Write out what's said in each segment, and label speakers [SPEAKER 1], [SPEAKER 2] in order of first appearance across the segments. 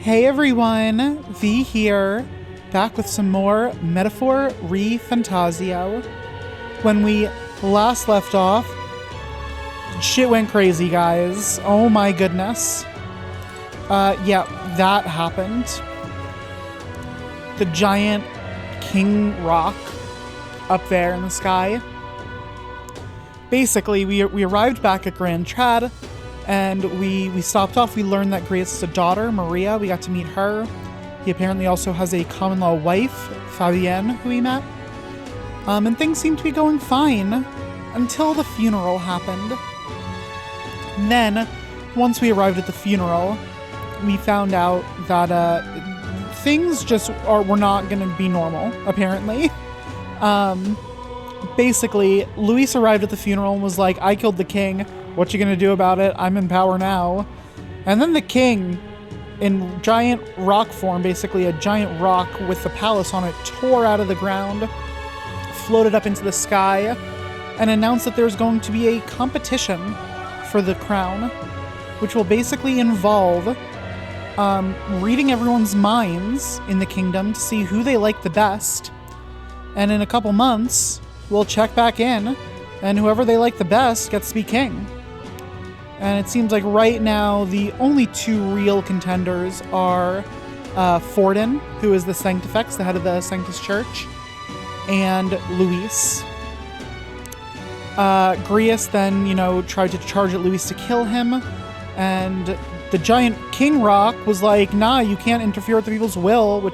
[SPEAKER 1] Hey everyone, V here, back with some more Metaphor ReFantazio. When we last left off, shit went crazy, guys. Oh my goodness. Yeah, that happened. The giant king rock up there in the sky. Basically, we arrived back at Grand Trad, and we stopped off. We learned that Grace is a daughter, Maria. We got to meet her. He apparently also has a common-law wife, Fabienne, who we met. And things seemed to be going fine until the funeral happened. And then, once we arrived at the funeral, we found out that things just were not going to be normal, apparently. Basically, Luis arrived at the funeral and was like, I killed the king. What you gonna do about it? I'm in power now. And then the king, in giant rock form, basically a giant rock with the palace on it, tore out of the ground, floated up into the sky, and announced that there's going to be a competition for the crown, which will basically involve reading everyone's minds in the kingdom to see who they like the best. And in a couple months, we'll check back in, and whoever they like the best gets to be king. And it seems like right now the only two real contenders are Forden, who is the Sanctifex, the head of the Sanctus Church, and Luis. Grius then, tried to charge at Luis to kill him, and the giant king rock was like, nah, you can't interfere with the people's will,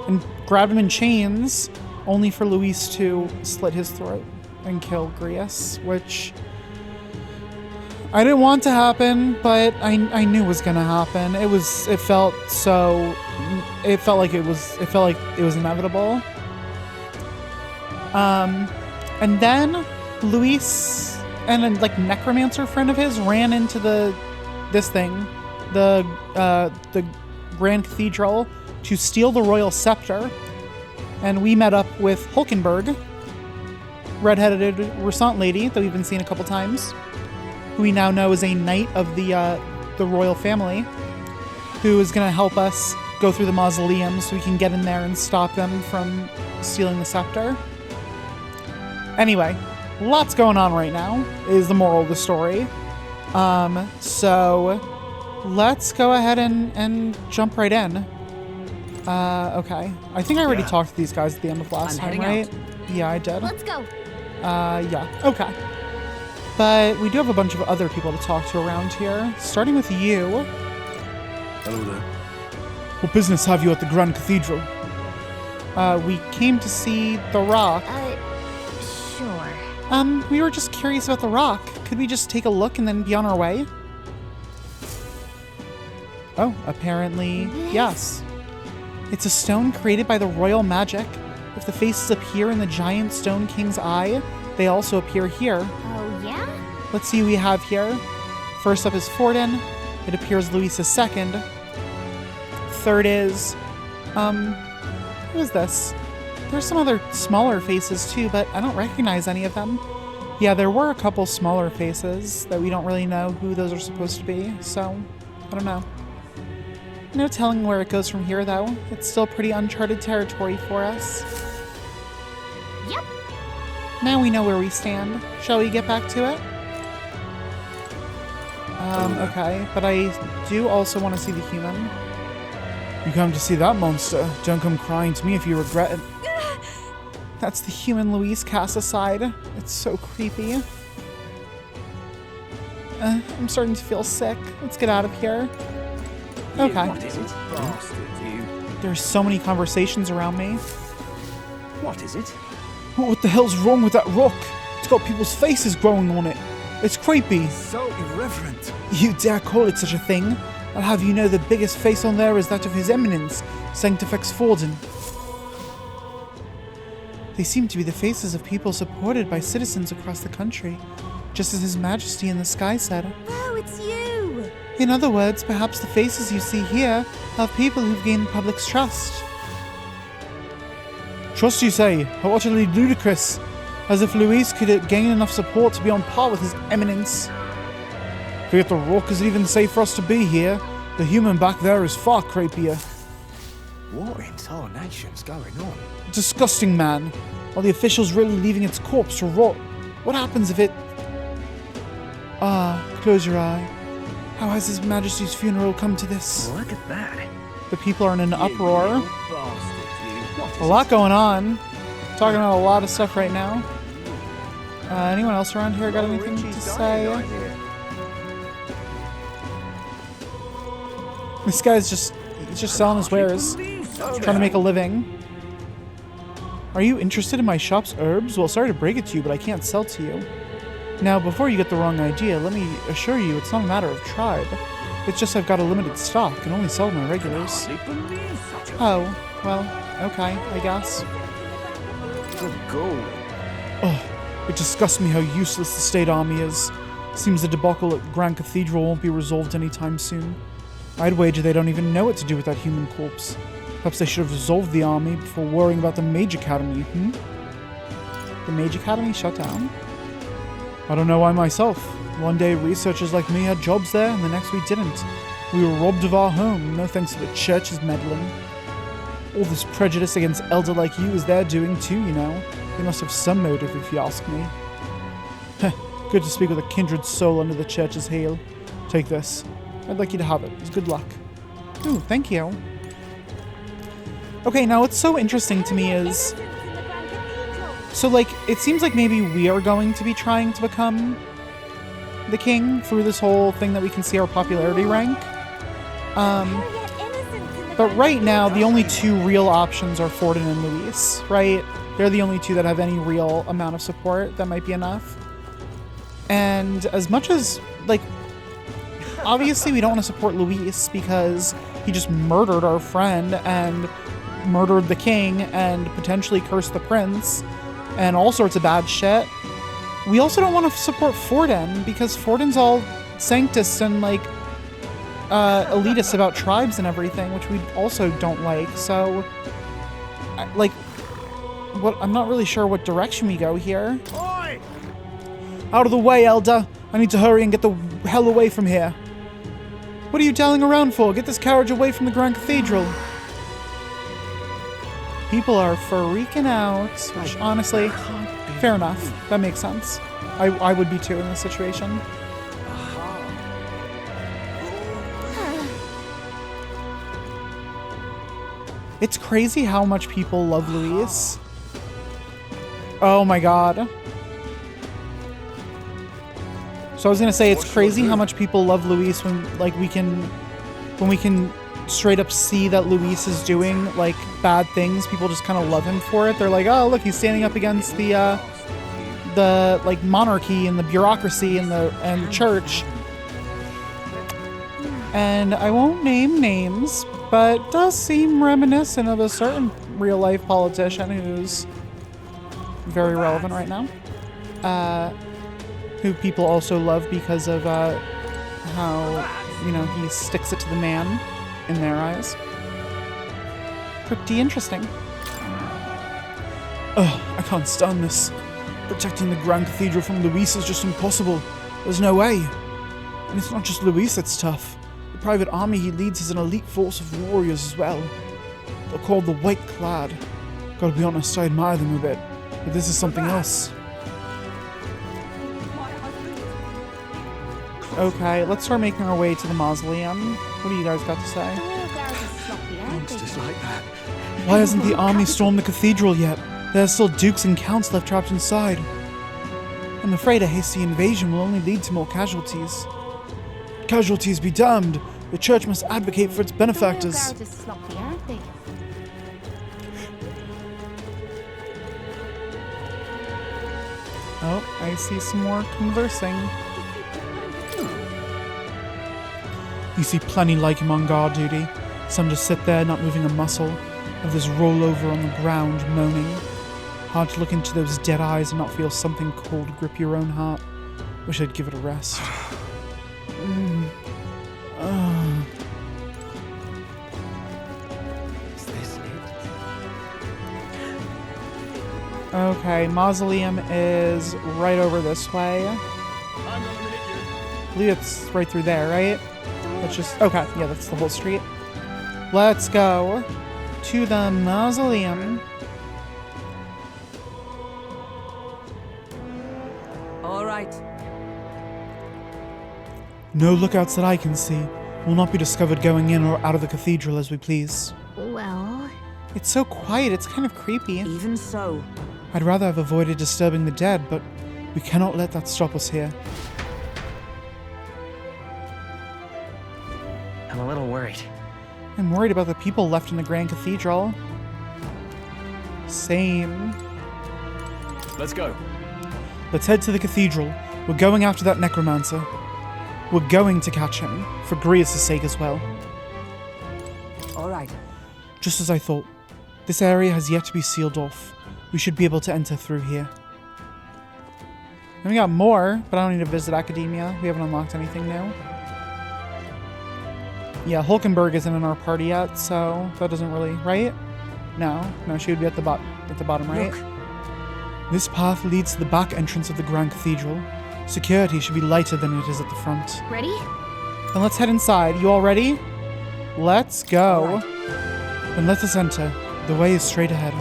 [SPEAKER 1] and grabbed him in chains, only for Luis to slit his throat and kill Grius, which I didn't want to happen, but I knew was gonna happen. It felt like it was inevitable. And then Luis and a necromancer friend of his ran into the Grand Cathedral to steal the royal scepter, and we met up with Hulkenberg, redheaded Resant lady that we've been seeing a couple times, who we now know is a knight of the royal family, who is going to help us go through the mausoleum so we can get in there and stop them from stealing the scepter. Anyway, lots going on right now, is the moral of the story. So let's go ahead and jump right in. Okay. I think I already talked to these guys at the end of last time, right? Yeah, I did.
[SPEAKER 2] Let's go.
[SPEAKER 1] Yeah. Okay. But we do have a bunch of other people to talk to around here, starting with you.
[SPEAKER 3] Hello there.
[SPEAKER 1] What business have you at the Grand Cathedral? We came to see the rock.
[SPEAKER 2] Sure.
[SPEAKER 1] We were just curious about the rock. Could we just take a look and then be on our way? Oh, apparently, yes. It's a stone created by the royal magic. If the faces appear in the giant stone king's eye, they also appear here.
[SPEAKER 2] Oh, yeah?
[SPEAKER 1] Let's see who we have here. First up is Forden. It appears Luis is second. Third is, who is this? There's some other smaller faces too, but I don't recognize any of them. Yeah, there were a couple smaller faces that we don't really know who those are supposed to be, so I don't know. No telling where it goes from here, though. It's still pretty uncharted territory for us.
[SPEAKER 2] Yep.
[SPEAKER 1] Now we know where we stand. Shall we get back to it? Okay, but I do also want to see the human. You come to see that monster. Don't come crying to me if you regret it. That's the human Luis cast aside. It's so creepy. I'm starting to feel sick. Let's get out of here. Okay.
[SPEAKER 3] What is it? Bastard, you.
[SPEAKER 1] There's so many conversations around me.
[SPEAKER 3] What is it?
[SPEAKER 1] What the hell's wrong with that rock? It's got people's faces growing on it. It's creepy.
[SPEAKER 3] So irreverent.
[SPEAKER 1] You dare call it such a thing? I'll have you know the biggest face on there is that of His Eminence, Sanctifex Forden. They seem to be the faces of people supported by citizens across the country, just as His Majesty in the sky said.
[SPEAKER 2] Oh, it's you!
[SPEAKER 1] In other words, perhaps the faces you see here are people who've gained the public's trust. Trust, you say? How utterly ludicrous. As if Luis could gain enough support to be on par with His Eminence. Forget the rock, is it even safe for us to be here? The human back there is far creepier.
[SPEAKER 3] What in tarnation's going on?
[SPEAKER 1] Disgusting, man. Are the officials really leaving its corpse to rot? What happens if it... Ah, close your eye. How has His Majesty's funeral come to this?
[SPEAKER 3] Look at that.
[SPEAKER 1] The people are in an uproar.
[SPEAKER 3] You little bastard, you. What is
[SPEAKER 1] A lot going on. Talking about a lot of stuff right now. Anyone else around here got anything to say? This guy's he's just selling his wares. Trying to make a living. Are you interested in my shop's herbs? Well, sorry to break it to you, but I can't sell to you. Now, before you get the wrong idea, let me assure you it's not a matter of tribe. It's just I've got a limited stock and only sell my regulars. Oh, well, okay, I guess.
[SPEAKER 3] Good gold.
[SPEAKER 1] Oh, it disgusts me how useless the state army is. Seems the debacle at Grand Cathedral won't be resolved anytime soon. I'd wager they don't even know what to do with that human corpse. Perhaps they should have resolved the army before worrying about the Mage Academy, The Mage Academy shut down? I don't know why myself. One day researchers like me had jobs there, and the next we didn't. We were robbed of our home, no thanks to the church's meddling. All this prejudice against elder like you is their doing too, you know. They must have some motive, if you ask me. Heh, good to speak with a kindred soul under the church's heel. Take this. I'd like you to have it. It's good luck. Ooh, thank you. Okay, now what's so interesting to me is... So, like, it seems like maybe we are going to be trying to become the king through this whole thing that we can see our popularity rank. But right now, the only two real options are Forden and Luis, right? They're the only two that have any real amount of support that might be enough. And as much as, like, obviously we don't want to support Luis because he just murdered our friend and murdered the king and potentially cursed the prince and all sorts of bad shit. We also don't want to support Forden because Forden's all sanctus and, like, elitist about tribes and everything, which we also don't like. So, like, I'm not really sure what direction we go here.
[SPEAKER 3] Oi!
[SPEAKER 1] Out of the way, Elder! I need to hurry and get the hell away from here. What are you dallying around for? Get this carriage away from the Grand Cathedral. People are freaking out, which honestly, fair enough. That makes sense. I would be too in this situation. It's crazy how much people love Luis. Oh my god. So I was gonna say it's crazy how much people love Luis when we can straight up see that Luis is doing like bad things. People just kind of love him for it. They're like, oh look, he's standing up against the like monarchy and the bureaucracy and the church. And I won't name names, but it does seem reminiscent of a certain real life politician who's very relevant right now. Who people also love because of how, you know, he sticks it to the man in their eyes. Pretty interesting. Ugh, I can't stand this. Protecting the Grand Cathedral from Luis is just impossible. There's no way. And it's not just Luis that's tough. The private army he leads is an elite force of warriors as well. They're called the White Clad. Gotta be honest, I admire them a bit. But this is something else. Okay, let's start making our way to the mausoleum. What do you guys got to say?
[SPEAKER 3] Monsters like that.
[SPEAKER 1] Why hasn't the army stormed the cathedral yet? There are still dukes and counts left trapped inside. I'm afraid a hasty invasion will only lead to more casualties. Casualties be damned! The church must advocate for its benefactors. Oh, I see some more conversing. You see plenty like him on guard duty. Some just sit there, not moving a muscle. Others roll over on the ground, moaning. Hard to look into those dead eyes and not feel something cold grip your own heart. Wish I'd give it a rest.
[SPEAKER 3] Is this it?
[SPEAKER 1] Okay, mausoleum is right over this way. I believe it's right through there, right? Let's just... Okay, yeah, that's the whole street. Let's go to the mausoleum.
[SPEAKER 4] All right.
[SPEAKER 1] No lookouts that I can see. Will not be discovered going in or out of the cathedral as we please.
[SPEAKER 2] Well,
[SPEAKER 1] It's so quiet, it's kind of creepy.
[SPEAKER 4] Even so,
[SPEAKER 1] I'd rather have avoided disturbing the dead, but we cannot let that stop us here.
[SPEAKER 5] I'm a little worried.
[SPEAKER 1] I'm worried about the people left in the Grand Cathedral. Same.
[SPEAKER 3] Let's go.
[SPEAKER 1] Let's head to the cathedral. We're going after that necromancer. We're going to catch him, for Grius' sake as well.
[SPEAKER 4] all right.
[SPEAKER 1] Just as I thought. This area has yet to be sealed off. We should be able to enter through here. And we got more, but I don't need to visit Academia. We haven't unlocked anything new. Yeah, Hulkenberg isn't in our party yet, so that doesn't really... Right? No, she would be at the bottom, right?
[SPEAKER 4] Look,
[SPEAKER 1] This path leads to the back entrance of the Grand Cathedral. Security should be lighter than it is at the front.
[SPEAKER 2] ready?
[SPEAKER 1] Then let's head inside. You all ready? Let's go. Then let us enter. The way is straight ahead.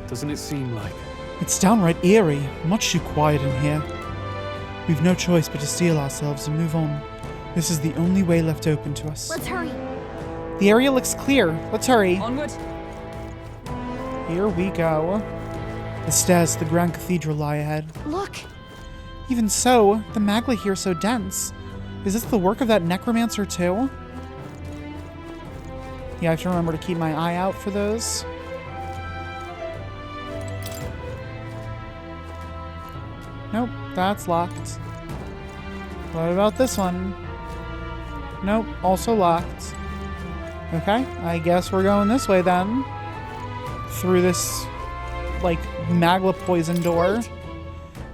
[SPEAKER 3] Doesn't it seem like...
[SPEAKER 1] It's downright eerie, much too quiet in here. We've no choice but to steel ourselves and move on. This is the only way left open to us.
[SPEAKER 2] Let's hurry.
[SPEAKER 1] The area looks clear. Let's hurry.
[SPEAKER 4] onward.
[SPEAKER 1] Here we go. The stairs to the Grand Cathedral lie ahead.
[SPEAKER 2] Look.
[SPEAKER 1] Even so, the magla here is so dense. Is this the work of that necromancer too? Yeah, I have to remember to keep my eye out for those. Nope, that's locked. What about this one? Nope, also locked. Okay, I guess we're going this way then. Through this, like, magla poison door.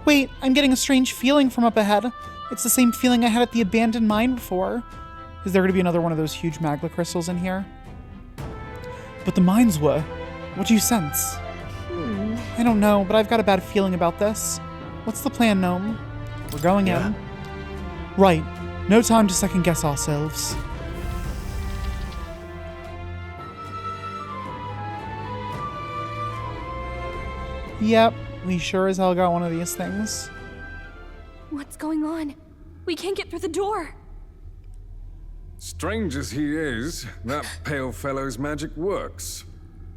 [SPEAKER 1] Wait, I'm getting a strange feeling from up ahead. It's the same feeling I had at the abandoned mine before. Is there going to be another one of those huge magla crystals in here? But the mines were. What do you sense? I don't know, but I've got a bad feeling about this. What's the plan, Gnome? We're going in. Right. No time to second guess ourselves. Yep, we sure as hell got one of these things.
[SPEAKER 2] What's going on? We can't get through the door.
[SPEAKER 6] Strange as he is, that pale fellow's magic works.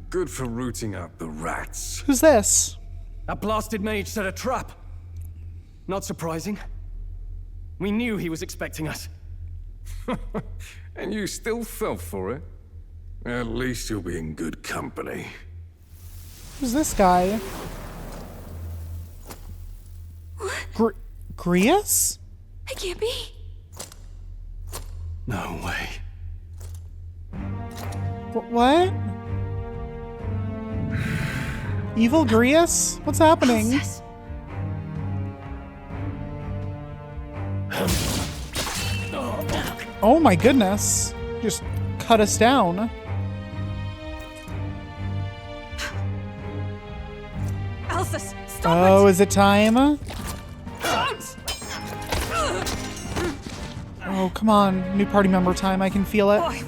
[SPEAKER 6] Good for rooting out the rats.
[SPEAKER 1] Who's this?
[SPEAKER 5] That blasted mage set a trap. Not surprising. We knew he was expecting us.
[SPEAKER 6] And you still fell for it? At least you'll be in good company.
[SPEAKER 1] Who's this guy? Grius?
[SPEAKER 2] It can't be.
[SPEAKER 5] No way.
[SPEAKER 1] What? Evil Grius? What's happening?
[SPEAKER 2] Yes.
[SPEAKER 1] Oh my goodness. Just cut us down.
[SPEAKER 4] Alphys, stop
[SPEAKER 1] Oh, is it time?
[SPEAKER 4] Don't!
[SPEAKER 1] Oh, come on. New party member time. I can feel it.
[SPEAKER 4] Why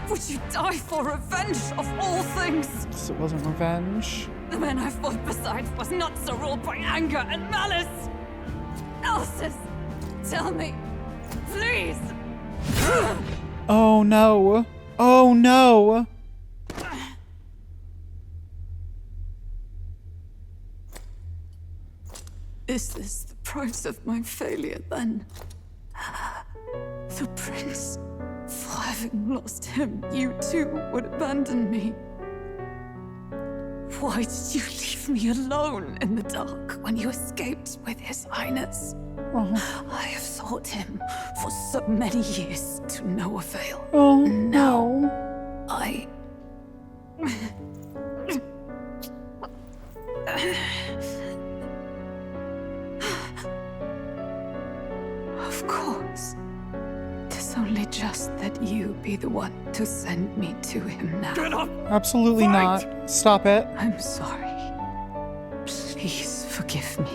[SPEAKER 4] would you die for revenge of all things?
[SPEAKER 1] So it wasn't revenge.
[SPEAKER 4] The man I fought beside was not so ruled by anger and malice. Alphys, tell me, please.
[SPEAKER 1] Oh no. Oh no.
[SPEAKER 4] Is this the price of my failure, then? The prince, for having lost him, you too would abandon me. Why did you leave me alone in the dark when you escaped with his highness?
[SPEAKER 1] Oh,
[SPEAKER 4] I have sought him for so many years to no avail.
[SPEAKER 1] oh
[SPEAKER 4] Now,
[SPEAKER 1] no.
[SPEAKER 4] I... Of course. 'Tis only just that you be the one to send me to him now.
[SPEAKER 1] Absolutely not. Stop it.
[SPEAKER 4] I'm sorry. Please Forgive me.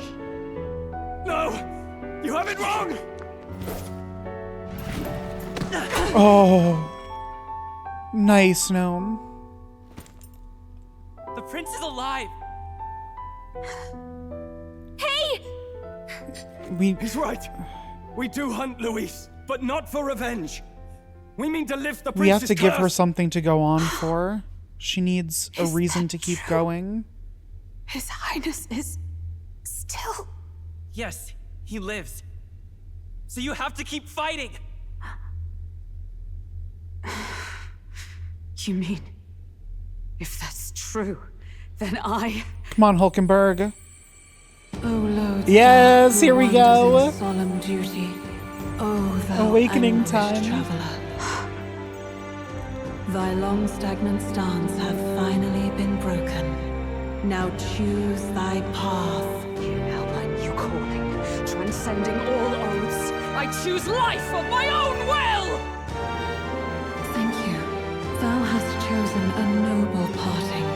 [SPEAKER 5] No! You have it wrong!
[SPEAKER 1] Oh. Nice, Gnome.
[SPEAKER 7] The prince is alive!
[SPEAKER 2] Hey!
[SPEAKER 5] He's right. We do hunt Luis, but not for revenge. We mean to lift the
[SPEAKER 1] We have
[SPEAKER 5] prince's
[SPEAKER 1] to give her
[SPEAKER 5] curse.
[SPEAKER 1] something to go on for. She needs a
[SPEAKER 4] Is
[SPEAKER 1] reason
[SPEAKER 4] that
[SPEAKER 1] to keep
[SPEAKER 4] true?
[SPEAKER 1] going.
[SPEAKER 4] His Highness is still...
[SPEAKER 7] Yes, he lives. So you have to keep fighting!
[SPEAKER 4] You mean, if that's true, then I...
[SPEAKER 1] Come on, Hulkenberg.
[SPEAKER 4] Oh, Lord.
[SPEAKER 1] Yes, here we go.
[SPEAKER 4] Solemn duty. Oh, thou
[SPEAKER 1] Awakening
[SPEAKER 4] anguished
[SPEAKER 1] time.
[SPEAKER 4] traveler. Thy long stagnant stance hath finally been broken. Now choose thy path.
[SPEAKER 2] Now my new calling, transcending all oaths, I choose life of my own will!
[SPEAKER 4] Thank you. Thou hast chosen a noble parting.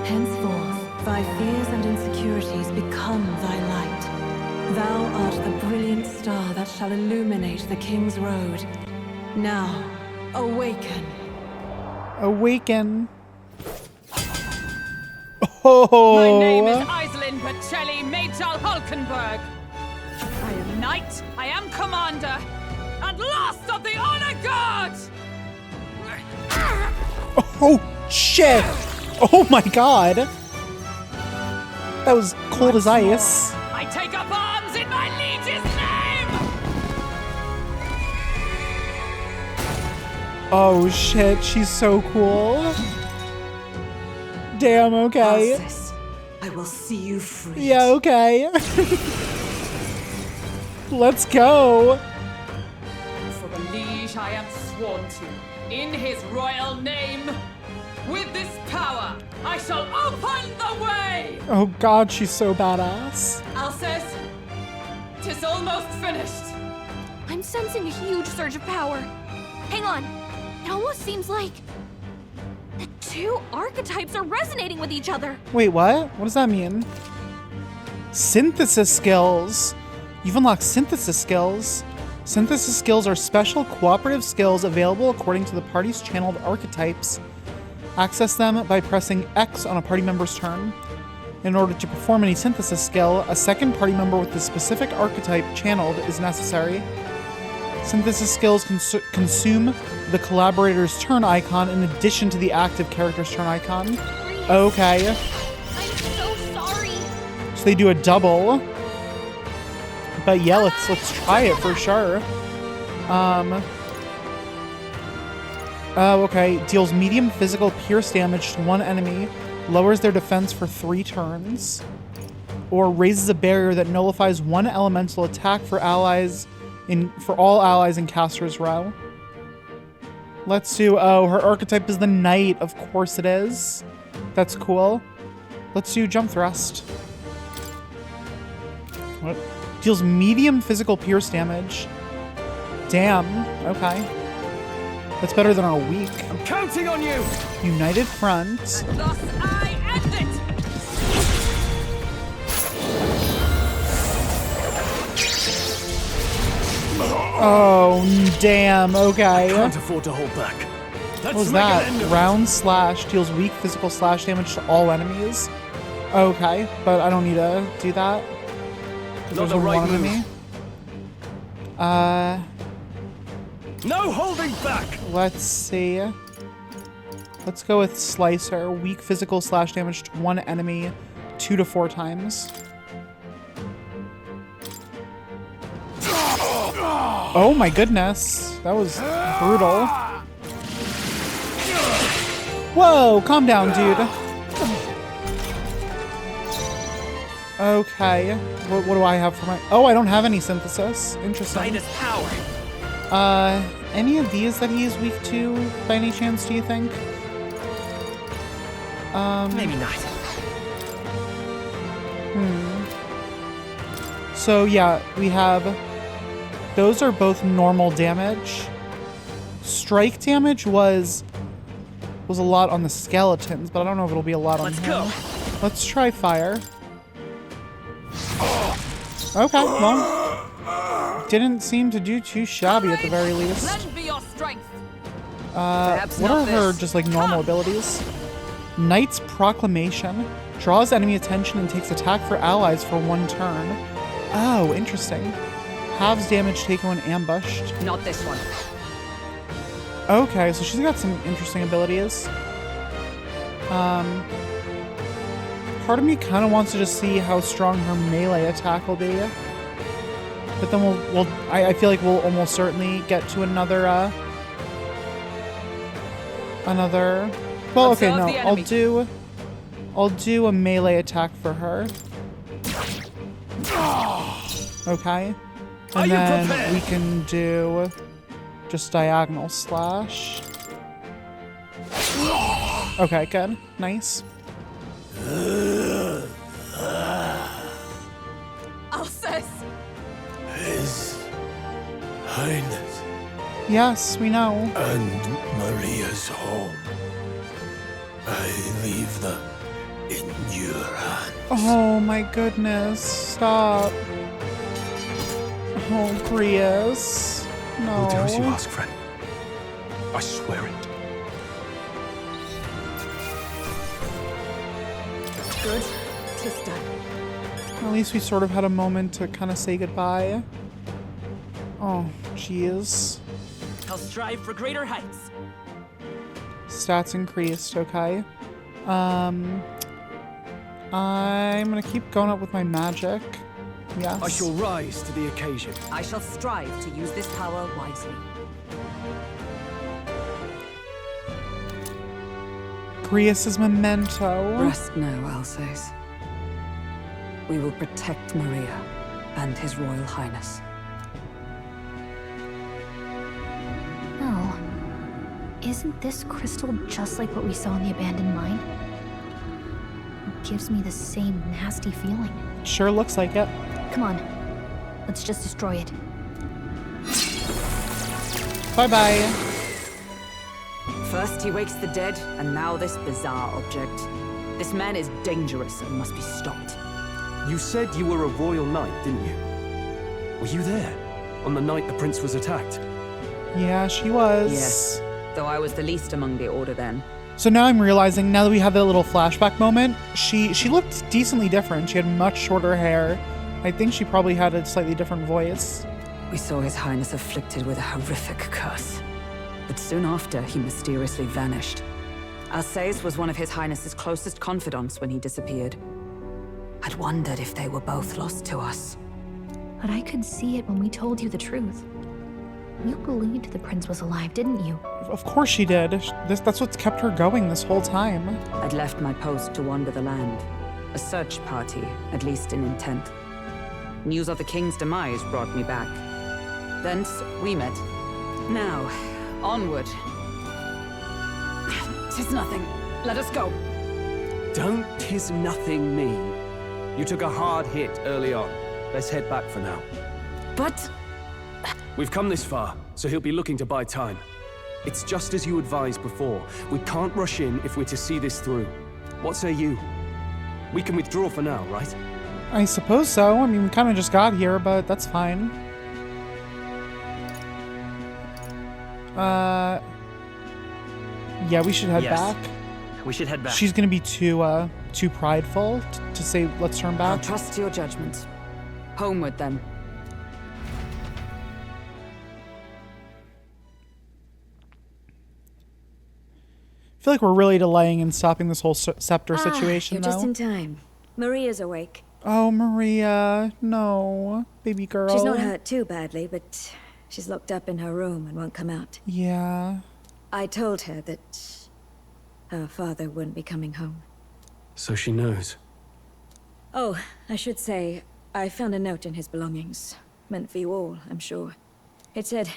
[SPEAKER 4] Henceforth, thy fears and insecurities become thy light. Thou art the brilliant star that shall illuminate the King's Road. Now, awaken.
[SPEAKER 1] Awaken. Oh.
[SPEAKER 8] My name is Aislinn Pacelli Majal Hulkenberg. I am knight, I am commander, and last of the honor guard!
[SPEAKER 1] Oh, shit. Oh my god. That was cold as ice.
[SPEAKER 8] I take up arms in my liege's name!
[SPEAKER 1] Oh shit, she's so cool. Damn, okay.
[SPEAKER 4] This, I will see you free.
[SPEAKER 1] Yeah, okay. Let's go.
[SPEAKER 8] For the liege I am sworn to, in his royal name, with this power, I shall open the way!
[SPEAKER 1] Oh god, she's so badass.
[SPEAKER 8] Alcest, 'tis almost finished.
[SPEAKER 2] I'm sensing a huge surge of power. Hang on. It almost seems like the two archetypes are resonating with each other.
[SPEAKER 1] Wait, what? What does that mean? Synthesis skills. You've unlocked synthesis skills. Synthesis skills are special cooperative skills available according to the party's channeled archetypes. Access them by pressing X on a party member's turn. In order to perform any synthesis skill, a second party member with the specific archetype channeled is necessary. Synthesis skills consume the collaborator's turn icon in addition to the active character's turn icon. Okay.
[SPEAKER 2] I'm so sorry.
[SPEAKER 1] So they do a double. But yeah, let's try it for sure. Oh, okay. Deals medium physical pierce damage to one enemy, lowers their defense for 3 turns, or raises a barrier that nullifies one elemental attack for all allies in caster's row. Let's do. Oh, her archetype is the knight. Of course it is. That's cool. Let's do jump thrust. What? Deals medium physical pierce damage. Damn. Okay. That's better than our weak.
[SPEAKER 5] I'm counting on you!
[SPEAKER 1] United Front.
[SPEAKER 8] Thus I end it!
[SPEAKER 1] Oh, damn. Okay.
[SPEAKER 5] Can't afford to hold back. Let's
[SPEAKER 1] What was
[SPEAKER 5] make an
[SPEAKER 1] that?
[SPEAKER 5] end of
[SPEAKER 1] Round slash deals weak physical slash damage to all enemies. Okay, but I don't need to do that.
[SPEAKER 5] Not
[SPEAKER 1] There's
[SPEAKER 5] the
[SPEAKER 1] only
[SPEAKER 5] right
[SPEAKER 1] one
[SPEAKER 5] move.
[SPEAKER 1] enemy.
[SPEAKER 5] No holding back!
[SPEAKER 1] Let's see. Let's go with Slicer. Weak physical slash damage to one enemy 2 to 4 times. Oh my goodness. That was brutal. Whoa, calm down, dude. Okay. What do I have for my... Oh, I don't have any synthesis. Interesting.
[SPEAKER 7] By this power.
[SPEAKER 1] Any of these that he is weak to, by any chance, do you think?
[SPEAKER 7] Maybe not.
[SPEAKER 1] So yeah, we have... Those are both normal damage. Strike damage was a lot on the skeletons, but I don't know if it'll be a lot on
[SPEAKER 7] Let's
[SPEAKER 1] him.
[SPEAKER 7] go.
[SPEAKER 1] Let's try fire. Okay, well, didn't seem to do too shabby at the very least.
[SPEAKER 8] Lend me your strength.
[SPEAKER 1] What are her just like normal abilities? Knight's Proclamation. Draws enemy attention and takes attack for allies for 1 turn. Oh, interesting. Halves damage taken when ambushed.
[SPEAKER 8] Not this one.
[SPEAKER 1] Okay, so she's got some interesting abilities. Part of me kind of wants to just see how strong her melee attack will be. But then I feel like we'll almost certainly get to another, well, okay, no, I'll do a melee attack for her. Okay. And then we can do just diagonal slash. Okay, good. Nice.
[SPEAKER 8] Alsace!
[SPEAKER 3] His Highness
[SPEAKER 1] Yes, we know.
[SPEAKER 3] and Maria's home. I leave them in your hands.
[SPEAKER 1] Oh my goodness. Stop. Oh, Grius. No.
[SPEAKER 3] We'll do as you ask, friend. I swear it.
[SPEAKER 8] Good. 'Tis done.
[SPEAKER 1] At least we sort of had a moment to kind of say goodbye. Oh, jeez.
[SPEAKER 7] I'll strive for greater heights.
[SPEAKER 1] Stats increased, okay. I'm gonna keep going up with my magic. Yes.
[SPEAKER 5] I shall rise to the occasion.
[SPEAKER 8] I shall strive to use this power wisely.
[SPEAKER 1] Grius's memento.
[SPEAKER 9] Rest now, Alsace. We will protect Maria and His Royal Highness.
[SPEAKER 2] Oh. Isn't this crystal just like what we saw in the abandoned mine? It gives me the same nasty feeling.
[SPEAKER 1] Sure looks like it.
[SPEAKER 2] Come on. Let's just destroy it.
[SPEAKER 1] Bye-bye.
[SPEAKER 9] First he wakes the dead, and now this bizarre object. This man is dangerous and must be stopped.
[SPEAKER 5] You said you were a royal knight, didn't you? Were you there on the night the prince was attacked?
[SPEAKER 1] Yeah, she was.
[SPEAKER 9] Yes, though I was the least among the order then.
[SPEAKER 1] So now I'm realizing, now that we have that little flashback moment, she looked decently different. She had much shorter hair. I think she probably had a slightly different voice.
[SPEAKER 9] We saw His Highness afflicted with a horrific curse. But soon after, he mysteriously vanished. Alsace was one of His Highness's closest confidants when he disappeared. I'd wondered if they were both lost to us.
[SPEAKER 2] But I could see it when we told you the truth. You believed the prince was alive, didn't you?
[SPEAKER 1] Of course she did. That's what's kept her going this whole time.
[SPEAKER 9] I'd left my post to wander the land. A search party, at least in intent. News of the king's demise brought me back. Thence, we met. Now, onward. 'Tis nothing. Let us go.
[SPEAKER 5] Don't tis nothing me. You took a hard hit early on. Let's head back for now.
[SPEAKER 9] But...
[SPEAKER 5] We've come this far, so he'll be looking to buy time. It's just as you advised before. We can't rush in if we're to see this through. What say you? We can withdraw for now, right?
[SPEAKER 1] I suppose so. I mean, we kind of just got here, but that's fine. Yeah, we should head back.
[SPEAKER 7] We should head back.
[SPEAKER 1] She's gonna be too prideful to say, let's turn
[SPEAKER 9] I'll
[SPEAKER 1] back.
[SPEAKER 9] trust your judgment. Homeward, then.
[SPEAKER 1] I feel like we're really delaying and stopping this whole scepter situation,
[SPEAKER 10] You're
[SPEAKER 1] though.
[SPEAKER 10] just in time. Maria's awake.
[SPEAKER 1] Oh, Maria. No. Baby girl.
[SPEAKER 10] She's not hurt too badly, but she's locked up in her room and won't come out.
[SPEAKER 1] Yeah.
[SPEAKER 10] I told her that her father wouldn't be coming home.
[SPEAKER 5] So she knows.
[SPEAKER 10] Oh, I should say, I found a note in his belongings. Meant for you all, I'm sure. It said,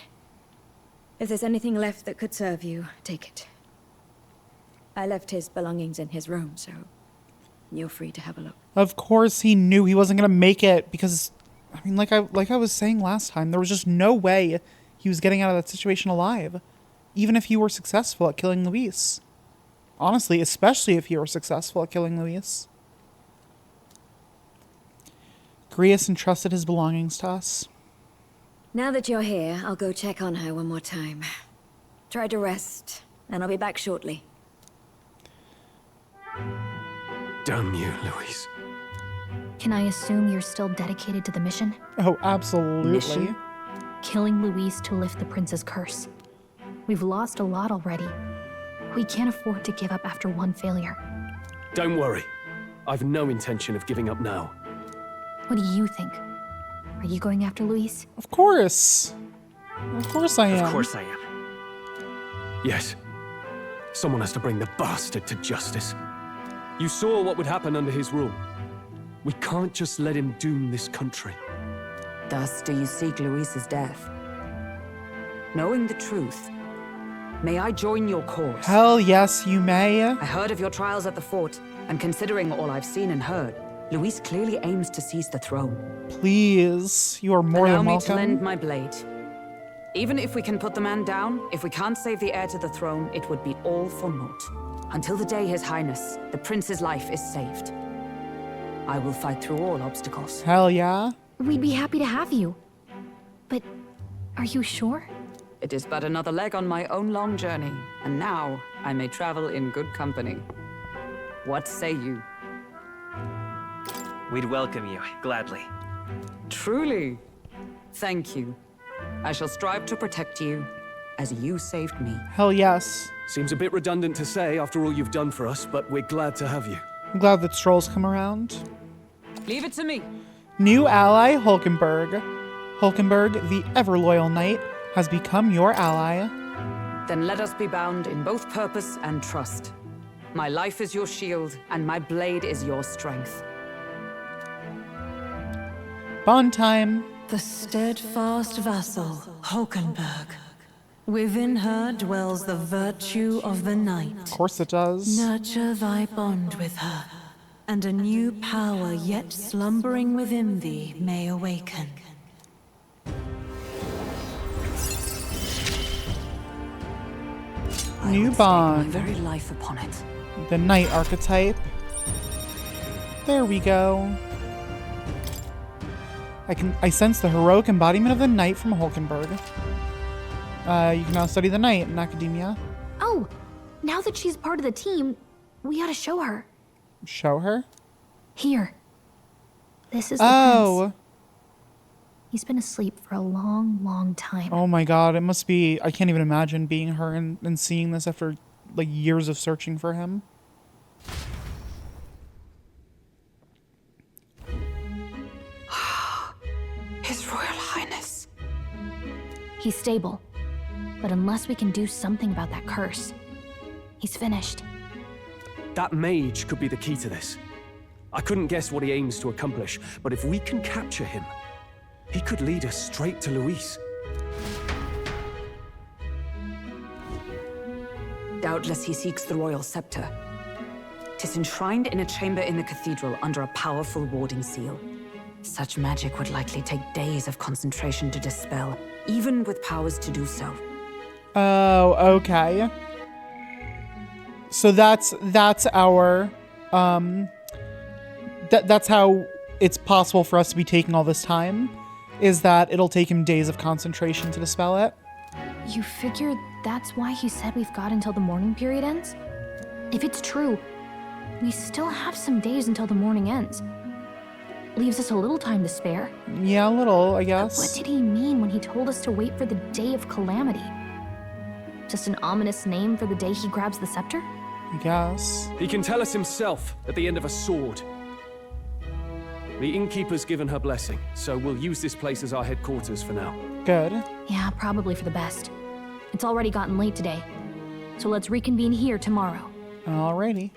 [SPEAKER 10] if there's anything left that could serve you, take it. I left his belongings in his room, so you're free to have a look.
[SPEAKER 1] Of course he knew he wasn't going to make it because, I mean, like I was saying last time, there was just no way he was getting out of that situation alive. Even if he were successful at killing Luis. Honestly, especially if he were successful at killing Luis. Grius entrusted his belongings to us.
[SPEAKER 10] Now that you're here, I'll go check on her one more time. Try to rest, and I'll be back shortly.
[SPEAKER 5] Damn you, Louise.
[SPEAKER 2] Can I assume you're still dedicated to the mission?
[SPEAKER 1] Oh, absolutely.
[SPEAKER 5] Mission?
[SPEAKER 2] Killing Louise to lift the prince's curse. We've lost a lot already. We can't afford to give up after one failure.
[SPEAKER 5] Don't worry. I've no intention of giving up now.
[SPEAKER 2] What do you think? Are you going after Louise?
[SPEAKER 1] Of course. Of course I am.
[SPEAKER 7] Of course I am.
[SPEAKER 5] Yes. Someone has to bring the bastard to justice. You saw what would happen under his rule. We can't just let him doom this country.
[SPEAKER 9] Thus do you seek Louise's death? Knowing the truth, may I join your cause?
[SPEAKER 1] Hell yes, you may.
[SPEAKER 9] I heard of your trials at the fort, and considering all I've seen and heard, Louise clearly aims to seize the throne.
[SPEAKER 1] Please, you are more than
[SPEAKER 9] Allow me to lend
[SPEAKER 1] welcome.
[SPEAKER 9] my blade. Even if we can put the man down, if we can't save the heir to the throne, it would be all for naught. Until the day His Highness, the prince's life is saved. I will fight through all obstacles.
[SPEAKER 1] Hell yeah.
[SPEAKER 2] We'd be happy to have you. But are you sure?
[SPEAKER 9] It is but another leg on my own long journey, and now I may travel in good company. What say you?
[SPEAKER 7] We'd welcome you, gladly.
[SPEAKER 9] Truly? Thank you. I shall strive to protect you, as you saved me.
[SPEAKER 1] Hell yes.
[SPEAKER 5] Seems a bit redundant to say after all you've done for us, but we're glad to have you.
[SPEAKER 1] I'm glad that Stroll's come around.
[SPEAKER 9] Leave it to me.
[SPEAKER 1] New ally, Hulkenberg. Hulkenberg, the ever-loyal knight, has become your ally.
[SPEAKER 9] Then let us be bound in both purpose and trust. My life is your shield, and my blade is your strength.
[SPEAKER 1] Bond time.
[SPEAKER 4] The steadfast vassal, Hulkenberg. Within her dwells the virtue of the knight.
[SPEAKER 1] Of course it does.
[SPEAKER 4] Nurture thy bond with her, and a new power yet slumbering within thee may awaken.
[SPEAKER 1] New
[SPEAKER 9] I would
[SPEAKER 1] bond.
[SPEAKER 9] stake my very life upon it.
[SPEAKER 1] The knight archetype. There we go. I sense the heroic embodiment of the knight from Hulkenberg. You can now study the knight in academia.
[SPEAKER 2] Oh, now that she's part of the team, we ought to show her.
[SPEAKER 1] Show her?
[SPEAKER 2] Here. This is the prince. He's been asleep for a long, long time.
[SPEAKER 1] Oh my god, it must be... I can't even imagine being her and seeing this after, like, years of searching for him.
[SPEAKER 9] His Royal Highness.
[SPEAKER 2] He's stable. But unless we can do something about that curse, he's finished.
[SPEAKER 5] That mage could be the key to this. I couldn't guess what he aims to accomplish, but if we can capture him, he could lead us straight to Louise.
[SPEAKER 9] Doubtless he seeks the royal scepter. 'Tis enshrined in a chamber in the cathedral under a powerful warding seal. Such magic would likely take days of concentration to dispel, even with powers to do so.
[SPEAKER 1] Oh, okay. So that's our that's how it's possible for us to be taking all this time, is that it'll take him days of concentration to dispel it.
[SPEAKER 2] You figure that's why he said we've got until the mourning period ends? If it's true, we still have some days until the mourning ends. Leaves us a little time to spare.
[SPEAKER 1] Yeah, a little, I guess.
[SPEAKER 2] What did he mean when he told us to wait for the day of calamity? Just an ominous name for the day he grabs the scepter?
[SPEAKER 1] I guess.
[SPEAKER 5] He can tell us himself at the end of a sword. The innkeeper's given her blessing, so we'll use this place as our headquarters for now.
[SPEAKER 1] Good.
[SPEAKER 2] Yeah, probably for the best. It's already gotten late today, so let's reconvene here tomorrow.
[SPEAKER 1] Alrighty.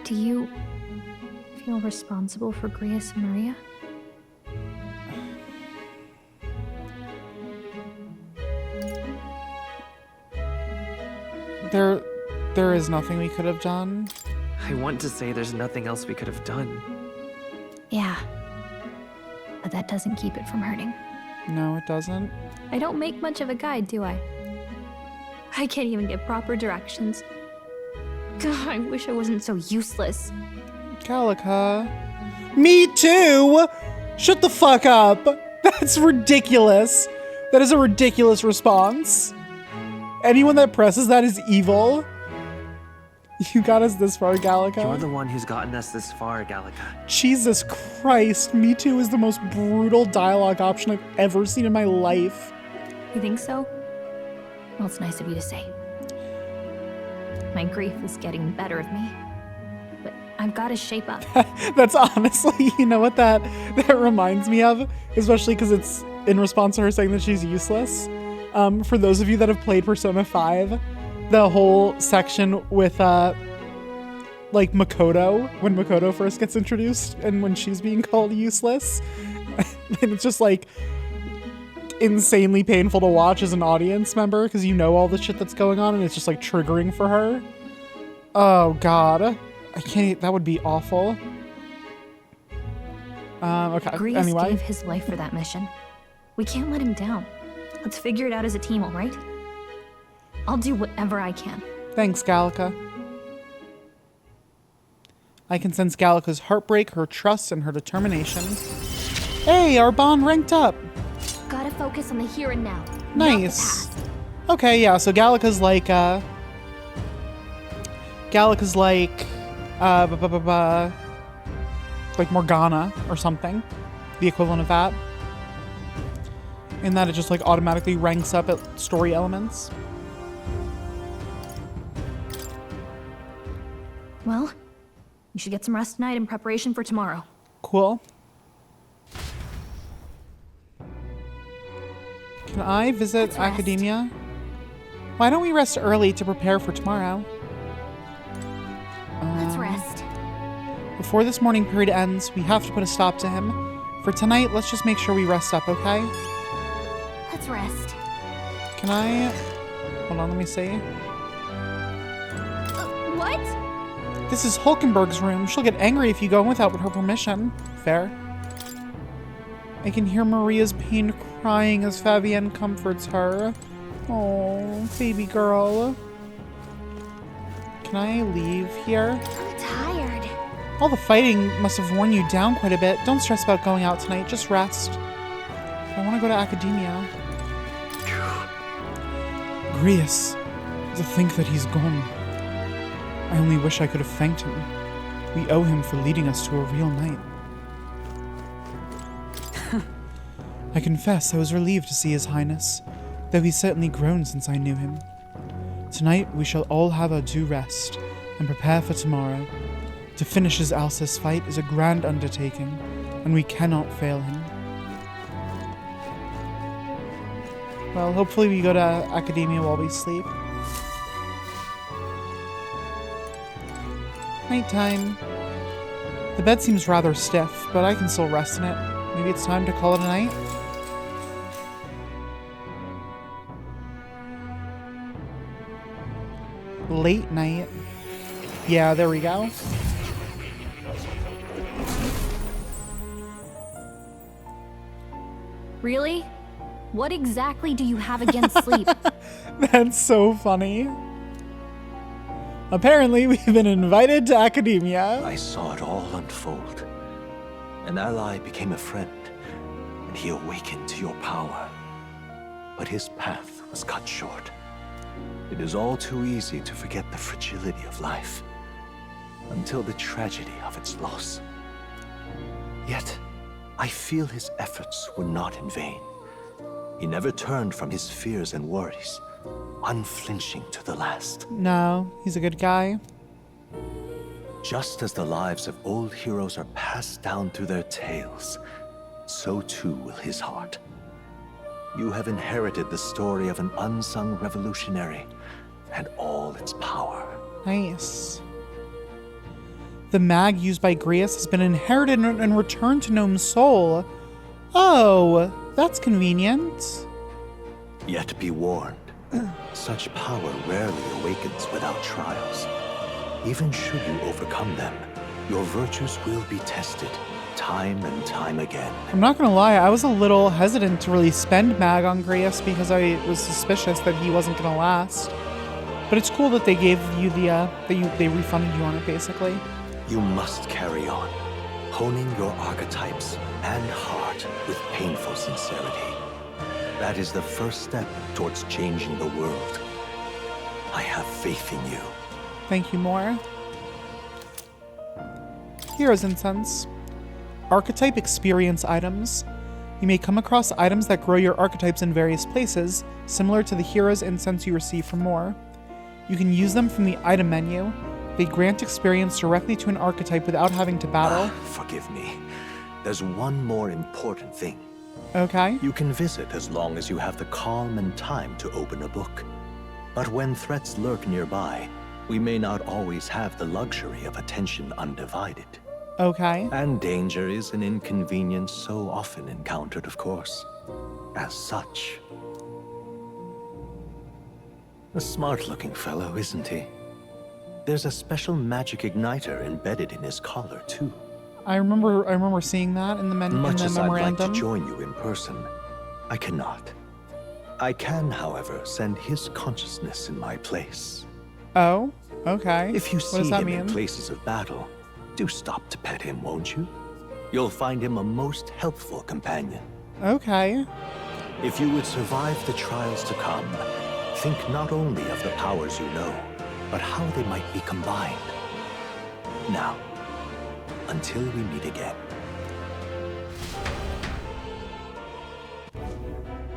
[SPEAKER 2] Do you feel responsible for Grius and Maria?
[SPEAKER 1] There is nothing we could have done.
[SPEAKER 7] I want to say there's nothing else we could have done.
[SPEAKER 2] Yeah. But that doesn't keep it from hurting.
[SPEAKER 1] No, it doesn't.
[SPEAKER 2] I don't make much of a guide, do I? I can't even get proper directions. God, I wish I wasn't so useless.
[SPEAKER 1] Gallica. Me too! Shut the fuck up! That's ridiculous. That is a ridiculous response. Anyone that presses that is evil. You got us this far, Gallica.
[SPEAKER 11] You're the one who's gotten us this far, Gallica.
[SPEAKER 1] Jesus Christ, Me Too is the most brutal dialogue option I've ever seen in my life.
[SPEAKER 2] You think so? Well, it's nice of you to say. My grief is getting the better of me. But I've got to shape up.
[SPEAKER 1] That's honestly, you know what that reminds me of? Especially because it's in response to her saying that she's useless. For those of you that have played Persona 5, the whole section with like Makoto, when Makoto first gets introduced and when she's being called useless. And it's just like insanely painful to watch as an audience member because you know all the shit that's going on and it's just like triggering for her. Oh god. I can't, that would be awful. Okay,
[SPEAKER 2] Grease
[SPEAKER 1] anyway.
[SPEAKER 2] gave his life for that mission. We can't let him down. Let's figure it out as a team, all right? I'll do whatever I can.
[SPEAKER 1] Thanks, Gallica. I can sense Gallica's heartbreak, her trust, and her determination. Hey, our bond ranked up.
[SPEAKER 2] Gotta focus on the here and now.
[SPEAKER 1] Nice. Okay, yeah, so Gallica's like, like Morgana or something. The equivalent of that. In that it just like automatically ranks up at story elements.
[SPEAKER 2] Well, you should get some rest tonight in preparation for tomorrow.
[SPEAKER 1] Cool. Can I visit Academia? Why don't we rest early to prepare for tomorrow?
[SPEAKER 2] Let's rest.
[SPEAKER 1] Before this morning period ends, we have to put a stop to him. For tonight, let's just make sure we rest up, okay?
[SPEAKER 2] Let's rest.
[SPEAKER 1] Can I... Hold on, let me see.
[SPEAKER 2] What?
[SPEAKER 1] This is Hulkenberg's room. She'll get angry if you go in without her permission. Fair. I can hear Maria's pain crying as Fabienne comforts her. Oh, baby girl. Can I leave here?
[SPEAKER 2] I'm tired.
[SPEAKER 1] All the fighting must have worn you down quite a bit. Don't stress about going out tonight. Just rest. I want to go to Academia. Grius. To think that he's gone. I only wish I could have thanked him. We owe him for leading us to a real night. I confess I was relieved to see His Highness, though he's certainly grown since I knew him. Tonight we shall all have our due rest and prepare for tomorrow. To finish his Alsace fight is a grand undertaking, and we cannot fail him. Well, hopefully we go to Academia while we sleep. Nighttime. The bed seems rather stiff, but I can still rest in it. Maybe it's time to call it a night? Late night. Yeah, there we go.
[SPEAKER 2] Really? What exactly do you have against sleep?
[SPEAKER 1] That's so funny. Apparently, we've been invited to Academia.
[SPEAKER 3] I saw it all unfold. An ally became a friend, and he awakened to your power. But his path was cut short. It is all too easy to forget the fragility of life, until the tragedy of its loss. Yet, I feel his efforts were not in vain. He never turned from his fears and worries, unflinching to the last.
[SPEAKER 1] No, he's a good guy.
[SPEAKER 3] Just as the lives of old heroes are passed down through their tales, so too will his heart. You have inherited the story of an unsung revolutionary and all its power.
[SPEAKER 1] Nice. The mag used by Grius has been inherited and returned to Gnome's soul. Oh, that's convenient.
[SPEAKER 3] Yet be warned, such power rarely awakens without trials. Even should you overcome them, your virtues will be tested, time and time again.
[SPEAKER 1] I'm not gonna lie, I was a little hesitant to really spend mag on Grius because I was suspicious that he wasn't gonna last. But it's cool that they gave you the, they refunded you on it, basically.
[SPEAKER 3] You must carry on, honing your archetypes and heart with painful sincerity. That is the first step towards changing the world. I have faith in you.
[SPEAKER 1] Thank you, more. Hero's Incense. Archetype experience items. You may come across items that grow your archetypes in various places, similar to the Hero's Incense you receive from more. You can use them from the item menu. They grant experience directly to an archetype without having to battle.
[SPEAKER 3] Forgive me. There's one more important thing.
[SPEAKER 1] Okay.
[SPEAKER 3] You can visit as long as you have the calm and time to open a book. But when threats lurk nearby, we may not always have the luxury of attention undivided.
[SPEAKER 1] Okay.
[SPEAKER 3] And danger is an inconvenience so often encountered, of course. As such. A smart-looking fellow, isn't he? There's a special magic igniter embedded in his collar, too.
[SPEAKER 1] I remember seeing that in the memorandum.
[SPEAKER 3] Much as I'd like to join you in person, I cannot. I can, however, send his consciousness in my place.
[SPEAKER 1] Oh, okay.
[SPEAKER 3] If you see
[SPEAKER 1] what does that
[SPEAKER 3] him
[SPEAKER 1] mean?
[SPEAKER 3] in places of battle, do stop to pet him, won't you? You'll find him a most helpful companion.
[SPEAKER 1] Okay.
[SPEAKER 3] If you would survive the trials to come, think not only of the powers you know, but how they might be combined. Now, until we meet again.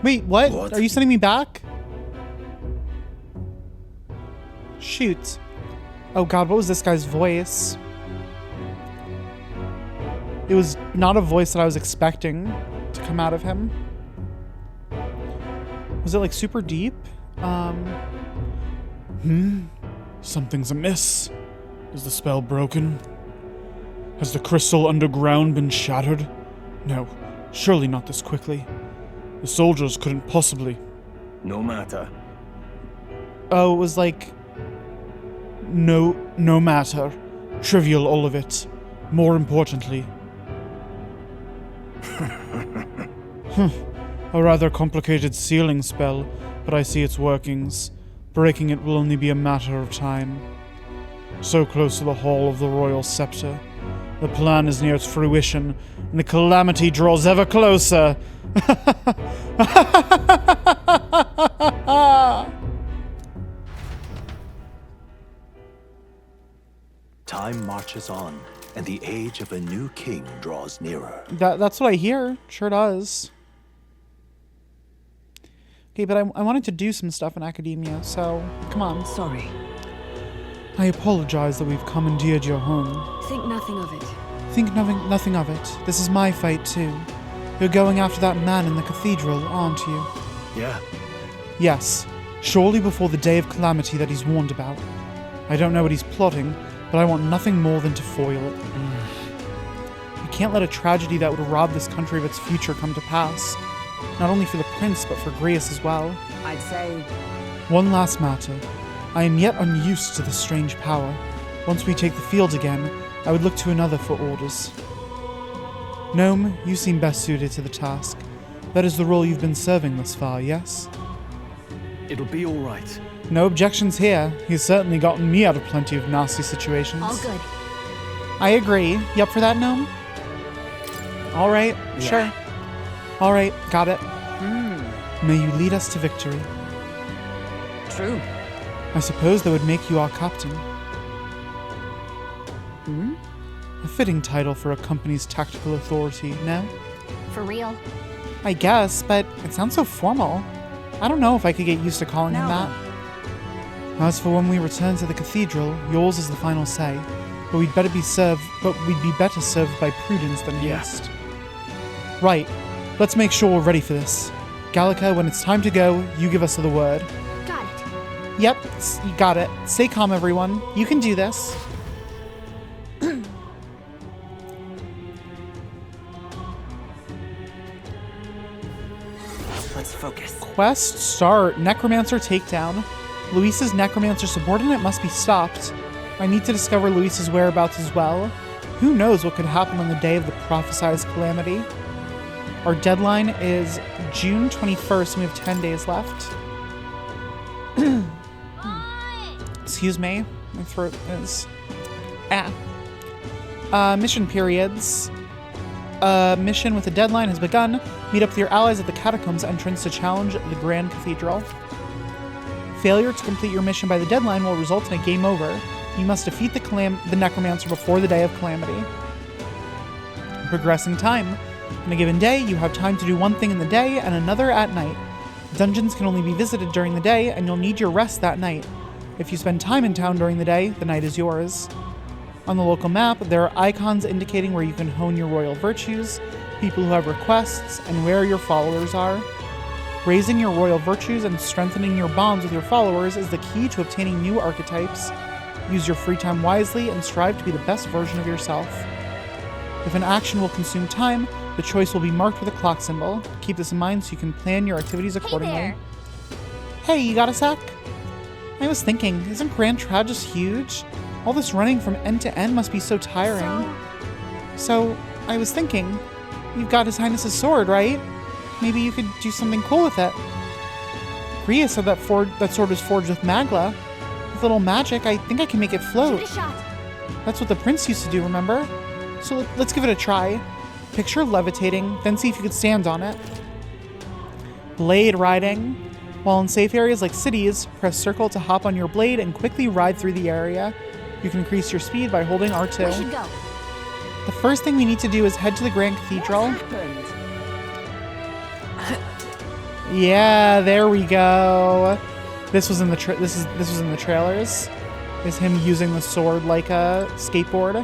[SPEAKER 1] Wait, what? Are you sending me back? Shoot. Oh god, what was this guy's voice? It was not a voice that I was expecting to come out of him. Was it like super deep?
[SPEAKER 12] Something's amiss. Is the spell broken? Has the crystal underground been shattered? No, surely not this quickly. The soldiers couldn't possibly.
[SPEAKER 5] No matter.
[SPEAKER 1] Oh, it was like...
[SPEAKER 12] No matter. Trivial, all of it. More importantly. A rather complicated sealing spell, but I see its workings. Breaking it will only be a matter of time. So close to the Hall of the Royal Scepter. The plan is near its fruition, and the calamity draws ever closer.
[SPEAKER 3] Time marches on, and the age of a new king draws nearer.
[SPEAKER 1] That's what I hear. Sure does. Okay, but I wanted to do some stuff in academia, so come on.
[SPEAKER 9] Sorry.
[SPEAKER 1] I apologize that we've commandeered your home.
[SPEAKER 10] Think nothing of it.
[SPEAKER 1] Think nothing of it. This is my fight, too. You're going after that man in the cathedral, aren't you?
[SPEAKER 3] Yeah.
[SPEAKER 1] Yes. Surely before the day of calamity that he's warned about. I don't know what he's plotting, but I want nothing more than to foil it. We can't let a tragedy that would rob this country of its future come to pass. Not only for the prince, but for Grace as well.
[SPEAKER 9] I'd say...
[SPEAKER 1] One last matter. I am yet unused to this strange power. Once we take the field again, I would look to another for orders. Gnome, you seem best suited to the task. That is the role you've been serving thus far, yes?
[SPEAKER 5] It'll be all right.
[SPEAKER 1] No objections here. He's certainly gotten me out of plenty of nasty situations.
[SPEAKER 2] All good.
[SPEAKER 1] I agree. You up for that, Gnome? Alright, sure. Alright, got it. May you lead us to victory.
[SPEAKER 9] True.
[SPEAKER 1] I suppose that would make you our captain. A fitting title for a company's tactical authority, no?
[SPEAKER 2] For real.
[SPEAKER 1] I guess, but it sounds so formal. I don't know if I could get used to calling him that. As for when we return to the cathedral, yours is the final say. But we'd better be served. But we'd be better served by prudence than haste. Right. Let's make sure we're ready for this. Gallica, when it's time to go, you give us the word.
[SPEAKER 2] Got it.
[SPEAKER 1] Yep, you got it. Stay calm, everyone. You can do this.
[SPEAKER 11] Let's focus.
[SPEAKER 1] Quest start. Necromancer takedown. Luis's necromancer subordinate must be stopped. I need to discover Luis's whereabouts as well. Who knows what could happen on the day of the prophesized calamity? Our deadline is June 21st, and we have 10 days left. Excuse me. My throat is... Mission periods. Mission with a deadline has begun. Meet up with your allies at the Catacombs entrance to challenge the Grand Cathedral. Failure to complete your mission by the deadline will result in a game over. You must defeat the Necromancer before the Day of Calamity. Progressing time. On a given day, you have time to do one thing in the day and another at night. Dungeons can only be visited during the day, and you'll need your rest that night. If you spend time in town during the day, the night is yours. On the local map, there are icons indicating where you can hone your royal virtues, people who have requests, and where your followers are. Raising your royal virtues and strengthening your bonds with your followers is the key to obtaining new archetypes. Use your free time wisely and strive to be the best version of yourself. If an action will consume time, the choice will be marked with a clock symbol. Keep this in mind so you can plan your activities accordingly. Hey, you got a sec? I was thinking, isn't Grand Trad just huge? All this running from end to end must be so tiring. So, I was thinking, you've got His Highness's sword, right? Maybe you could do something cool with it. Rhea said that sword was forged with magla. With a little magic, I think I can make it float.
[SPEAKER 2] Give it a shot.
[SPEAKER 1] That's what the prince used to do, remember? So let's give it a try. Picture levitating, then see if you could stand on it. Blade riding. While in safe areas like cities, press circle to hop on your blade and quickly ride through the area. You can increase your speed by holding R2.
[SPEAKER 2] We should go.
[SPEAKER 1] The first thing we need to do is head to the Grand Cathedral. Yeah, there we go. This was in the this was in the trailers. Is him using the sword like a skateboard.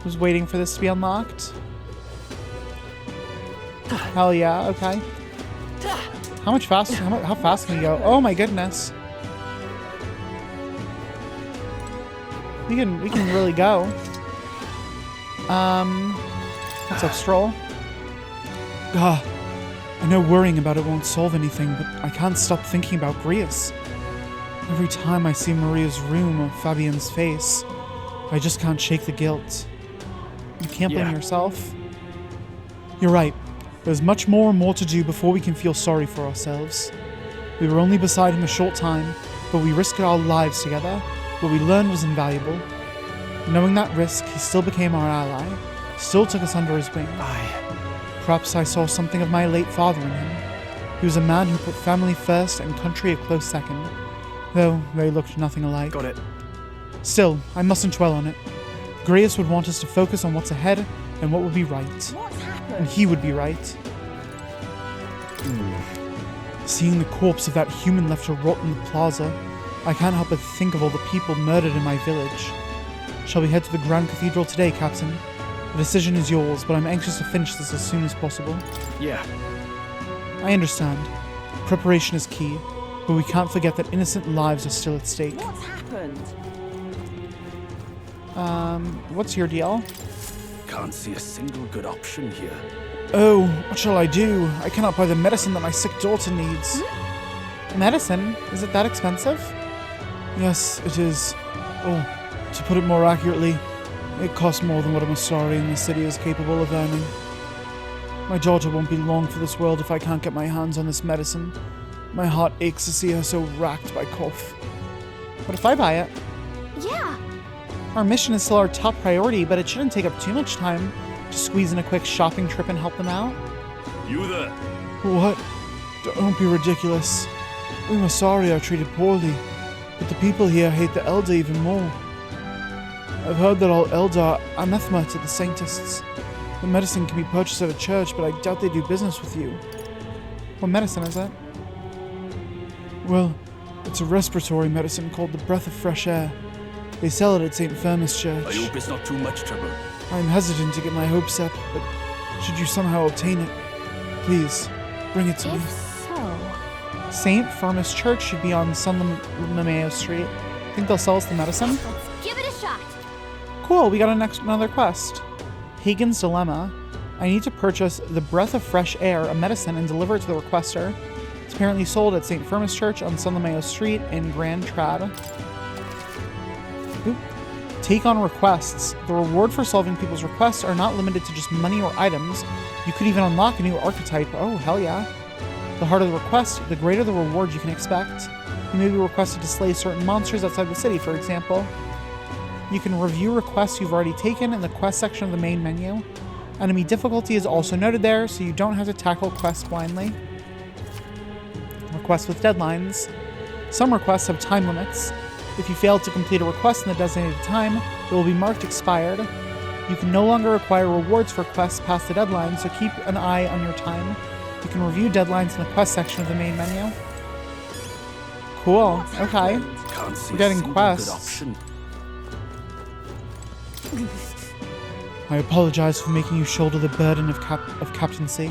[SPEAKER 1] Was waiting for this to be unlocked. Hell yeah, okay. How fast can we go? Oh my goodness. We can really go. What's up, Stroll?
[SPEAKER 12] I know worrying about it won't solve anything, but I can't stop thinking about Grius. Every time I see Maria's room or Fabian's face, I just can't shake the guilt.
[SPEAKER 1] You can't blame yourself.
[SPEAKER 12] You're right. There's much more to do before we can feel sorry for ourselves. We were only beside him a short time, but we risked our lives together. What we learned was invaluable. Knowing that risk, he still became our ally, still took us under his wing. Perhaps I saw something of my late father in him. He was a man who put family first and country a close second, though they looked nothing alike.
[SPEAKER 5] Got it.
[SPEAKER 12] Still, I mustn't dwell on it. Grius would want us to focus on what's ahead and what would be right.
[SPEAKER 2] What's happened?
[SPEAKER 12] And he would be right. Seeing the corpse of that human left to rot in the plaza, I can't help but think of all the people murdered in my village. Shall we head to the Grand Cathedral today, Captain? The decision is yours, but I'm anxious to finish this as soon as possible.
[SPEAKER 5] Yeah.
[SPEAKER 12] I understand. Preparation is key, but we can't forget that innocent lives are still at stake.
[SPEAKER 13] What's happened?
[SPEAKER 1] What's your deal?
[SPEAKER 5] Can't see a single good option here.
[SPEAKER 12] Oh, what shall I do? I cannot buy the medicine that my sick daughter needs.
[SPEAKER 1] Medicine? Is it that expensive?
[SPEAKER 12] Yes, it is. Oh, to put it more accurately, it costs more than what a Masari in the city is capable of earning. My daughter won't be long for this world if I can't get my hands on this medicine. My heart aches to see her so racked by cough.
[SPEAKER 1] What if I buy it?
[SPEAKER 2] Yeah.
[SPEAKER 1] Our mission is still our top priority, but it shouldn't take up too much time to squeeze in a quick shopping trip and help them out.
[SPEAKER 5] You there?
[SPEAKER 12] What? Don't be ridiculous. We Masari are treated poorly, but the people here hate the Elder even more. I've heard that all Elder are anathema to the Saintists. The medicine can be purchased at a church, but I doubt they do business with you.
[SPEAKER 1] What medicine is it?
[SPEAKER 12] Well, it's a respiratory medicine called the Breath of Fresh Air. They sell it at St. Firmus Church.
[SPEAKER 5] I hope it's not too much trouble.
[SPEAKER 12] I'm hesitant to get my hopes up, but should you somehow obtain it, please, bring it to me.
[SPEAKER 2] If so...
[SPEAKER 1] St. Firmus Church should be on San Lameo Street. Think they'll sell us the medicine?
[SPEAKER 2] Let's give it a shot.
[SPEAKER 1] Cool, we got another quest. Pagan's Dilemma. I need to purchase the Breath of Fresh Air, a medicine, and deliver it to the requester. It's apparently sold at St. Firmus Church on San Lameo Street in Grand Trad. Oop. Take on requests. The reward for solving people's requests are not limited to just money or items. You could even unlock a new archetype. Oh, hell yeah. The harder the request, the greater the reward you can expect. You may be requested to slay certain monsters outside the city, for example. You can review requests you've already taken in the quest section of the main menu. Enemy difficulty is also noted there, so you don't have to tackle quests blindly. Requests with deadlines. Some requests have time limits. If you fail to complete a request in the designated time, it will be marked expired. You can no longer require rewards for quests past the deadline, so keep an eye on your time. You can review deadlines in the quest section of the main menu. Cool. Okay. We're getting quests. I apologize for making you shoulder the burden of captaincy,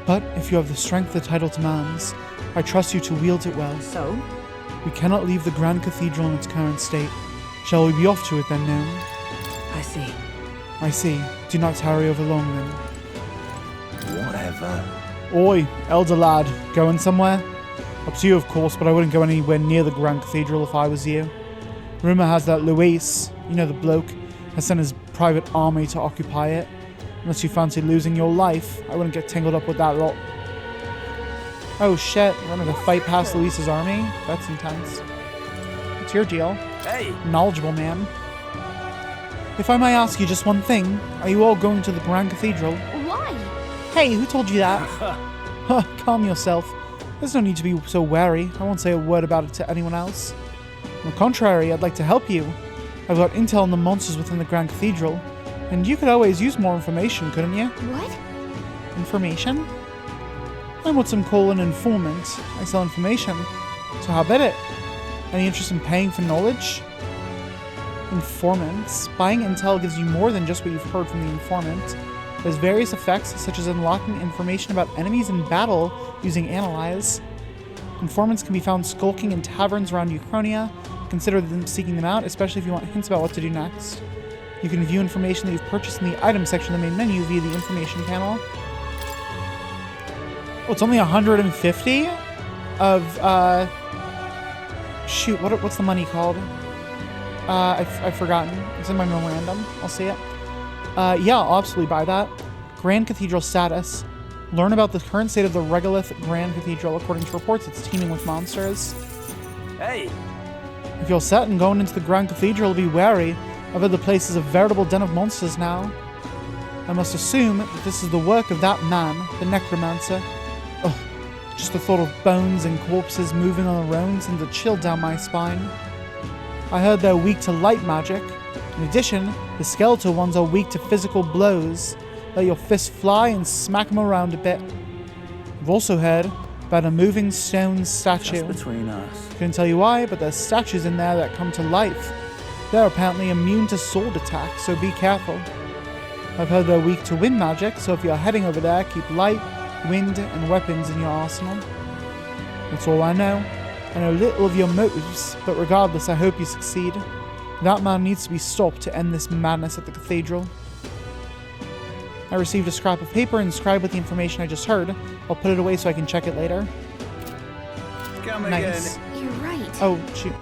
[SPEAKER 1] but if you have the strength the title demands, I trust you to wield it well.
[SPEAKER 9] So?
[SPEAKER 1] We cannot leave the Grand Cathedral in its current state. Shall we be off to it then, Gnome?
[SPEAKER 9] I see.
[SPEAKER 1] I see. Do not tarry over long then.
[SPEAKER 3] Whatever.
[SPEAKER 1] Oi, elder lad, going somewhere? Up to you, of course, but I wouldn't go anywhere near the Grand Cathedral if I was you. Rumor has that Luis, you know the bloke, has sent his private army to occupy it. Unless you fancy losing your life, I wouldn't get tangled up with that lot. Oh shit, we're gonna fight past Luis's army? That's intense. What's your deal?
[SPEAKER 5] Hey!
[SPEAKER 1] Knowledgeable man. If I may ask you just one thing, are you all going to the Grand Cathedral?
[SPEAKER 2] Why?
[SPEAKER 1] Hey, who told you that? Huh, calm yourself. There's no need to be so wary. I won't say a word about it to anyone else. On the contrary, I'd like to help you. I've got intel on the monsters within the Grand Cathedral, and you could always use more information, couldn't you?
[SPEAKER 2] What?
[SPEAKER 1] Information? I'm what some call an informant. I sell information. So how about it? Any interest in paying for knowledge? Informants. Buying intel gives you more than just what you've heard from the informant. There's various effects, such as unlocking information about enemies in battle using Analyze. Informants can be found skulking in taverns around Euchronia. Consider them seeking them out, especially if you want hints about what to do next. You can view information that you've purchased in the item section of the main menu via the information panel. Oh, it's only 150 of, shoot, what's the money called? I've forgotten. It's in my memorandum. I'll see it. Yeah, I'll absolutely buy that. Grand Cathedral status. Learn about the current state of the Regolith Grand Cathedral. According to reports, it's teeming with monsters.
[SPEAKER 5] Hey!
[SPEAKER 1] If you're set and going into the Grand Cathedral, be wary. I've heard the place is a veritable den of monsters now. I must assume that this is the work of that man, the necromancer. Ugh, just the thought of bones and corpses moving on their own sends a chill down my spine. I heard they're weak to light magic. In addition, the skeletal ones are weak to physical blows. Let your fists fly and smack them around a bit. I've also heard about a moving stone statue.
[SPEAKER 3] Just between us.
[SPEAKER 1] Couldn't tell you why, but there's statues in there that come to life. They're apparently immune to sword attacks, so be careful. I've heard they're weak to wind magic, so if you're heading over there, keep light, wind, and weapons in your arsenal. That's all I know. I know little of your motives, but regardless, I hope you succeed. That man needs to be stopped to end this madness at the cathedral. I received a scrap of paper inscribed with the information I just heard. I'll put it away so I can check it later.
[SPEAKER 3] Come
[SPEAKER 1] Nice.
[SPEAKER 3] again.
[SPEAKER 2] You're right.
[SPEAKER 1] Oh, shoot.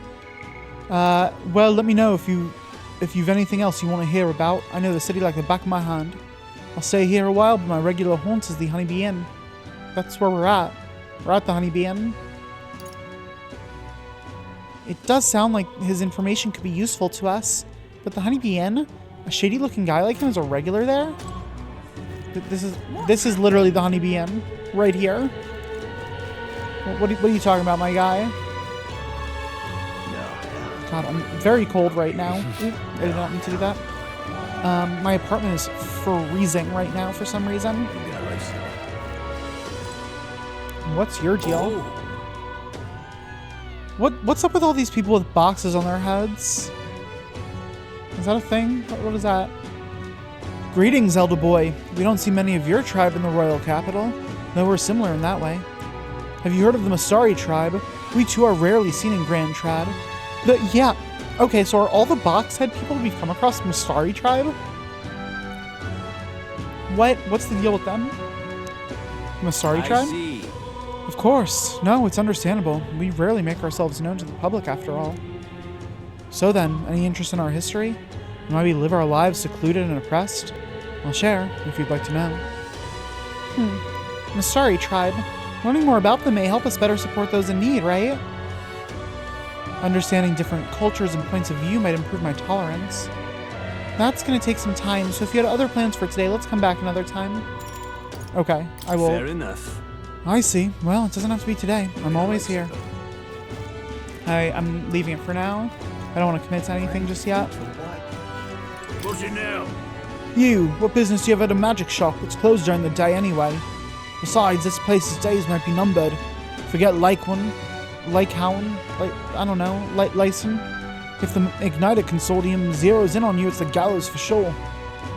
[SPEAKER 1] Well, let me know if you've anything else you want to hear about. I know the city like the back of my hand. I'll stay here a while, but my regular haunt is the Honeybee Inn. That's where we're at. We're at the Honeybee Inn. It does sound like his information could be useful to us, but the Honeybee Inn? A shady-looking guy like him is a regular there? This is literally the Honeybee Inn, right here. What are you talking about, my guy? God, I'm very cold right now. Oop, I did not mean to do that. My apartment is freezing right now for some reason. What's your deal? What's up with all these people with boxes on their heads? Is that a thing? What is that? Greetings, elder boy. We don't see many of your tribe in the royal capital, though we're similar in that way. Have you heard of the Mastari tribe? We too are rarely seen in Grand Trad. Yeah. Okay, so are all the Boxhead people we've come across Mastari tribe? What's the deal with them? Mastari tribe?
[SPEAKER 3] I see.
[SPEAKER 1] Of course. No, it's understandable. We rarely make ourselves known to the public after all. So then, any interest in our history? And why we live our lives secluded and oppressed? I'll share, if you'd like to know. Mastari tribe. Learning more about them may help us better support those in need, right? Understanding different cultures and points of view might improve my tolerance. That's going to take some time, so if you had other plans for today, let's come back another time. Okay, I will.
[SPEAKER 3] Fair enough.
[SPEAKER 1] I see. Well, it doesn't have to be today. I'm always here. I'm leaving it for now. I don't want to commit to anything just yet.
[SPEAKER 3] What's it now?
[SPEAKER 1] You, what business do you have at a magic shop? It's closed during the day anyway. Besides, this place's days might be numbered. Forget Lycan. If the Igniter Consortium zeroes in on you, it's the gallows for sure.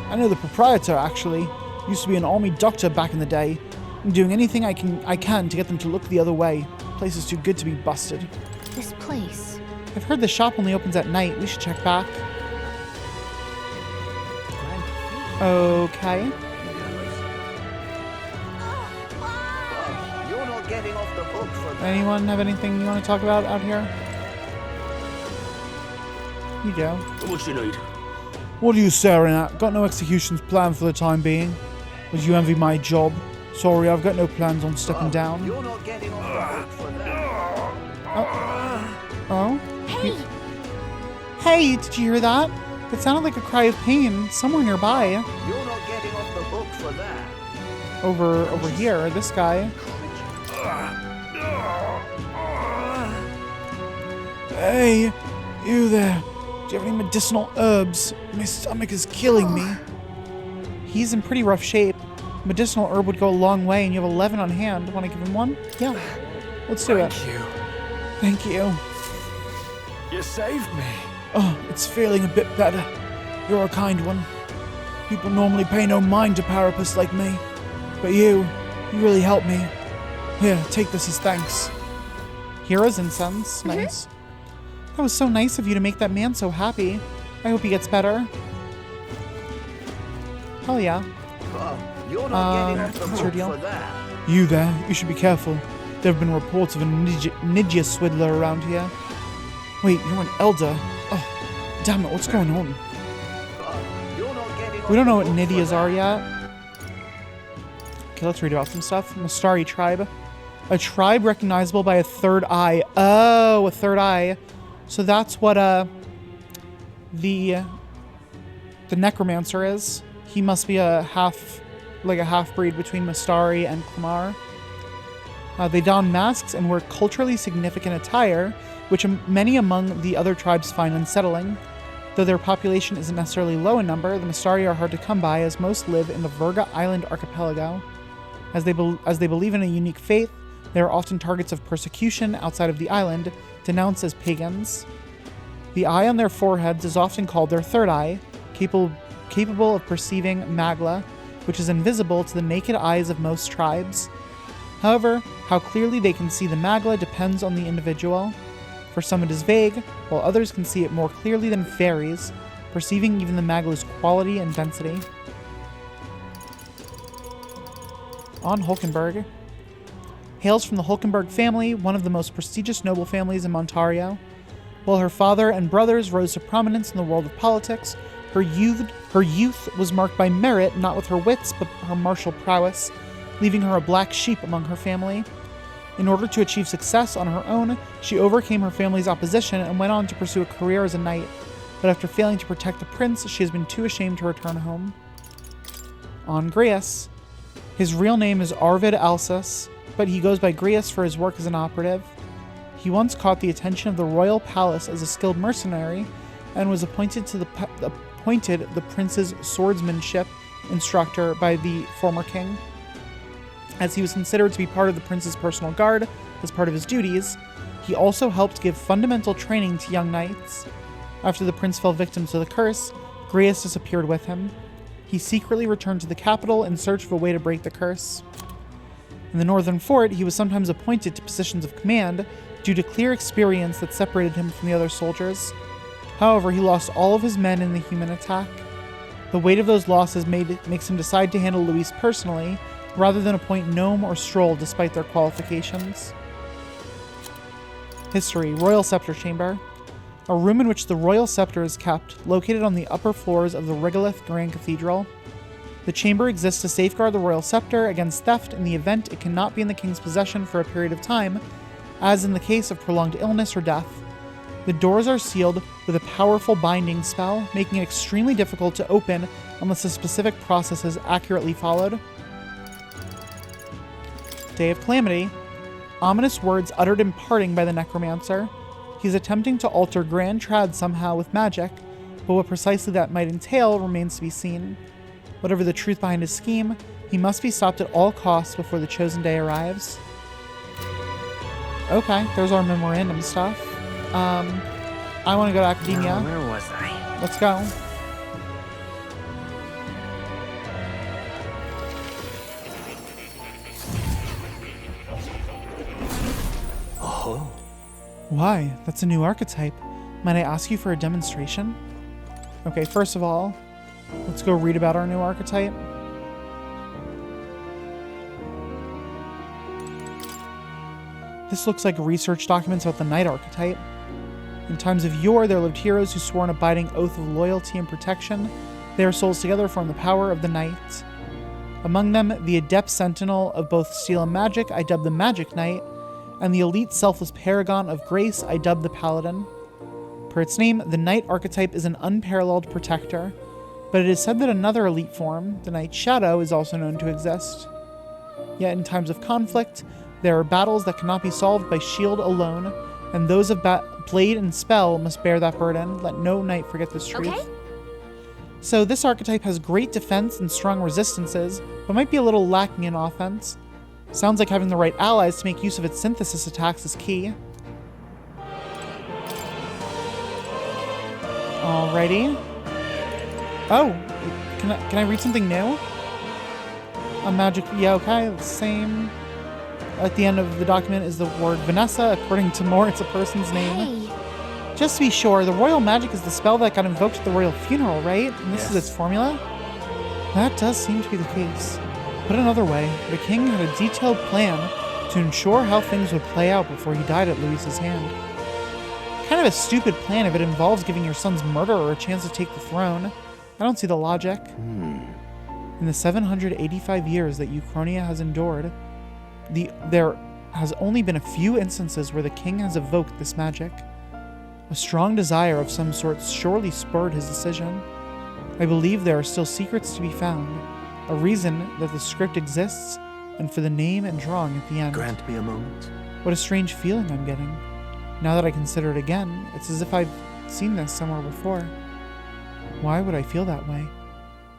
[SPEAKER 1] I know the proprietor, actually. Used to be an army doctor back in the day. I'm doing anything I can to get them to look the other way. The place is too good to be busted.
[SPEAKER 2] This place.
[SPEAKER 1] I've heard the shop only opens at night. We should check back. Okay.
[SPEAKER 3] You're not getting off the hook for that.
[SPEAKER 1] Anyone have anything you want to talk about out here? You do.
[SPEAKER 3] What you need?
[SPEAKER 1] What are you staring at? Got no executions planned for the time being. Would you envy my job? Sorry, I've got no plans on stepping down.
[SPEAKER 3] You're not getting off the hook for that.
[SPEAKER 1] Oh?
[SPEAKER 2] Hey!
[SPEAKER 1] Hey, did you hear that? It sounded like a cry of pain somewhere nearby.
[SPEAKER 3] You're not getting off the hook for that.
[SPEAKER 1] Over here, this guy. Hey, you there. Do you have any medicinal herbs? My stomach is killing me. He's in pretty rough shape. Medicinal herb would go a long way, and you have 11 on hand. Want to give him one? Yeah. Let's do it.
[SPEAKER 3] Thank you.
[SPEAKER 1] Thank you.
[SPEAKER 3] You saved me.
[SPEAKER 1] Oh, it's feeling a bit better. You're a kind one. People normally pay no mind to Parapace like me. But you really helped me. Here, take this as thanks. Hero's incense. Nice. That was so nice of you to make that man so happy. I hope he gets better. Hell yeah.
[SPEAKER 3] You're not getting off the
[SPEAKER 1] what's your
[SPEAKER 3] hook
[SPEAKER 1] deal?
[SPEAKER 3] for that.
[SPEAKER 1] You there, you should be careful. There have been reports of a Ninja Swindler around here. Wait, you're an elder. Oh, damn it, what's going on? We don't know what Nidias are yet. Okay, let's read about some stuff. Mastari tribe. A tribe recognizable by a third eye. Oh, a third eye. So that's what the necromancer is. He must be a half-breed between Mastari and Klamar. They don masks and wear culturally significant attire, which many among the other tribes find unsettling. Though their population isn't necessarily low in number, the Mastari are hard to come by, as most live in the Virga Island archipelago. As they believe in a unique faith, they are often targets of persecution outside of the island, denounced as pagans. The eye on their foreheads is often called their third eye, capable of perceiving magla, which is invisible to the naked eyes of most tribes. However, how clearly they can see the magla depends on the individual. For some it is vague, while others can see it more clearly than fairies, perceiving even the magla's quality and density. On Hulkenberg. Hails from the Hulkenberg family, one of the most prestigious noble families in Montario. While her father and brothers rose to prominence in the world of politics, her youth was marked by merit, not with her wits, but her martial prowess, leaving her a black sheep among her family. In order to achieve success on her own, she overcame her family's opposition and went on to pursue a career as a knight, but after failing to protect the prince, she has been too ashamed to return home. On Grius. His real name is Arvid Alsus, but he goes by Grius for his work as an operative. He once caught the attention of the royal palace as a skilled mercenary, and was appointed the prince's swordsmanship instructor by the former king. As he was considered to be part of the prince's personal guard as part of his duties, he also helped give fundamental training to young knights. After the prince fell victim to the curse, Grius disappeared with him. He secretly returned to the capital in search of a way to break the curse. In the northern fort, he was sometimes appointed to positions of command due to clear experience that separated him from the other soldiers. However, he lost all of his men in the human attack. The weight of those losses makes him decide to handle Luis personally, rather than appoint Gnome or Stroll despite their qualifications. History: Royal Scepter Chamber. A room in which the Royal Scepter is kept, located on the upper floors of the Regolith Grand Cathedral. The chamber exists to safeguard the Royal Scepter against theft in the event it cannot be in the King's possession for a period of time, as in the case of prolonged illness or death. The doors are sealed with a powerful binding spell, making it extremely difficult to open unless a specific process is accurately followed. Day of Calamity. Ominous words uttered in parting by the necromancer. He's attempting to alter Grand Trad somehow with magic, but what precisely that might entail remains to be seen. Whatever the truth behind his scheme, he must be stopped at all costs before the chosen day arrives. Okay, there's our memorandum stuff. I want to go to academia.
[SPEAKER 11] Where was I?
[SPEAKER 1] Let's go.
[SPEAKER 3] Oh.
[SPEAKER 1] Why? That's a new archetype. Might I ask you for a demonstration? Okay, first of all, let's go read about our new archetype. This looks like research documents about the Knight archetype. In times of yore, there lived heroes who swore an abiding oath of loyalty and protection. Their souls together form the power of the Knight. Among them, the adept sentinel of both steel and magic, I dubbed the Magic Knight, and the elite selfless paragon of grace, I dubbed the Paladin. Per its name, the Knight archetype is an unparalleled protector, but it is said that another elite form, the Knight Shadow, is also known to exist. Yet in times of conflict, there are battles that cannot be solved by shield alone, and those of blade and spell must bear that burden. Let no knight forget this truth.
[SPEAKER 2] Okay.
[SPEAKER 1] So this archetype has great defense and strong resistances, but might be a little lacking in offense. Sounds like having the right allies to make use of its synthesis attacks is key. Alrighty. Oh, can I read something new? A magic, yeah, okay, the same. At the end of the document is the word Vanessa. According to Moore, it's a person's name.
[SPEAKER 2] Hey.
[SPEAKER 1] Just to be sure, the royal magic is the spell that got invoked at the royal funeral, right? And this is its formula? That does seem to be the case. Put another way, the king had a detailed plan to ensure how things would play out before he died at Louisa's hand. Kind of a stupid plan if it involves giving your son's murderer a chance to take the throne. I don't see the logic. In the 785 years that Euchronia has endured, there has only been a few instances where the king has evoked this magic. A strong desire of some sort surely spurred his decision. I believe there are still secrets to be found, a reason that the script exists, and for the name and drawing at the end.
[SPEAKER 3] Grant me a moment.
[SPEAKER 1] What a strange feeling I'm getting. Now that I consider it again, it's as if I've seen this somewhere before. Why would I feel that way?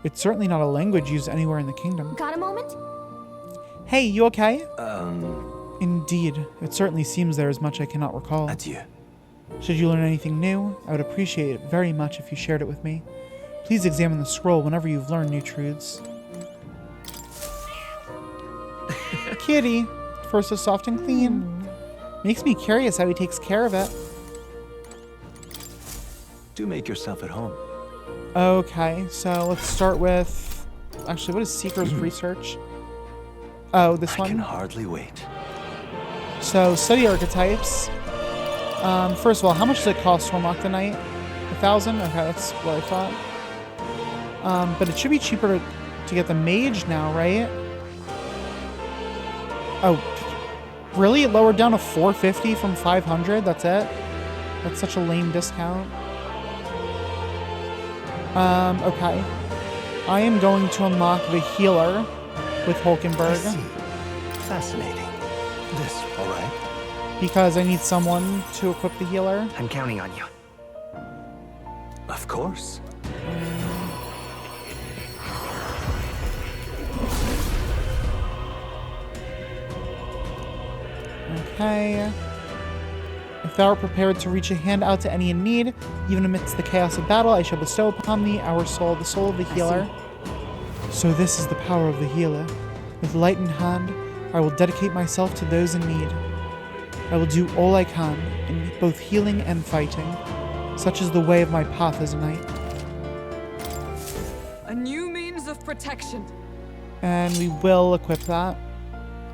[SPEAKER 1] It's certainly not a language used anywhere in the kingdom.
[SPEAKER 2] Got a moment?
[SPEAKER 1] Hey, you okay? Indeed. It certainly seems there is much I cannot recall.
[SPEAKER 3] Adieu.
[SPEAKER 1] Should you learn anything new, I would appreciate it very much if you shared it with me. Please examine the scroll whenever you've learned new truths. Kitty. First is soft and clean. Makes me curious how he takes care of it.
[SPEAKER 3] Do make yourself at home.
[SPEAKER 1] Okay, so let's start with... Actually, what is Seeker's research? Oh, this one?
[SPEAKER 3] I can hardly wait.
[SPEAKER 1] So, study archetypes. First of all, how much does it cost to unlock the Knight? 1,000? Okay, that's what I thought. But it should be cheaper to get the Mage now, right? Oh, really? It lowered down to 450 from 500? That's it? That's such a lame discount. Okay. I am going to unlock the Healer with Hulkenberg.
[SPEAKER 3] I see. Fascinating. This, all right?
[SPEAKER 1] Because I need someone to equip the Healer.
[SPEAKER 11] I'm counting on you.
[SPEAKER 3] Of course.
[SPEAKER 1] Okay. If thou art prepared to reach a hand out to any in need, even amidst the chaos of battle, I shall bestow upon thee our soul, the soul of the healer. So this is the power of the healer. With light in hand, I will dedicate myself to those in need. I will do all I can in both healing and fighting. Such is the way of my path as a knight.
[SPEAKER 8] A new means of protection.
[SPEAKER 1] And we will equip that.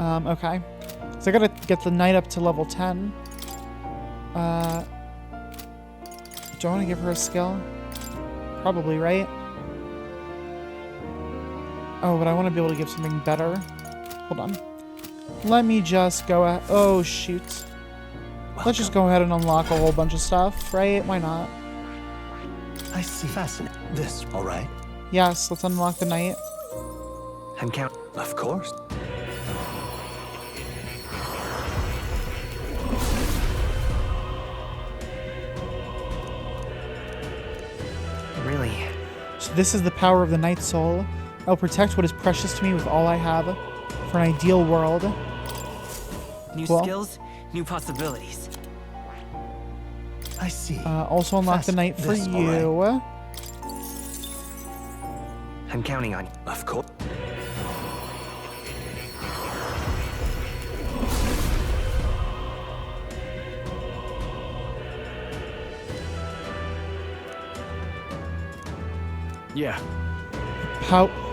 [SPEAKER 1] Okay. So I gotta get the knight up to level 10. Do I want to give her a skill? Probably, right? Oh, but I want to be able to give something better. Hold on. Let me just go at... Oh, shoot. Let's just go ahead and unlock a whole bunch of stuff, right? Why not?
[SPEAKER 3] I see. Fascinating. This, all right?
[SPEAKER 1] Yes, let's unlock the knight.
[SPEAKER 11] I'm count.
[SPEAKER 3] Of course.
[SPEAKER 11] Really?
[SPEAKER 1] So this is the power of the Night Soul. I'll protect what is precious to me with all I have for an ideal world.
[SPEAKER 7] New
[SPEAKER 1] Cool.
[SPEAKER 7] skills, new possibilities.
[SPEAKER 3] I see.
[SPEAKER 1] Also unlock the knight for
[SPEAKER 3] This, all
[SPEAKER 1] you.
[SPEAKER 3] right?
[SPEAKER 11] I'm counting on you.
[SPEAKER 3] Of course.
[SPEAKER 5] Yeah.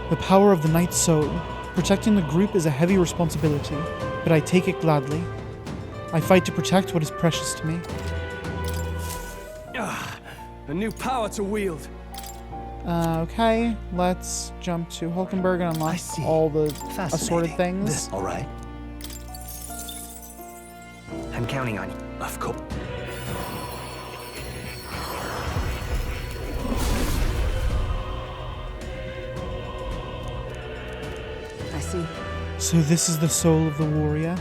[SPEAKER 1] The power of the Night Soul. Protecting the group is a heavy responsibility, but I take it gladly. I fight to protect what is precious to me.
[SPEAKER 5] A new power to wield.
[SPEAKER 1] Okay, let's jump to Hulkenberg and unlock all the assorted things.
[SPEAKER 3] This, all right?
[SPEAKER 11] I'm counting on you.
[SPEAKER 3] Of course.
[SPEAKER 9] I see.
[SPEAKER 1] So this is the soul of the warrior.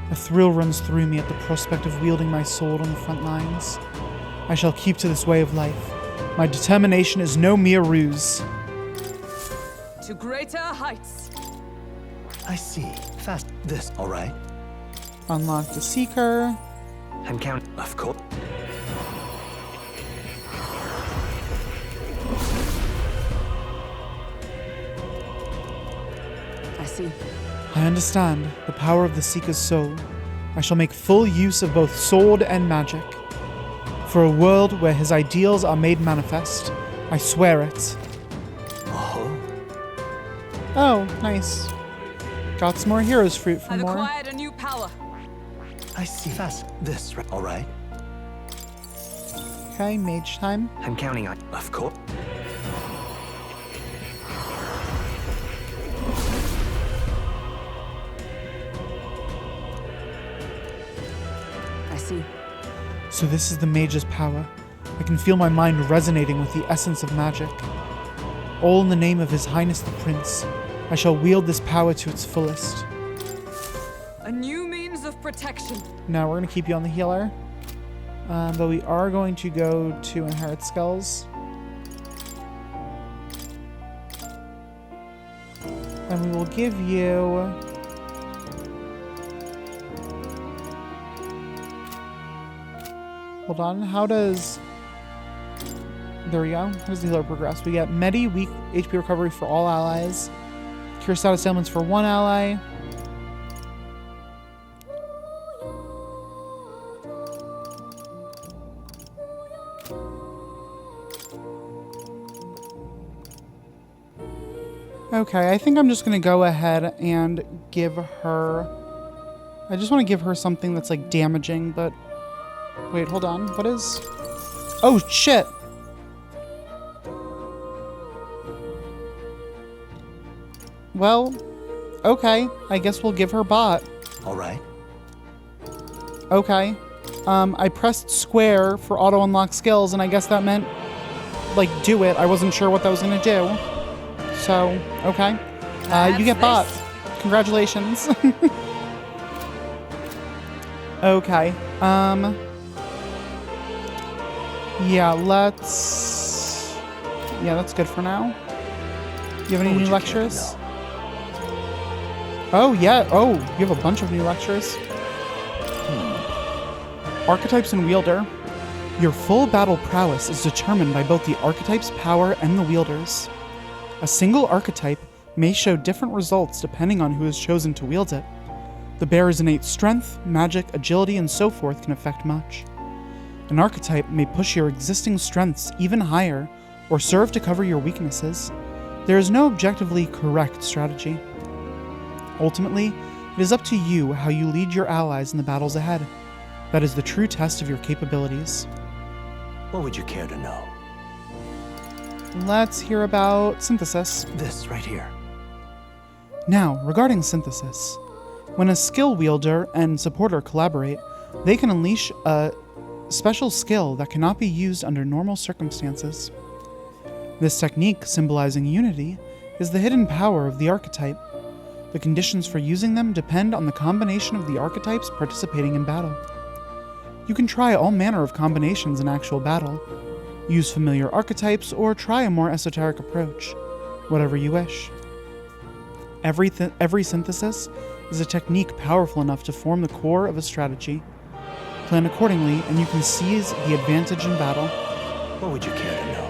[SPEAKER 1] A thrill runs through me at the prospect of wielding my sword on the front lines. I shall keep to this way of life. My determination is no mere ruse.
[SPEAKER 8] To greater heights.
[SPEAKER 3] I see. Fast. This, all right?
[SPEAKER 1] Unlock the Seeker.
[SPEAKER 11] I'm counting.
[SPEAKER 3] Of course.
[SPEAKER 9] I see.
[SPEAKER 1] I understand the power of the Seeker's soul. I shall make full use of both sword and magic. For a world where his ideals are made manifest, I swear it. Oh, nice. Got some more heroes fruit for
[SPEAKER 8] I've
[SPEAKER 1] more.
[SPEAKER 8] acquired a new power.
[SPEAKER 3] I see. Fast. This, all right?
[SPEAKER 1] Okay, mage time.
[SPEAKER 11] I'm counting on you.
[SPEAKER 3] Of course.
[SPEAKER 9] I see.
[SPEAKER 1] So this is the mage's power. I can feel my mind resonating with the essence of magic. All in the name of His Highness the Prince, I shall wield this power to its fullest.
[SPEAKER 8] A new means of protection.
[SPEAKER 1] Now we're going to keep you on the healer. But we are going to go to Inherit Skills. And we will give you... Hold on, how does... There we go. How does the healer progress? We get Medi, weak HP recovery for all allies. Cure status ailments for one ally. Okay, I think I'm just going to go ahead and give her... I just want to give her something that's, like, damaging, but... Wait, hold on. What is... Oh, shit! Well, okay. I guess we'll give her bot.
[SPEAKER 3] All right.
[SPEAKER 1] Okay. I pressed square for auto-unlock skills, and I guess that meant, like, do it. I wasn't sure what that was going to do. So, okay. You get bot. Congratulations. Okay. Yeah, let's... Yeah, that's good for now. You have any new lectures? Oh, yeah. Oh, you have a bunch of new lectures. Archetypes and Wielder. Your full battle prowess is determined by both the archetype's power and the wielder's. A single archetype may show different results depending on who is chosen to wield it. The bearer's innate strength, magic, agility, and so forth can affect much. An archetype may push your existing strengths even higher, or serve to cover your weaknesses. There is no objectively correct strategy. Ultimately, it is up to you how you lead your allies in the battles ahead. That is the true test of your capabilities.
[SPEAKER 3] What would you care to know?
[SPEAKER 1] Let's hear about synthesis.
[SPEAKER 3] This right here.
[SPEAKER 1] Now, regarding synthesis. When a skill wielder and supporter collaborate, They can unleash a special skill that cannot be used under normal circumstances. This technique, symbolizing unity, is the hidden power of the archetype. The conditions for using them depend on the combination of the archetypes participating in battle. You can try all manner of combinations in actual battle, use familiar archetypes, or try a more esoteric approach, whatever you wish. Every synthesis is a technique powerful enough to form the core of a strategy. Plan accordingly, and you can seize the advantage in battle.
[SPEAKER 3] What would you care to know?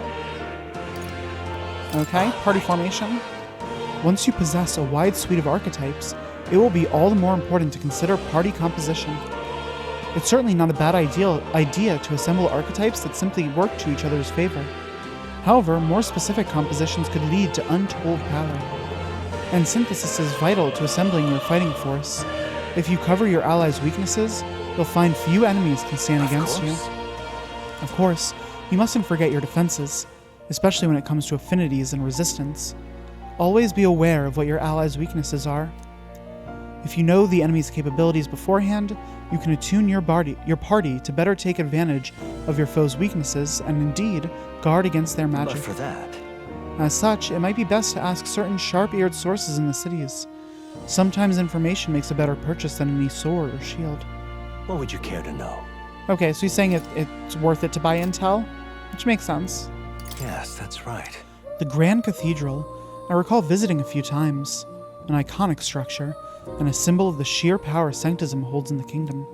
[SPEAKER 1] Okay, party formation. Once you possess a wide suite of archetypes, it will be all the more important to consider party composition. It's certainly not a bad idea to assemble archetypes that simply work to each other's favor. However, more specific compositions could lead to untold power. And synthesis is vital to assembling your fighting force. If you cover your allies' weaknesses, you'll find few enemies can stand against you. Of course, you mustn't forget your defenses, especially when it comes to affinities and resistance. Always be aware of what your allies' weaknesses are. If you know the enemy's capabilities beforehand, you can attune your party to better take advantage of your foe's weaknesses and indeed guard against their magic.
[SPEAKER 3] But for that,
[SPEAKER 1] as such, it might be best to ask certain sharp-eared sources in the cities. Sometimes information makes a better purchase than any sword or shield.
[SPEAKER 3] what would you care to know?
[SPEAKER 1] Okay, so he's saying it's worth it to buy intel, which makes sense.
[SPEAKER 3] Yes, that's right.
[SPEAKER 1] The Grand Cathedral, I recall visiting a few times, an iconic structure, and a symbol of the sheer power sanctism holds in the kingdom.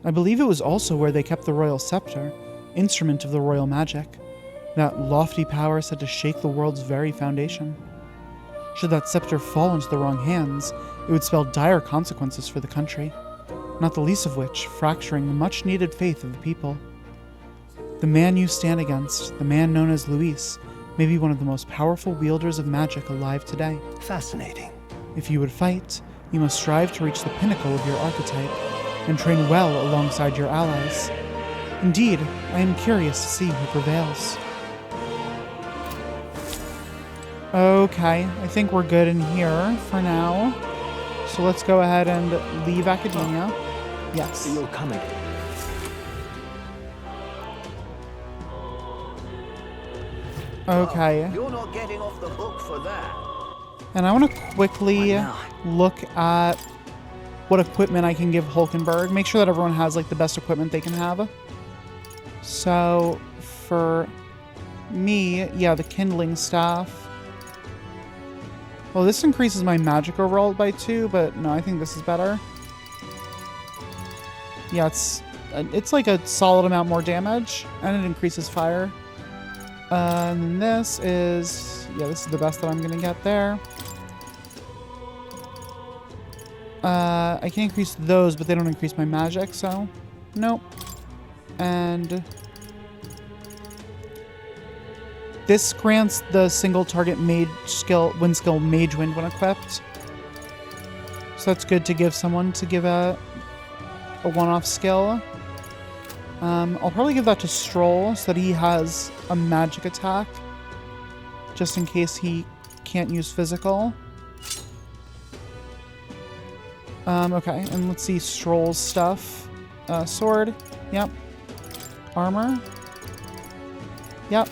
[SPEAKER 1] I believe it was also where they kept the royal scepter, instrument of the royal magic, that lofty power said to shake the world's very foundation. Should that scepter fall into the wrong hands, it would spell dire consequences for the country, not the least of which fracturing the much-needed faith of the people. The man you stand against, the man known as Luis, may be one of the most powerful wielders of magic alive today.
[SPEAKER 3] Fascinating.
[SPEAKER 1] If you would fight, you must strive to reach the pinnacle of your archetype, and train well alongside your allies. Indeed, I am curious to see who prevails. Okay, I think we're good in here for now. So let's go ahead and leave academia. Yes.
[SPEAKER 3] You're coming.
[SPEAKER 1] Okay.
[SPEAKER 13] You're not getting off the hook for that.
[SPEAKER 1] And I want to quickly look at what equipment I can give Hulkenberg. Make sure that everyone has like the best equipment they can have. So for me, yeah, the kindling staff. Well, this increases my magic overall by 2, but no, I think this is better. Yeah, it's like a solid amount more damage, and it increases fire. And this is, yeah, this is the best that I'm gonna get there. I can increase those, but they don't increase my magic, so nope. And this grants the single target mage skill, wind skill Mage Wind when equipped. So that's good to give someone to give a one-off skill. I'll probably give that to Stroll so that he has a magic attack, just in case he can't use physical. Okay, and let's see Stroll's stuff. Sword, yep. Armor, yep.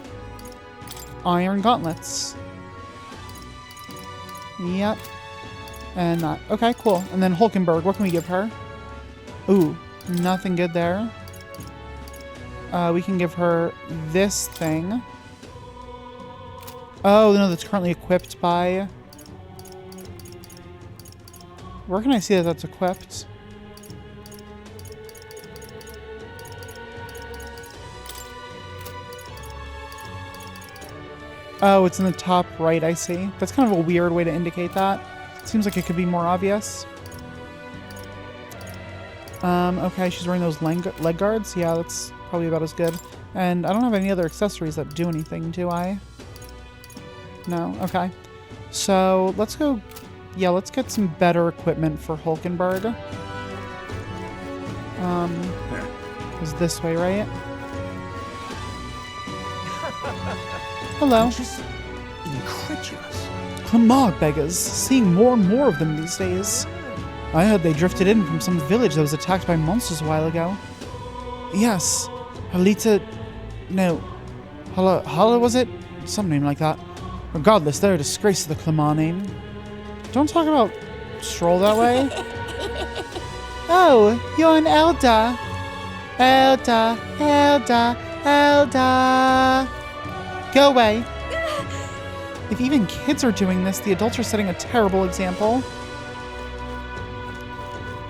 [SPEAKER 1] Iron gauntlets, yep. And that. Okay, cool. And then Hulkenberg, what can we give her? Ooh, nothing good there. We can give her this thing. Oh, no, that's currently equipped by... Where can I see that that's equipped? Oh, it's in the top right, I see. That's kind of a weird way to indicate that. Seems like it could be more obvious. Okay, she's wearing those leg guards. Yeah, that's probably about as good. And I don't have any other accessories that do anything, do I? No? Okay. So, let's go... Yeah, let's get some better equipment for Hulkenberg. Is this way, right? Hello.
[SPEAKER 3] Just incredulous.
[SPEAKER 1] Come on, beggars. Seeing more and more of them these days. I heard they drifted in from some village that was attacked by monsters a while ago. Yes. Halita... No. Hala was it? Some name like that. Regardless, they're a disgrace to the Clamar name. Don't talk about Stroll that way. Oh, you're an Elder. Elder. Go away. If even kids are doing this, the adults are setting a terrible example.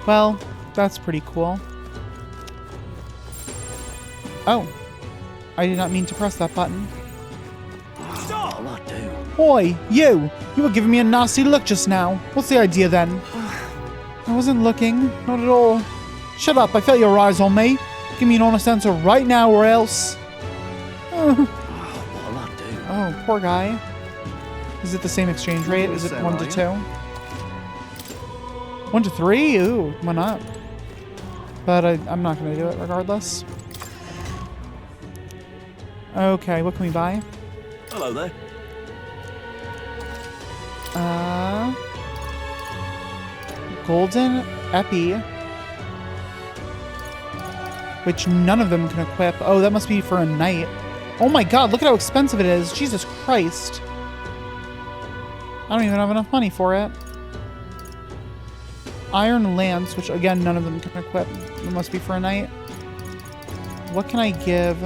[SPEAKER 1] Well, that's pretty cool. Oh. I did not mean to press that button.
[SPEAKER 13] Stop! What do?
[SPEAKER 1] Oi, you! You were giving me a nasty look just now. What's the idea then? I wasn't looking. Not at all. Shut up, I felt your eyes on me. Give me an honest answer right now or else.
[SPEAKER 13] What'll I do?
[SPEAKER 1] Oh, poor guy. Is it the same exchange rate? Is it 1 to 2? 1 to 3? Ooh, why not? But I'm not going to do it regardless. Okay, what can we buy?
[SPEAKER 3] Hello there.
[SPEAKER 1] Golden Epi. Which none of them can equip. Oh, that must be for a knight. Oh my god, look at how expensive it is. Jesus Christ. I don't even have enough money for it. Iron Lance, which again, none of them can equip. It must be for a knight. What can I give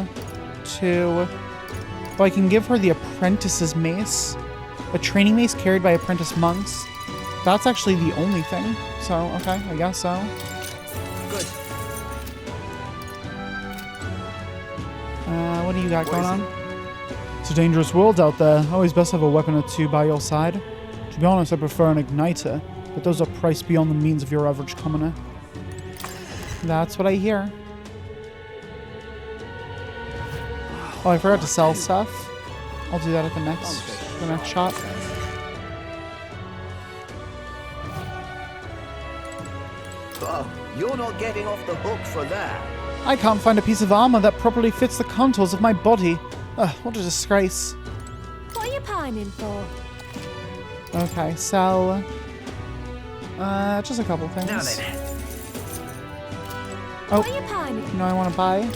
[SPEAKER 1] to... Oh, I can give her the Apprentice's Mace. A training mace carried by apprentice monks. That's actually the only thing. So, okay, I guess so.
[SPEAKER 13] Good.
[SPEAKER 1] What do you got going on? It's a dangerous world out there. Always best to have a weapon or two by your side. To be honest, I prefer an igniter, but those are priced beyond the means of your average commoner. That's what I hear. Oh, I forgot to sell stuff. I'll do that at the next shop.
[SPEAKER 13] Oh, you're not getting off the hook for that.
[SPEAKER 1] I can't find a piece of armor that properly fits the contours of my body. Ugh, what a disgrace.
[SPEAKER 10] What are you pining for?
[SPEAKER 1] Okay, sell... just a couple things.
[SPEAKER 11] Now then.
[SPEAKER 1] Oh,
[SPEAKER 10] What are you pining?
[SPEAKER 1] you know I want to buy?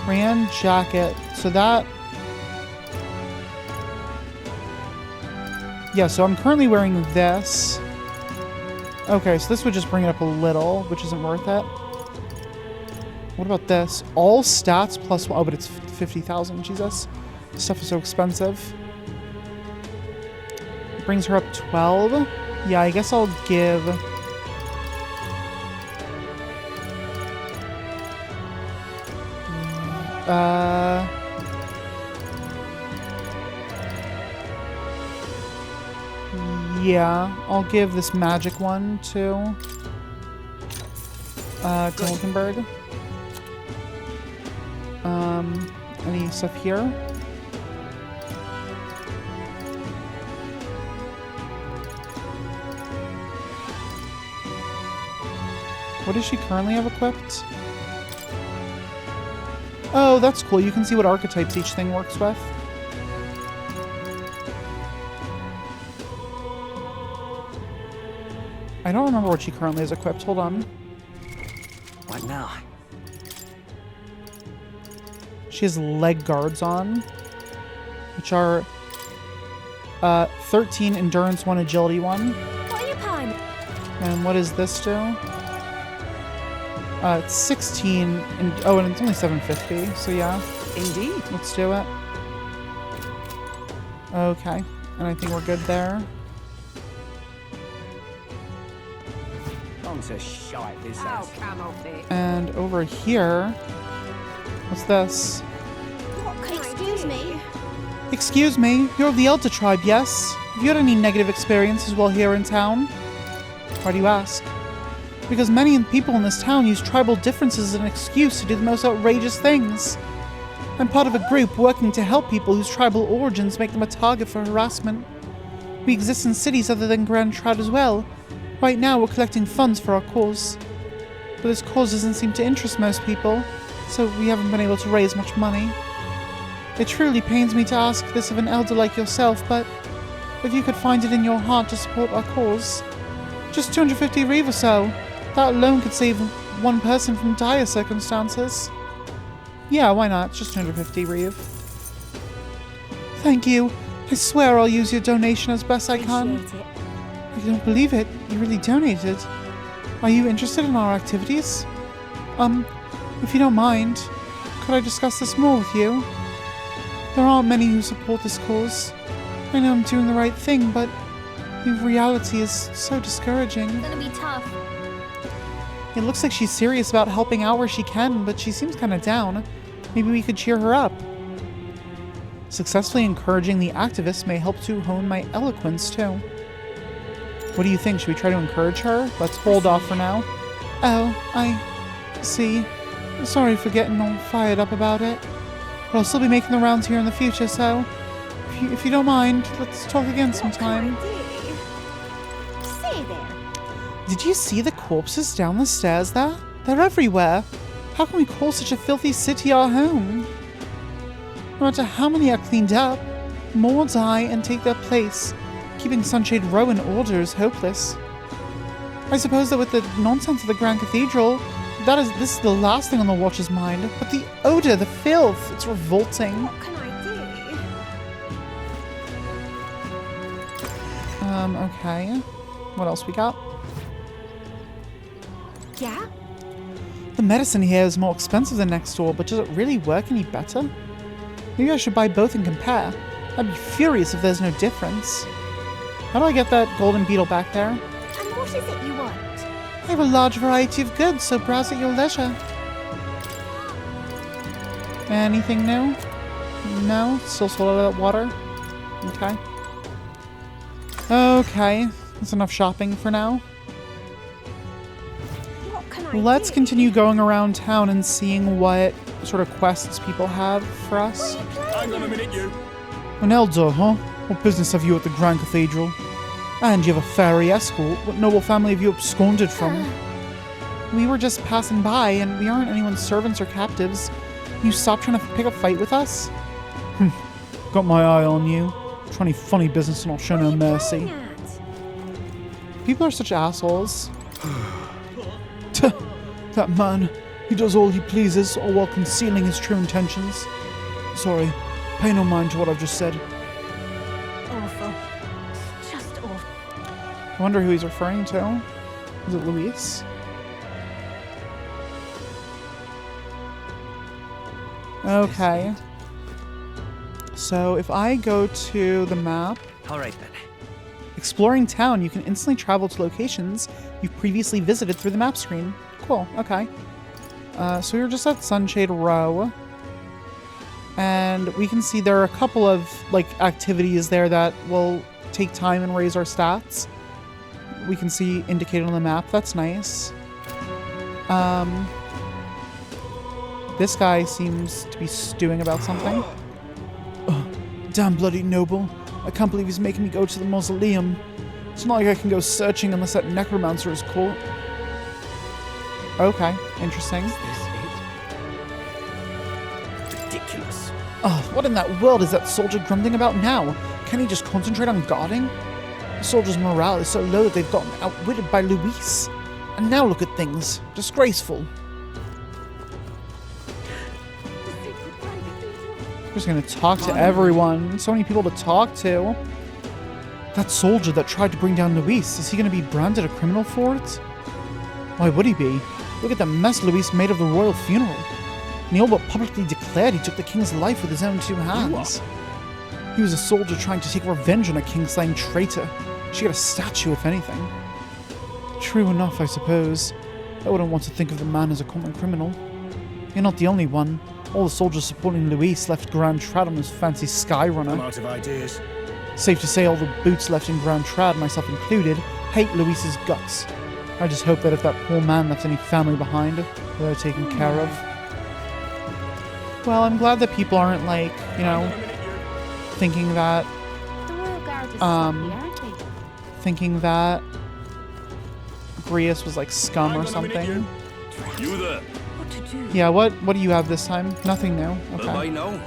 [SPEAKER 1] Grand jacket. So that... Yeah, so I'm currently wearing this. Okay, so this would just bring it up a little, which isn't worth it. What about this? All stats plus one. Oh, but it's 50,000. Jesus. This stuff is so expensive. It brings her up 12. Yeah, I guess I'll give... Yeah, I'll give this magic one to Hulkenberg. Any stuff here? What does she currently have equipped? Oh, that's cool. You can see what archetypes each thing works with. I don't remember what she currently has equipped. Hold on.
[SPEAKER 11] What now?
[SPEAKER 1] She has leg guards on, which are 13 endurance, 1 agility, 1.
[SPEAKER 10] What are you pining?
[SPEAKER 1] And what does this do? It's 16, and oh, and it's only 750. So yeah.
[SPEAKER 11] Indeed.
[SPEAKER 1] Let's do it. Okay, and I think we're good there.
[SPEAKER 11] To shite this
[SPEAKER 10] Oh, come off it.
[SPEAKER 1] And over here, what's this?
[SPEAKER 10] What can
[SPEAKER 2] Excuse me.
[SPEAKER 1] Excuse me, you're of the Elder tribe, yes? Have you had any negative experiences while here in town? Why do you ask? Because many people in this town use tribal differences as an excuse to do the most outrageous things. I'm part of a group working to help people whose tribal origins make them a target for harassment. We exist in cities other than Grand Trad as well. Right now, we're collecting funds for our cause. But this cause doesn't seem to interest most people, so we haven't been able to raise much money. It truly pains me to ask this of an elder like yourself, but if you could find it in your heart to support our cause. Just 250 reeve or so. That alone could save one person from dire circumstances. Yeah, why not? Just 250 reeve. Thank you. I swear I'll use your donation as best I can. I don't believe it. You really donated. Are you interested in our activities? If you don't mind, could I discuss this more with you? There aren't many who support this cause. I know I'm doing the right thing, but the reality is so discouraging.
[SPEAKER 2] It's gonna be tough.
[SPEAKER 1] It looks like she's serious about helping out where she can, but she seems kind of down. Maybe we could cheer her up. Successfully encouraging the activists may help to hone my eloquence, too. What do you think? Should we try to encourage her? Let's hold off for now. Oh, I see. Sorry for getting all fired up about it. But I'll still be making the rounds here in the future, so if you don't mind, let's talk again sometime.
[SPEAKER 14] Say there.
[SPEAKER 1] Did you see the corpses down the stairs there? They're everywhere. How can we call such a filthy city our home? No matter how many are cleaned up, more die and take their place. Keeping Sunshade Row in order is hopeless. I suppose that with the nonsense of the Grand Cathedral, this is the last thing on the Watcher's mind. But the odor, the filth, it's revolting.
[SPEAKER 14] What can I do?
[SPEAKER 1] Okay. What else we got?
[SPEAKER 14] Yeah?
[SPEAKER 1] The medicine here is more expensive than next door, but does it really work any better? Maybe I should buy both and compare. I'd be furious if there's no difference. How do I get that golden beetle back there?
[SPEAKER 14] And what is it you want?
[SPEAKER 1] I have a large variety of goods, so browse at your leisure. Anything new? No? Still swallow that water? Okay. Okay. That's enough shopping for now.
[SPEAKER 14] What can I
[SPEAKER 1] Let's
[SPEAKER 14] do?
[SPEAKER 1] continue going around town and seeing what sort of quests people have for us.
[SPEAKER 5] Hang on a minute, you.
[SPEAKER 12] An elder, huh? What business have you at the Grand Cathedral? And you have a fairy escort. What noble family have you absconded from?
[SPEAKER 1] We were just passing by, and we aren't anyone's servants or captives. You stop trying to pick a fight with us?
[SPEAKER 12] Got my eye on you. Try any funny business and I'll show no mercy.
[SPEAKER 1] People are such assholes.
[SPEAKER 12] That man, he does all he pleases, all while concealing his true intentions. Sorry, pay no mind to what I've just said.
[SPEAKER 14] Awful. Just awful.
[SPEAKER 1] I wonder who he's referring to. Is it Luis? Okay. So if I go to the map,
[SPEAKER 11] Alright then.
[SPEAKER 1] exploring town, you can instantly travel to locations you've previously visited through the map screen. Cool, okay. So we were just at Sunshade Row. And we can see there are a couple of activities there that will take time and raise our stats. We can see indicated on the map. That's nice. This guy seems to be stewing about something.
[SPEAKER 12] Damn bloody noble. I can't believe he's making me go to the mausoleum. It's not like I can go searching unless that necromancer is caught.
[SPEAKER 1] Okay, interesting.
[SPEAKER 11] Ridiculous.
[SPEAKER 1] Oh, what in that world is that soldier grumbling about now? Can he just concentrate on guarding? The soldiers' morale is so low that they've gotten outwitted by Luis. And now look at things. Disgraceful. We're just gonna talk to everyone. So many people to talk to. That soldier that tried to bring down Luis, is he gonna be branded a criminal for it? Why would he be? Look at the mess Luis made of the royal funeral. And he all but publicly declared he took the king's life with his own two hands. He was a soldier trying to take revenge on a king-slaying traitor. Should get a statue, if anything.
[SPEAKER 12] True enough, I suppose. I wouldn't want to think of the man as a common criminal.
[SPEAKER 1] You're not the only one. All the soldiers supporting Luis left Grand Trad on his fancy Skyrunner.
[SPEAKER 5] I'm out of ideas.
[SPEAKER 1] Safe to say all the boots left in Grand Trad, myself included, hate Luis's guts. I just hope that if that poor man left any family behind, they're taken care of. Well, I'm glad that people aren't thinking that,
[SPEAKER 14] The Royal Guard is aren't they?
[SPEAKER 1] thinking that Grius was like scum or something.
[SPEAKER 5] You there?
[SPEAKER 10] What to do?
[SPEAKER 1] Yeah, what do you have this time? Nothing new. Okay.
[SPEAKER 11] I know.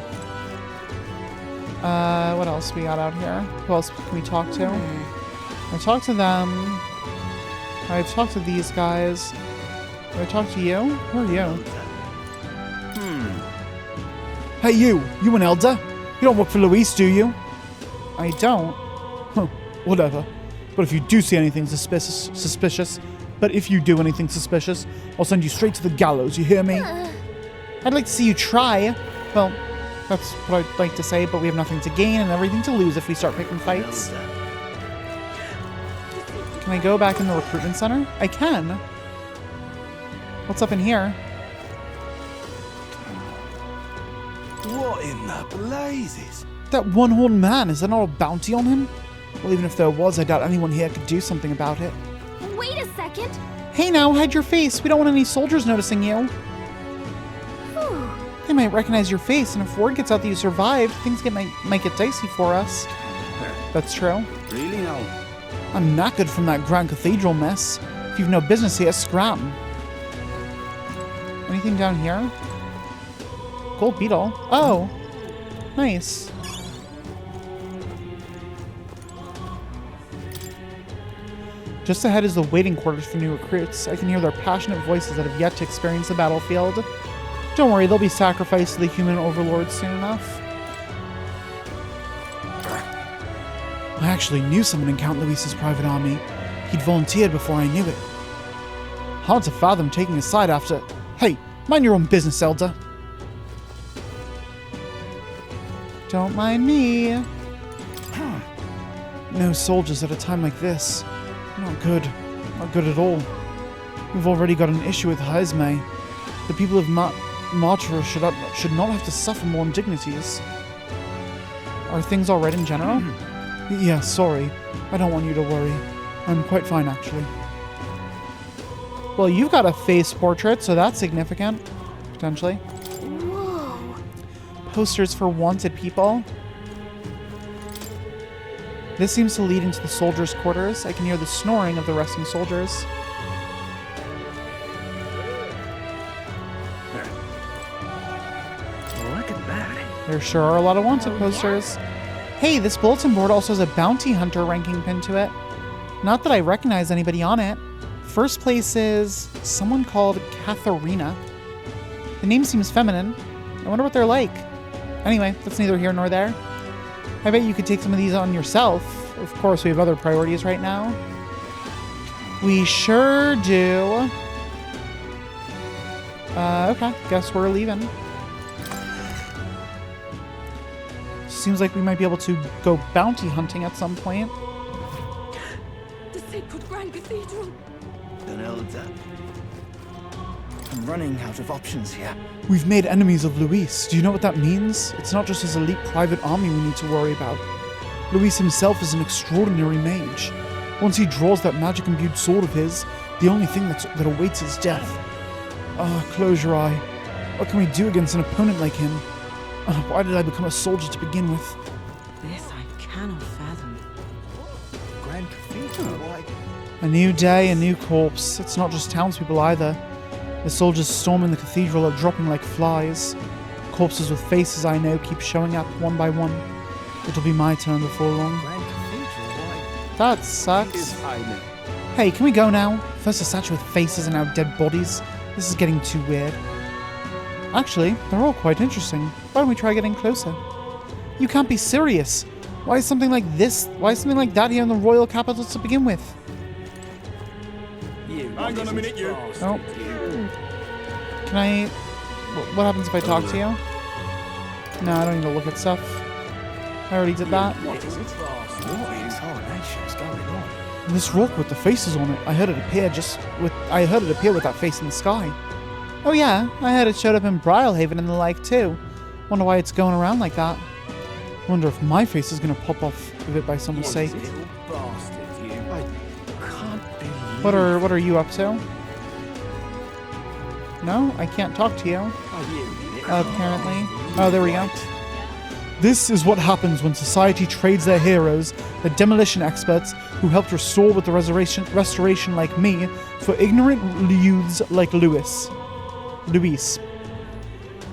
[SPEAKER 1] What else we got out here? Who else can we talk to? I talked to them. I've talked to these guys. Did I talk to you? Who are you? Hey you! You an elder? You don't work for Luis, do you? I don't. Huh, whatever. But if you do see anything suspicious, I'll send you straight to the gallows, you hear me? I'd like to see you try. Well, that's what I'd like to say, but we have nothing to gain and everything to lose if we start picking fights. Can I go back in the recruitment center? I can. What's up in here?
[SPEAKER 13] What in the blazes?
[SPEAKER 1] That one-horned man, is there not a bounty on him? Well, even if there was, I doubt anyone here could do something about it.
[SPEAKER 2] Wait a second.
[SPEAKER 1] Hey now, hide your face. We don't want any soldiers noticing you.
[SPEAKER 2] Whew.
[SPEAKER 1] They might recognize your face, and if word gets out that you survived, things might get dicey for us. That's true.
[SPEAKER 13] Really now?
[SPEAKER 1] I'm knackered from that Grand Cathedral mess. If you've no business here, scram. Anything down here? Gold beetle. Oh, nice. Just ahead is the waiting quarters for new recruits. I can hear their passionate voices that have yet to experience the battlefield. Don't worry, they'll be sacrificed to the human overlords soon enough. I actually knew someone in Count Luis's private army. He'd volunteered before I knew it. Hard to fathom taking a side after... Hey, mind your own business, Elder. Don't mind me. No soldiers at a time like this. Not good. Not good at all. We've already got an issue with Haizme. The people of Martyra should not have to suffer more indignities. Are things all right in general? Yeah, sorry. I don't want you to worry. I'm quite fine, actually. Well, you've got a face portrait, so that's significant. Potentially.
[SPEAKER 2] Whoa.
[SPEAKER 1] Posters for wanted people. This seems to lead into the soldiers' quarters. I can hear the snoring of the resting soldiers.
[SPEAKER 13] Look at that.
[SPEAKER 1] There sure are a lot of wanted posters. Hey, this bulletin board also has a bounty hunter ranking pinned to it. Not that I recognize anybody on it. First place is someone called Katharina. The name seems feminine. I wonder what they're like. Anyway, that's neither here nor there. I bet you could take some of these on yourself. Of course, we have other priorities right now. We sure do. Okay, guess we're leaving. Seems like we might be able to go bounty hunting at some point.
[SPEAKER 4] The sacred Grand Cathedral.
[SPEAKER 13] An elder. I'm running out of options here.
[SPEAKER 1] We've made enemies of Luis. Do you know what that means? It's not just his elite private army we need to worry about. Luis himself is an extraordinary mage. Once he draws that magic-imbued sword of his, the only thing that awaits is death. Close your eye. What can we do against an opponent like him? Why did I become a soldier to begin with?
[SPEAKER 9] This I cannot fathom.
[SPEAKER 13] Grand Cathedral, why?
[SPEAKER 1] A new day, a new corpse. It's not just townspeople either. The soldiers storming the cathedral are dropping like flies. Corpses with faces I know keep showing up one by one. It'll be my turn before long.
[SPEAKER 13] Grand Cathedral, why?
[SPEAKER 1] That sucks. Hey, can we go now? First a statue with faces and now dead bodies. This is getting too weird. Actually, they're all quite interesting. Why don't we try getting closer? You can't be serious. Why is something like this? Why is something like that here in the royal capital to begin with?
[SPEAKER 5] Hang on a minute, you.
[SPEAKER 1] Oh. Can I... What happens if I talk to you? No, I don't need to look at stuff. I already did that.
[SPEAKER 13] What is going on?
[SPEAKER 1] And this rock with the faces on it, I heard it appear with that face in the sky. Oh yeah, I heard it showed up in Briarhaven and the like too. Wonder why it's going around like that. Wonder if my face is gonna pop off of it by someone's sake. What are you up to? No, I can't talk to you. Apparently. Oh, there we go. This is what happens when society trades their heroes, the demolition experts who helped restore with the restoration like me, for ignorant youths like Luis.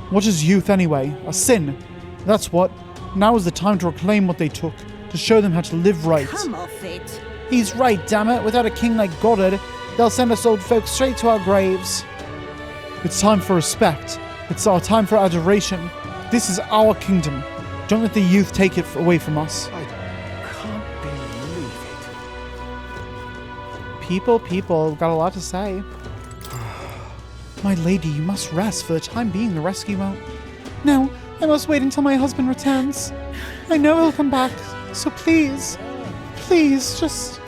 [SPEAKER 1] What is youth anyway? A sin. That's what.
[SPEAKER 12] Now is the time to reclaim what they took, to show them how to live right.
[SPEAKER 14] Come off it.
[SPEAKER 1] He's right, damn it. Without a king like Goddard, they'll send us old folks straight to our graves.
[SPEAKER 12] It's time for respect. It's our time for adoration. This is our kingdom. Don't let the youth take it away from us.
[SPEAKER 3] I can't believe it.
[SPEAKER 1] People, got a lot to say.
[SPEAKER 12] My lady, you must rest. For the time being, the rescue won't.
[SPEAKER 1] No, I must wait until my husband returns. I know he'll come back, so please, just...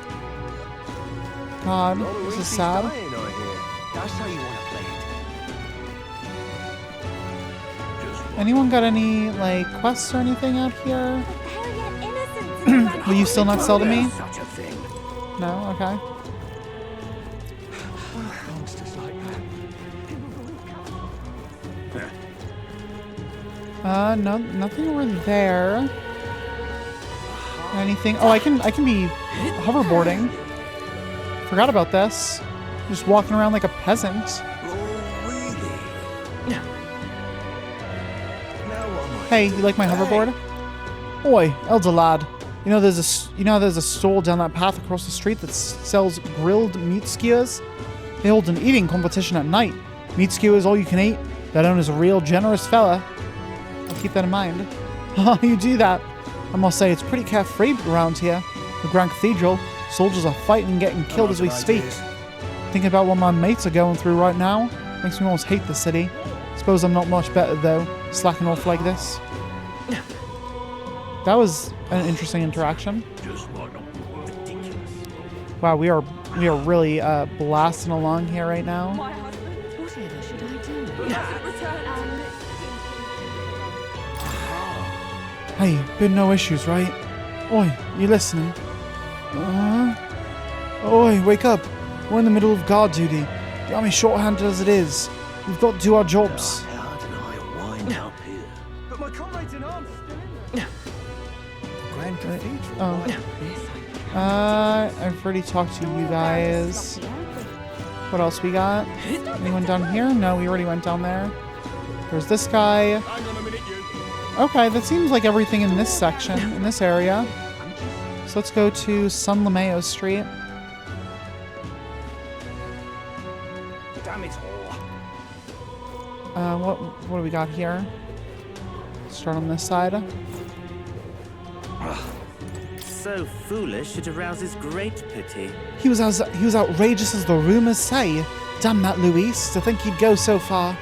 [SPEAKER 1] God, this is sad.
[SPEAKER 3] That's how you want to play it.
[SPEAKER 1] Anyone got any, like, quests or anything out here? Will you still not sell to me?
[SPEAKER 3] Such a thing.
[SPEAKER 1] No? Okay. No, nothing over there. Anything? Oh, I can be hoverboarding. Forgot about this. Just walking around like a peasant. Hey, you like my hoverboard? Oi, elder lad. You know there's a stall down that path across the street that sells grilled meat skewers? They hold an eating competition at night. Meat skewers all you can eat. That owner's a real generous fella. I'll keep that in mind. Oh, you do that. I must say, it's pretty carefree around here. The Grand Cathedral, soldiers are fighting and getting killed as we speak. Thinking about what my mates are going through right now makes me almost hate the city. Suppose I'm not much better, though, slacking off like this. That was an interesting interaction. Wow, we are really blasting along here right now.
[SPEAKER 14] Whatever should I do?
[SPEAKER 12] Hey, been no issues, right? Oi, you listening? Oi, wake up. We're in the middle of guard duty. The army's short-handed as it is. We've got to do our jobs.
[SPEAKER 3] How did I wind up here?
[SPEAKER 13] But my comrades in arms still in there.
[SPEAKER 3] Grand Cathedral.
[SPEAKER 1] Oh. I've already talked to you guys. What else we got? Anyone down here? No, we already went down there. There's this guy. Okay, that seems like everything in this section, in this area. So let's go to San Lameo Street.
[SPEAKER 13] Damn it all.
[SPEAKER 1] What do we got here? Start on this side.
[SPEAKER 11] So foolish, it arouses great pity.
[SPEAKER 1] He was outrageous as the rumors say. Damn that Luis, to think he'd go so far.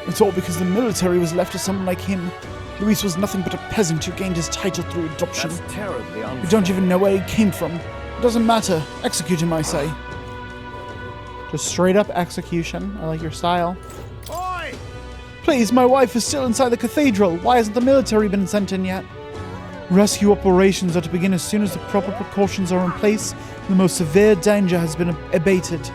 [SPEAKER 12] It's all because the military was left to someone like him. Luis was nothing but a peasant who gained his title through adoption.
[SPEAKER 3] That's terribly unfair.
[SPEAKER 12] We don't even know where he came from. It doesn't matter. Execute him, I say.
[SPEAKER 1] Just straight up execution. I like your style.
[SPEAKER 13] Oi!
[SPEAKER 12] Please, my wife is still inside the cathedral. Why hasn't the military been sent in yet? Rescue operations are to begin as soon as the proper precautions are in place and the most severe danger has been abated.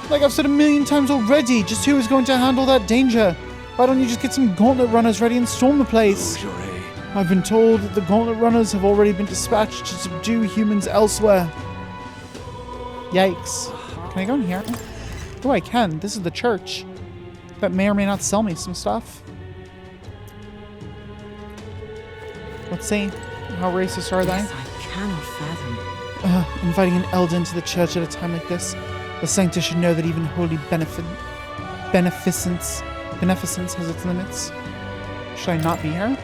[SPEAKER 1] Like I've said 1,000,000 times already, just who is going to handle that danger? Why don't you just get some gauntlet runners ready and storm the place?
[SPEAKER 12] I've been told that the gauntlet runners have already been dispatched to subdue humans elsewhere.
[SPEAKER 1] Yikes. Can I go in here? Oh, I can. This is the church. That may or may not sell me some stuff. Let's see. How racist are they?
[SPEAKER 9] Yes, I cannot fathom.
[SPEAKER 1] Inviting an elder into the church at a time like this. The sanctus should know that even holy beneficence has its limits. Should I not be here?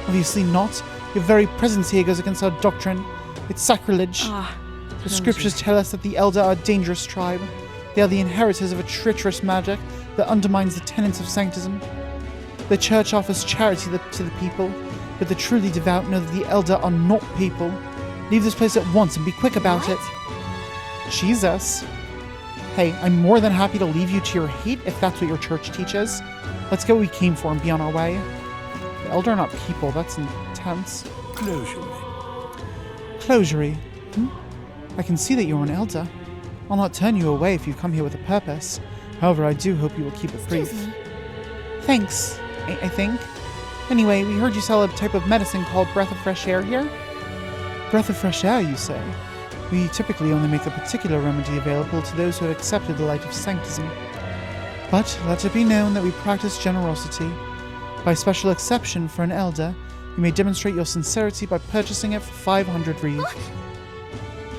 [SPEAKER 1] Obviously not. Your very presence here goes against our doctrine. It's sacrilege. The scriptures tell us that the Elder are a dangerous tribe. They are the inheritors of a treacherous magic that undermines the tenets of sanctism. The church offers charity to the people, but the truly devout know that the Elder are not people. Leave this place at once and be quick about it. Jesus. Hey, I'm more than happy to leave you to your hate if that's what your church teaches. Let's get what we came for and be on our way. The Elder are not people. That's intense. Closery. I can see that you're an Elder. I'll not turn you away if you've come here with a purpose. However, I do hope you will keep it brief. Thanks, I think. Anyway, we heard you sell a type of medicine called Breath of Fresh Air here. Breath of Fresh Air, you say? We typically only make a particular remedy available to those who have accepted the light of sanctism. But let it be known that we practice generosity. By special exception for an elder, You may demonstrate your sincerity by purchasing it for 500 reeve.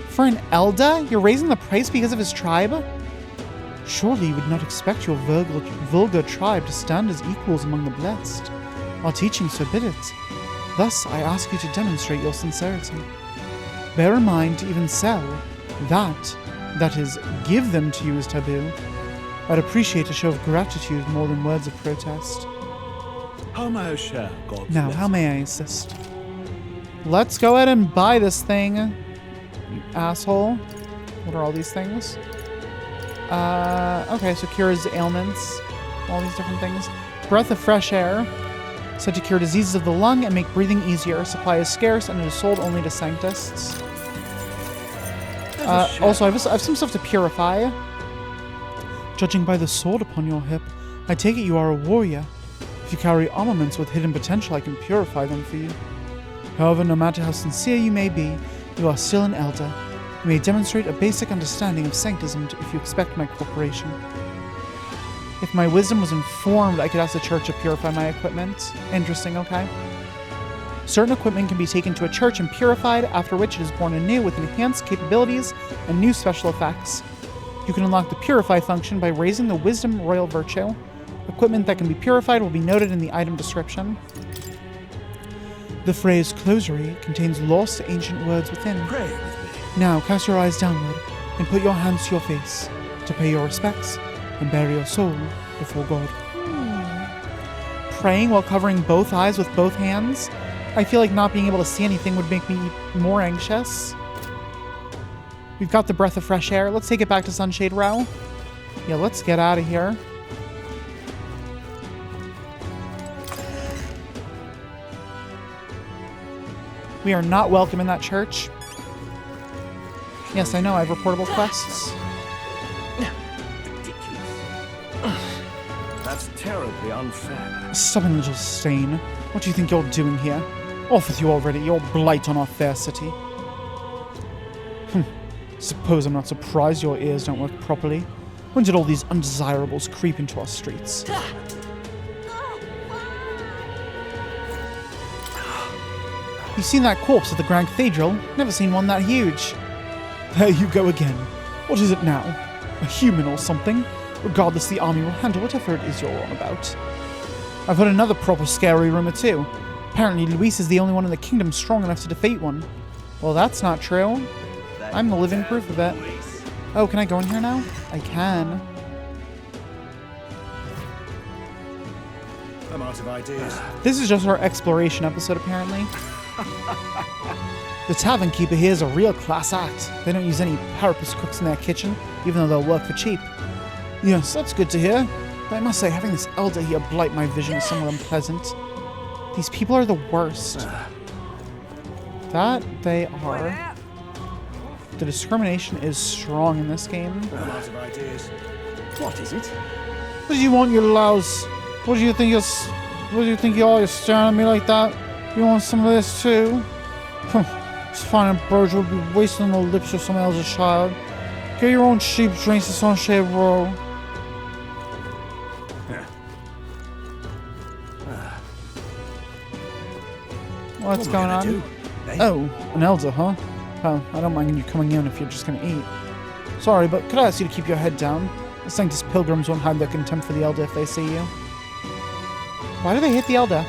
[SPEAKER 1] For an elder? You're raising the price because of his tribe? Surely you would not expect your vulgar tribe to stand as equals among the blessed. Our teachings forbid it. Thus, I ask you to demonstrate your sincerity. Bear in mind to even sell that is, give them to you is taboo. I'd appreciate a show of gratitude more than words of protest.
[SPEAKER 3] How may I share God's
[SPEAKER 1] Now, how may I assist? Let's go ahead and buy this thing, you asshole. What are all these things? Okay, so cures ailments, all these different things. Breath of fresh air, said to cure diseases of the lung and make breathing easier. Supply is scarce and it is sold only to sanctists. Also, I have some stuff to purify. Judging by the sword upon your hip, I take it you are a warrior. If you carry armaments with hidden potential, I can purify them for you. However, no matter how sincere you may be, you are still an elder. You may demonstrate a basic understanding of sanctism if you expect my cooperation. If my wisdom was informed, I could ask the church to purify my equipment. Interesting, okay. Certain equipment can be taken to a church and purified, after which it is born anew with enhanced capabilities and new special effects. You can unlock the Purify function by raising the Wisdom Royal Virtue. Equipment that can be purified will be noted in the item description. The phrase closery contains lost ancient words within.
[SPEAKER 3] Pray with me.
[SPEAKER 1] Now cast your eyes downward and put your hands to your face to pay your respects and bury your soul before God. Praying while covering both eyes with both hands? I feel like not being able to see anything would make me more anxious. We've got the breath of fresh air. Let's take it back to Sunshade Row. Yeah, let's get out of here. We are not welcome in that church. Yes, I know, I have reportable quests.
[SPEAKER 3] That's terribly unfair.
[SPEAKER 1] Stubborn little stain. What do you think you're doing here? Off with you already, you're a blight on our fair city. Suppose I'm not surprised your ears don't work properly. When did all these undesirables creep into our streets? You've seen that corpse at the Grand Cathedral? Never seen one that huge. There you go again. What is it now? A human or something? Regardless, the army will handle whatever it is you're on about. I've heard another proper scary rumor too. Apparently Luis is the only one in the kingdom strong enough to defeat one. Well, that's not true. I'm the living proof of it. Oh, can I go in here now? I can.
[SPEAKER 3] I'm out of ideas.
[SPEAKER 1] This is just our exploration episode, apparently. The tavern keeper here is a real class act. They don't use any parapus cooks in their kitchen, even though they'll work for cheap. Yes, that's good to hear. But I must say, having this elder here blight my vision is somewhat unpleasant. These people are the worst. That they are. The discrimination is strong in this game.
[SPEAKER 3] I'm out of ideas. What is it?
[SPEAKER 1] What do you want, you louse? What do you think you're staring at me like that? You want some of this too? It's fine, a bird would be wasting on the lips of someone else's child. Get your own cheap drinks at Sunshade Row. What's going on? Oh, an elder, huh? Well, I don't mind you coming in if you're just gonna eat. Sorry, but could I ask you to keep your head down? The Sanctus pilgrims won't hide their contempt for the elder if they see you. Why do they hate the elder?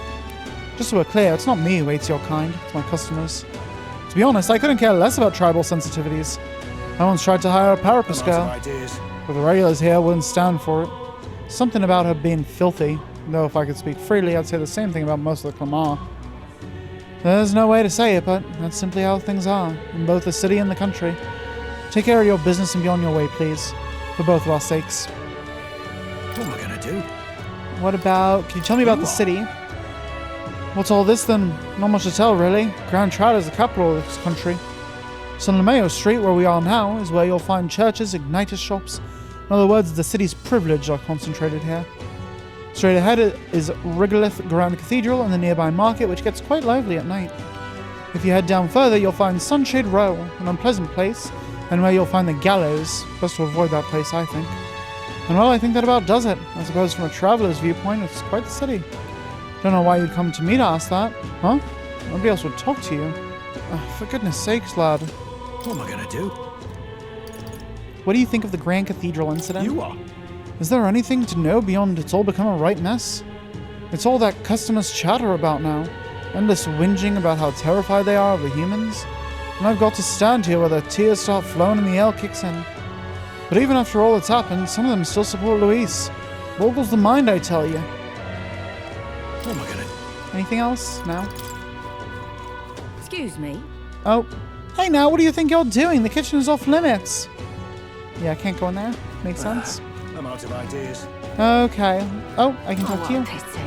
[SPEAKER 1] Just so we're clear, it's not me who hates your kind, it's my customers. To be honest, I couldn't care less about tribal sensitivities. I once tried to hire a parapus girl, but the regulars here wouldn't stand for it. Something about her being filthy, though if I could speak freely, I'd say the same thing about most of the Clamar. There's no way to say it, but that's simply how things are, in both the city and the country. Take care of your business and be on your way, please. For both of our sakes.
[SPEAKER 3] What am I gonna do?
[SPEAKER 1] What about... Can you tell me about the city? What's all this then? Not much to tell, really. Grand Trad is the capital of this country. San Lameo Street, where we are now, is where you'll find churches, igniters shops. In other words, the city's privilege are concentrated here. Straight ahead is Rigolith Grand Cathedral and the nearby market, which gets quite lively at night. If you head down further, you'll find Sunshade Row, an unpleasant place, and where you'll find the gallows. Best to avoid that place, I think. And well, I think that about does it. I suppose from a traveler's viewpoint, it's quite the city. Don't know why you'd come to me to ask that, huh?
[SPEAKER 12] Nobody else would talk to you. For goodness sakes, lad.
[SPEAKER 3] What am I gonna do?
[SPEAKER 1] What do you think of the Grand Cathedral incident?
[SPEAKER 3] You are.
[SPEAKER 12] Is there anything to know beyond it's all become a right mess? It's all that customers chatter about now. Endless whinging about how terrified they are of the humans. And I've got to stand here where the tears start flowing and the ale kicks in. But even after all that's happened, some of them still support Luis. Boggles the mind, I tell you.
[SPEAKER 3] What am I gonna...
[SPEAKER 1] Anything else? No?
[SPEAKER 14] Excuse me?
[SPEAKER 1] Oh. Hey now, what do you think you're doing? The kitchen is off limits. Yeah, I can't go in there. Makes sense.
[SPEAKER 3] I'm out of ideas.
[SPEAKER 1] Okay. Oh, I can talk to you.
[SPEAKER 14] Pity.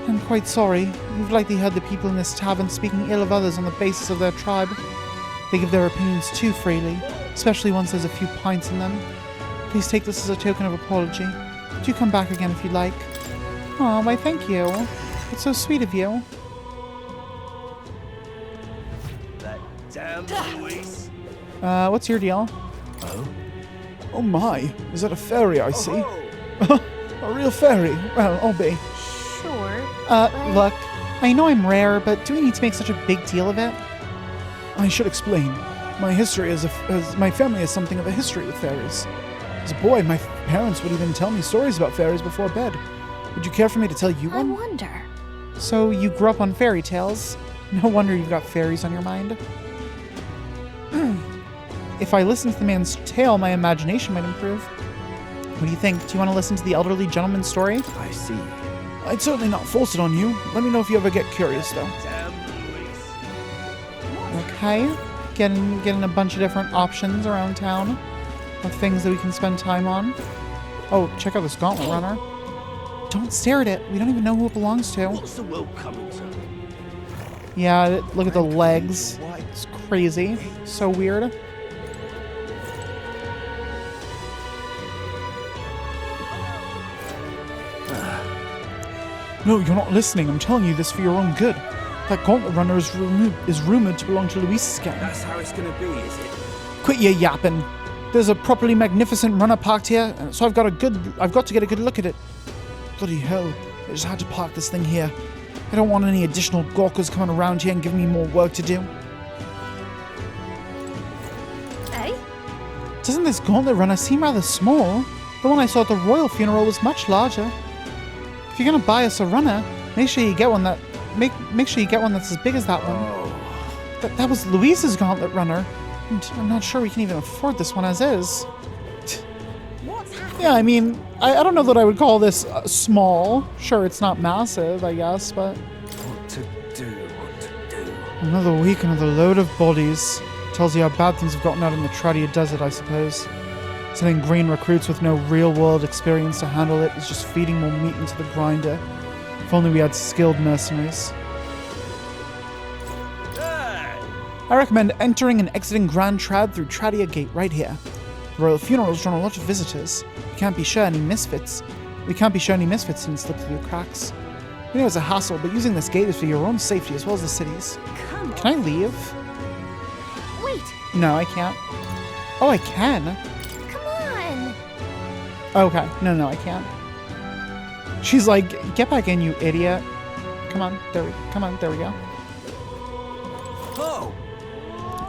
[SPEAKER 1] I'm quite sorry. You've likely heard the people in this tavern speaking ill of others on the basis of their tribe. They give their opinions too freely, especially once there's a few pints in them. Please take this as a token of apology. Do come back again if you'd like. Oh, why thank you. It's so sweet of you.
[SPEAKER 3] That damn Luis.
[SPEAKER 1] What's your deal?
[SPEAKER 3] Oh?
[SPEAKER 12] Oh my, is that a fairy I see? A real fairy? Well, I'll be.
[SPEAKER 2] Sure.
[SPEAKER 1] Look, I know I'm rare, but do we need to make such a big deal of it?
[SPEAKER 12] I should explain. My history as my family has something of a history with fairies. As a boy, my parents would even tell me stories about fairies before bed. Would you care for me to tell you
[SPEAKER 2] I
[SPEAKER 12] one?
[SPEAKER 2] wonder.
[SPEAKER 1] So you grew up on fairy tales? No wonder you've got fairies on your mind. If I listen to the man's tale, my imagination might improve. What do you think? Do you want to listen to the elderly gentleman's story?
[SPEAKER 3] I see.
[SPEAKER 12] I'd certainly not force it on you. Let me know if you ever get curious, though.
[SPEAKER 3] Damn Luis.
[SPEAKER 1] Okay. Getting a bunch of different options around town of things that we can spend time on. Oh, check out this gauntlet runner. Don't stare at it. We don't even know who it belongs to.
[SPEAKER 3] What's the world coming to?
[SPEAKER 1] Yeah, look at the legs. It's crazy. So weird.
[SPEAKER 12] No, you're not listening. I'm telling you this for your own good. That gauntlet runner is rumored to belong to Luis's gang.
[SPEAKER 3] That's how it's gonna be, is it?
[SPEAKER 1] Quit your yapping. There's a properly magnificent runner parked here, so I've got to get a good look at it.
[SPEAKER 12] Bloody hell. I just had to park this thing here. I don't want any additional gawkers coming around here and giving me more work to do.
[SPEAKER 2] Eh?
[SPEAKER 1] Doesn't this gauntlet runner seem rather small? The one I saw at the royal funeral was much larger. If you're gonna buy us a runner, make sure you get one that's as big as that one. That was Luis's gauntlet runner, and I'm not sure we can even afford this one as is. Yeah, I mean, I don't know that I would call this small. Sure, it's not massive, I guess, but...
[SPEAKER 3] What to do?
[SPEAKER 12] Another week, another load of bodies. Tells you how bad things have gotten out in the Tradia Desert, I suppose. Sending green recruits with no real-world experience to handle it is just feeding more meat into the grinder. If only we had skilled mercenaries. I recommend entering and exiting Grand Trad through Tradia Gate right here. The royal funeral's drawn a lot of visitors. We can't be sure any misfits didn't slip through the cracks. We know it's a hassle, but using this gate is for your own safety as well as the city's. Can I leave?
[SPEAKER 2] Wait!
[SPEAKER 1] No, I can't. Oh, I can.
[SPEAKER 2] Come on!
[SPEAKER 1] Okay. No, I can't. She's like, get back in, you idiot. Come on, there we go.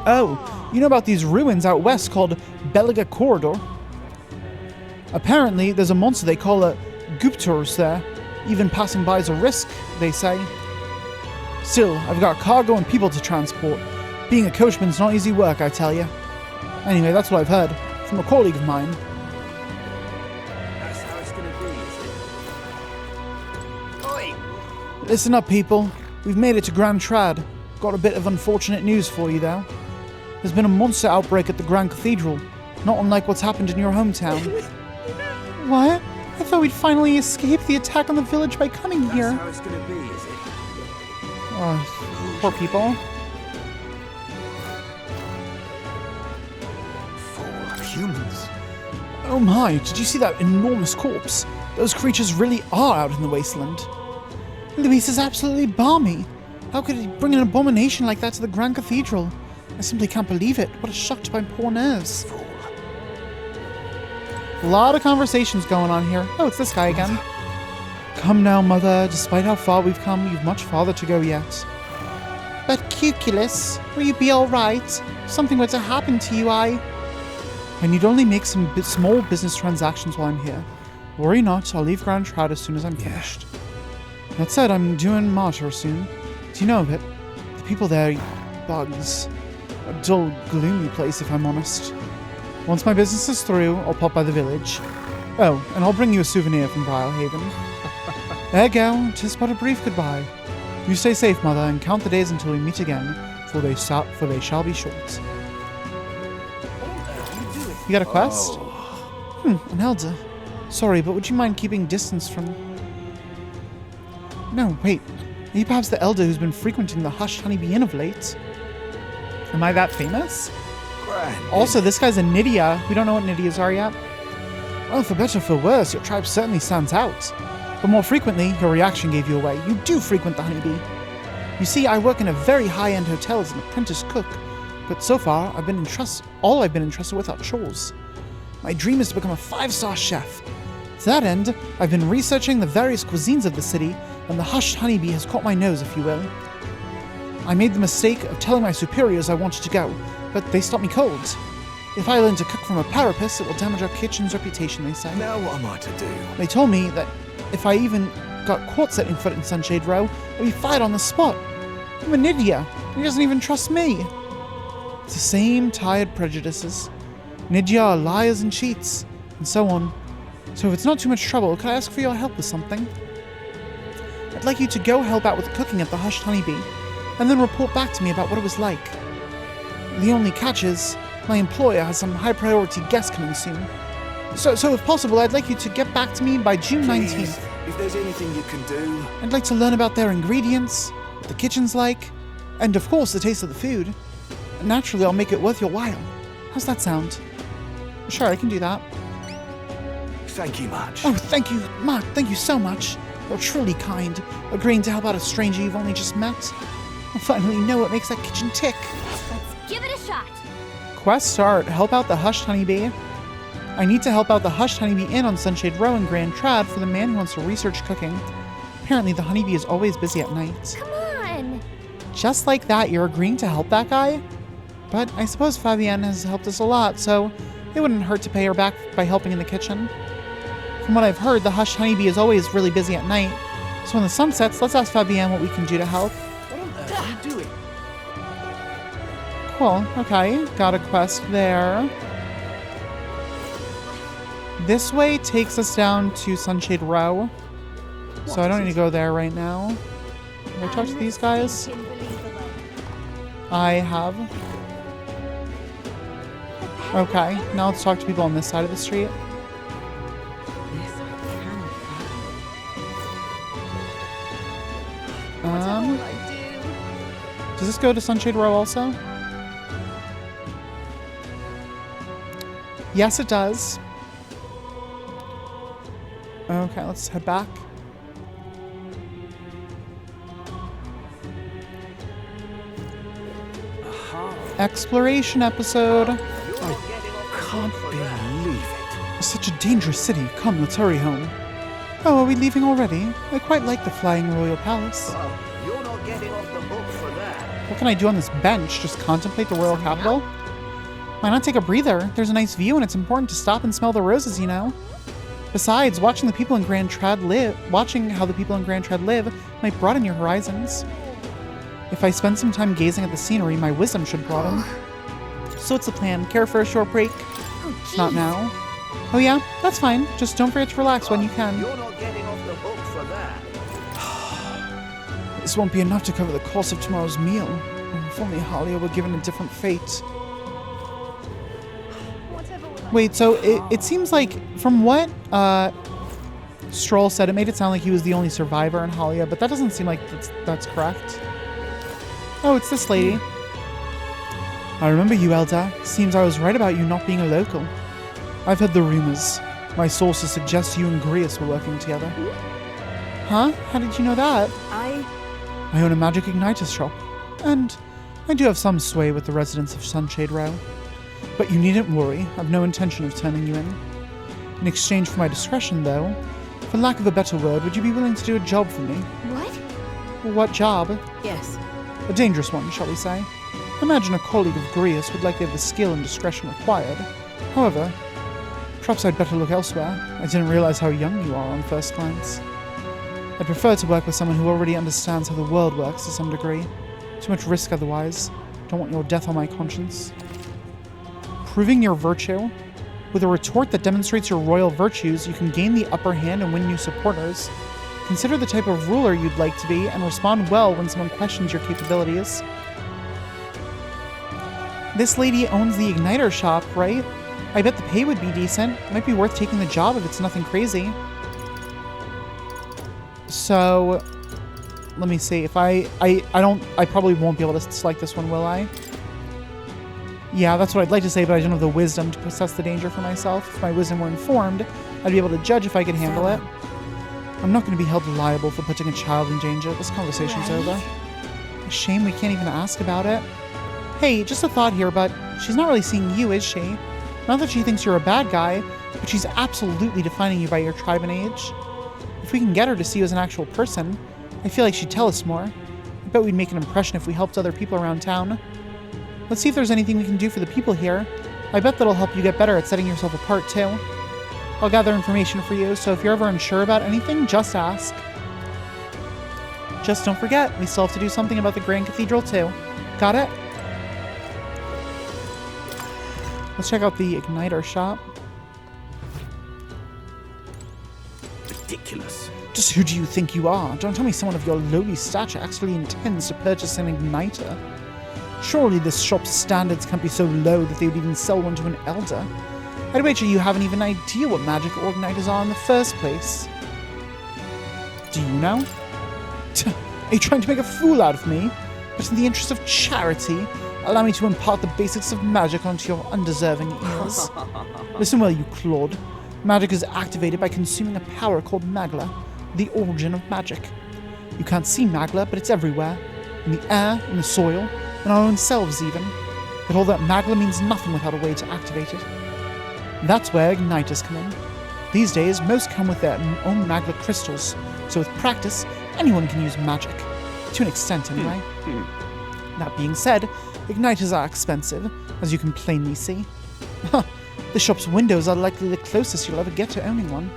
[SPEAKER 1] Oh, you know about these ruins out west called Gallica Corridor? Apparently, there's a monster they call a Guptors there. Even passing by is a risk, they say. Still, I've got cargo and people to transport. Being a coachman's not easy work, I tell you. Anyway, that's what I've heard from a colleague of mine.
[SPEAKER 3] That's how it's gonna be, is it? Oi!
[SPEAKER 12] Listen up, people. We've made it to Grand Trad. Got a bit of unfortunate news for you, though. There's been a monster outbreak at the Grand Cathedral, not unlike what's happened in your hometown.
[SPEAKER 1] What? I thought we'd finally escape the attack on the village by coming here.
[SPEAKER 3] That's how it's gonna be, is it?
[SPEAKER 1] Oh, poor people.
[SPEAKER 3] Full humans.
[SPEAKER 12] Oh my, did you see that enormous corpse? Those creatures really are out in the wasteland.
[SPEAKER 1] Luis is absolutely balmy. How could he bring an abomination like that to the Grand Cathedral? I simply can't believe it. What a shock to my poor nerves. A lot of conversations going on here. Oh, it's this guy again. Come now, Mother. Despite how far we've come, you've much farther to go yet. But Cuculus, will you be alright? If something were to happen to you, I need only make some small business transactions while I'm here. Worry not, I'll leave Grand Trout as soon as I'm finished. That said, I'm due in Martyr soon. Do you know of it? The people there, bugs. A dull, gloomy place, if I'm honest. Once my business is through, I'll pop by the village. Oh, and I'll bring you a souvenir from Briarhaven. There go, 'tis but a brief goodbye. You stay safe, Mother, and count the days until we meet again, for they shall be short. You got a quest? An elder. Sorry, but would you mind keeping distance from... No, wait. Are you perhaps the elder who's been frequenting the Hushed Honeybee Inn of late? Am I that famous? Also, this guy's a Nydia. We don't know what Nydias are yet. Well, for better or for worse, your tribe certainly stands out. But more frequently, your reaction gave you away. You do frequent the Honeybee. You see, I work in a very high-end hotel as an apprentice cook, but so far, all I've been entrusted with are chores. My dream is to become a 5-star chef. To that end, I've been researching the various cuisines of the city, and the Hushed Honeybee has caught my nose, if you will. I made the mistake of telling my superiors I wanted to go, but they stopped me cold. If I learn to cook from a parapet, it will damage our kitchen's reputation, they say.
[SPEAKER 3] Now what am I to do?
[SPEAKER 1] They told me that if I even got caught setting foot in Sunshade Row, I'd be fired on the spot. I'm a Nydia. He doesn't even trust me. It's the same tired prejudices. Nydia are liars and cheats, and so on. So if it's not too much trouble, could I ask for your help with something? I'd like you to go help out with the cooking at the Hushed Honeybee, and then report back to me about what it was like. The only catch is, my employer has some high-priority guests coming soon. So if possible, I'd like you to get back to me by June 19th.
[SPEAKER 3] If there's anything you can do...
[SPEAKER 1] I'd like to learn about their ingredients, what the kitchen's like, and of course the taste of the food. And naturally, I'll make it worth your while. How's that sound? Sure, I can do that.
[SPEAKER 3] Thank you much.
[SPEAKER 1] Oh, thank you, Mark. Thank you so much. You're truly kind, agreeing to help out a stranger you've only just met. I finally know what makes that kitchen tick.
[SPEAKER 2] Let's give it a shot.
[SPEAKER 1] Quest start. Help out the Hushed Honeybee. I need to help out the Hushed Honeybee Inn on Sunshade Row in Grand Trad for the man who wants to research cooking. Apparently, the honeybee is always busy at night.
[SPEAKER 2] Come on!
[SPEAKER 1] Just like that, you're agreeing to help that guy? But I suppose Fabienne has helped us a lot, so it wouldn't hurt to pay her back by helping in the kitchen. From what I've heard, the Hushed Honeybee is always really busy at night. So when the sun sets, let's ask Fabienne what we can do to help.
[SPEAKER 3] What on earth are you doing?
[SPEAKER 1] Cool, okay. Got a quest there. This way takes us down to Sunshade Row. So I don't need to go there right now. Can I talk to these guys? I have. Okay, now let's talk to people on this side of the street. Does this go to Sunshade Row also? Yes, it does. Okay, let's head back. Exploration episode.
[SPEAKER 3] I can't believe it.
[SPEAKER 1] Such a dangerous city. Come, let's hurry home. Oh, are we leaving already? I quite like the flying royal palace.
[SPEAKER 3] Well, you're not getting off the hook for that.
[SPEAKER 1] What can I do on this bench? Just contemplate the royal capital? Why not take a breather? There's a nice view and it's important to stop and smell the roses, you know? Besides, watching how the people in Grand Trad live might broaden your horizons. If I spend some time gazing at the scenery, my wisdom should broaden. So what's the plan? Care for a short break? Not now. Oh yeah? That's fine. Just don't forget to relax when you can.
[SPEAKER 3] You're not getting off the hook for that.
[SPEAKER 1] This won't be enough to cover the cost of tomorrow's meal. If only Halia were given a different fate. Wait, so it seems like, from what Stroll said, it made it sound like he was the only survivor in Halia, but that doesn't seem like that's correct. Oh, it's this lady. I remember you, Elda. Seems I was right about you not being a local. I've heard the rumors. My sources suggest you and Grius were working together. Huh? How did you know that? I own a magic igniter shop, and I do have some sway with the residents of Sunshade Row. But you needn't worry, I've no intention of turning you in. In exchange for my discretion, though, for lack of a better word, would you be willing to do a job for me?
[SPEAKER 2] What?
[SPEAKER 1] What job?
[SPEAKER 10] Yes.
[SPEAKER 1] A dangerous one, shall we say. Imagine a colleague of Grius would likely have the skill and discretion required. However, perhaps I'd better look elsewhere. I didn't realize how young you are on first glance. I'd prefer to work with someone who already understands how the world works to some degree. Too much risk otherwise. Don't want your death on my conscience. Proving your virtue? With a retort that demonstrates your royal virtues, you can gain the upper hand and win new supporters. Consider the type of ruler you'd like to be and respond well when someone questions your capabilities. This lady owns the Igniter shop, right? I bet the pay would be decent. It might be worth taking the job if it's nothing crazy. So, let me see. If I probably won't be able to select this one, will I? Yeah, that's what I'd like to say, but I don't have the wisdom to assess the danger for myself. If my wisdom were informed, I'd be able to judge if I could handle it. I'm not going to be held liable for putting a child in danger. This conversation's over. A shame we can't even ask about it. Hey, just a thought here, but she's not really seeing you, is she? Not that she thinks you're a bad guy, but she's absolutely defining you by your tribe and age. If we can get her to see you as an actual person, I feel like she'd tell us more. I bet we'd make an impression if we helped other people around town. Let's see if there's anything we can do for the people here. I bet that'll help you get better at setting yourself apart, too. I'll gather information for you, so if you're ever unsure about anything, just ask. Just don't forget, we still have to do something about the Grand Cathedral, too. Got it? Let's check out the Igniter shop.
[SPEAKER 3] Ridiculous.
[SPEAKER 1] Just who do you think you are? Don't tell me someone of your lowly stature actually intends to purchase an Igniter. Surely this shop's standards can't be so low that they would even sell one to an elder. I'd wager you haven't even an idea what magic Igniters are in the first place. Do you know? Are you trying to make a fool out of me? But in the interest of charity, allow me to impart the basics of magic onto your undeserving ears. Listen well, you Claude. Magic is activated by consuming a power called Magla, the origin of magic. You can't see Magla, but it's everywhere. In the air, in the soil, in our own selves even. But all that Magla means nothing without a way to activate it. That's where Igniters come in. These days, most come with their own Magla crystals, so with practice, anyone can use magic. To an extent, anyway. That being said, Igniters are expensive, as you can plainly see. The shop's windows are likely the closest you'll ever get to owning one.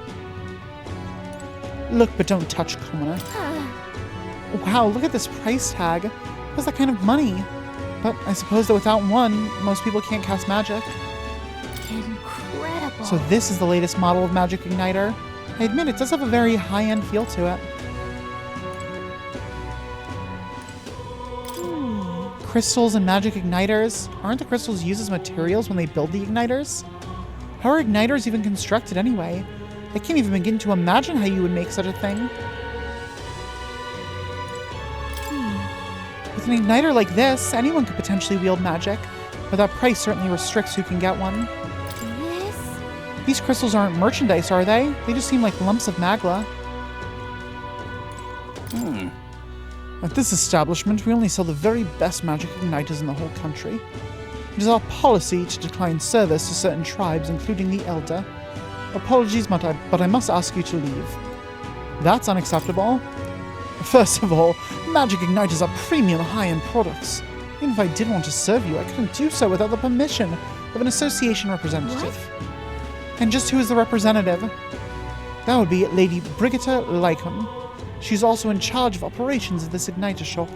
[SPEAKER 1] Look, but don't touch, commoner. Wow, look at this price tag. What's that kind of money? But I suppose that without one, most people can't cast magic.
[SPEAKER 2] Incredible.
[SPEAKER 1] So this is the latest model of Magic Igniter. I admit it does have a very high-end feel to it. Crystals and magic igniters? Aren't the crystals used as materials when they build the igniters? How are igniters even constructed anyway? I can't even begin to imagine how you would make such a thing. With an igniter like this, anyone could potentially wield magic, but that price certainly restricts who can get one. These crystals aren't merchandise, are they? They just seem like lumps of magla. At this establishment, we only sell the very best magic igniters in the whole country. It is our policy to decline service to certain tribes, including the Elder. Apologies, but I must ask you to leave. That's unacceptable. First of all, magic igniters are premium high-end products. Even if I did want to serve you, I couldn't do so without the permission of an association representative. What? And just who is the representative? That would be Lady Brigitta Lycon. She's also in charge of operations of this igniter shop.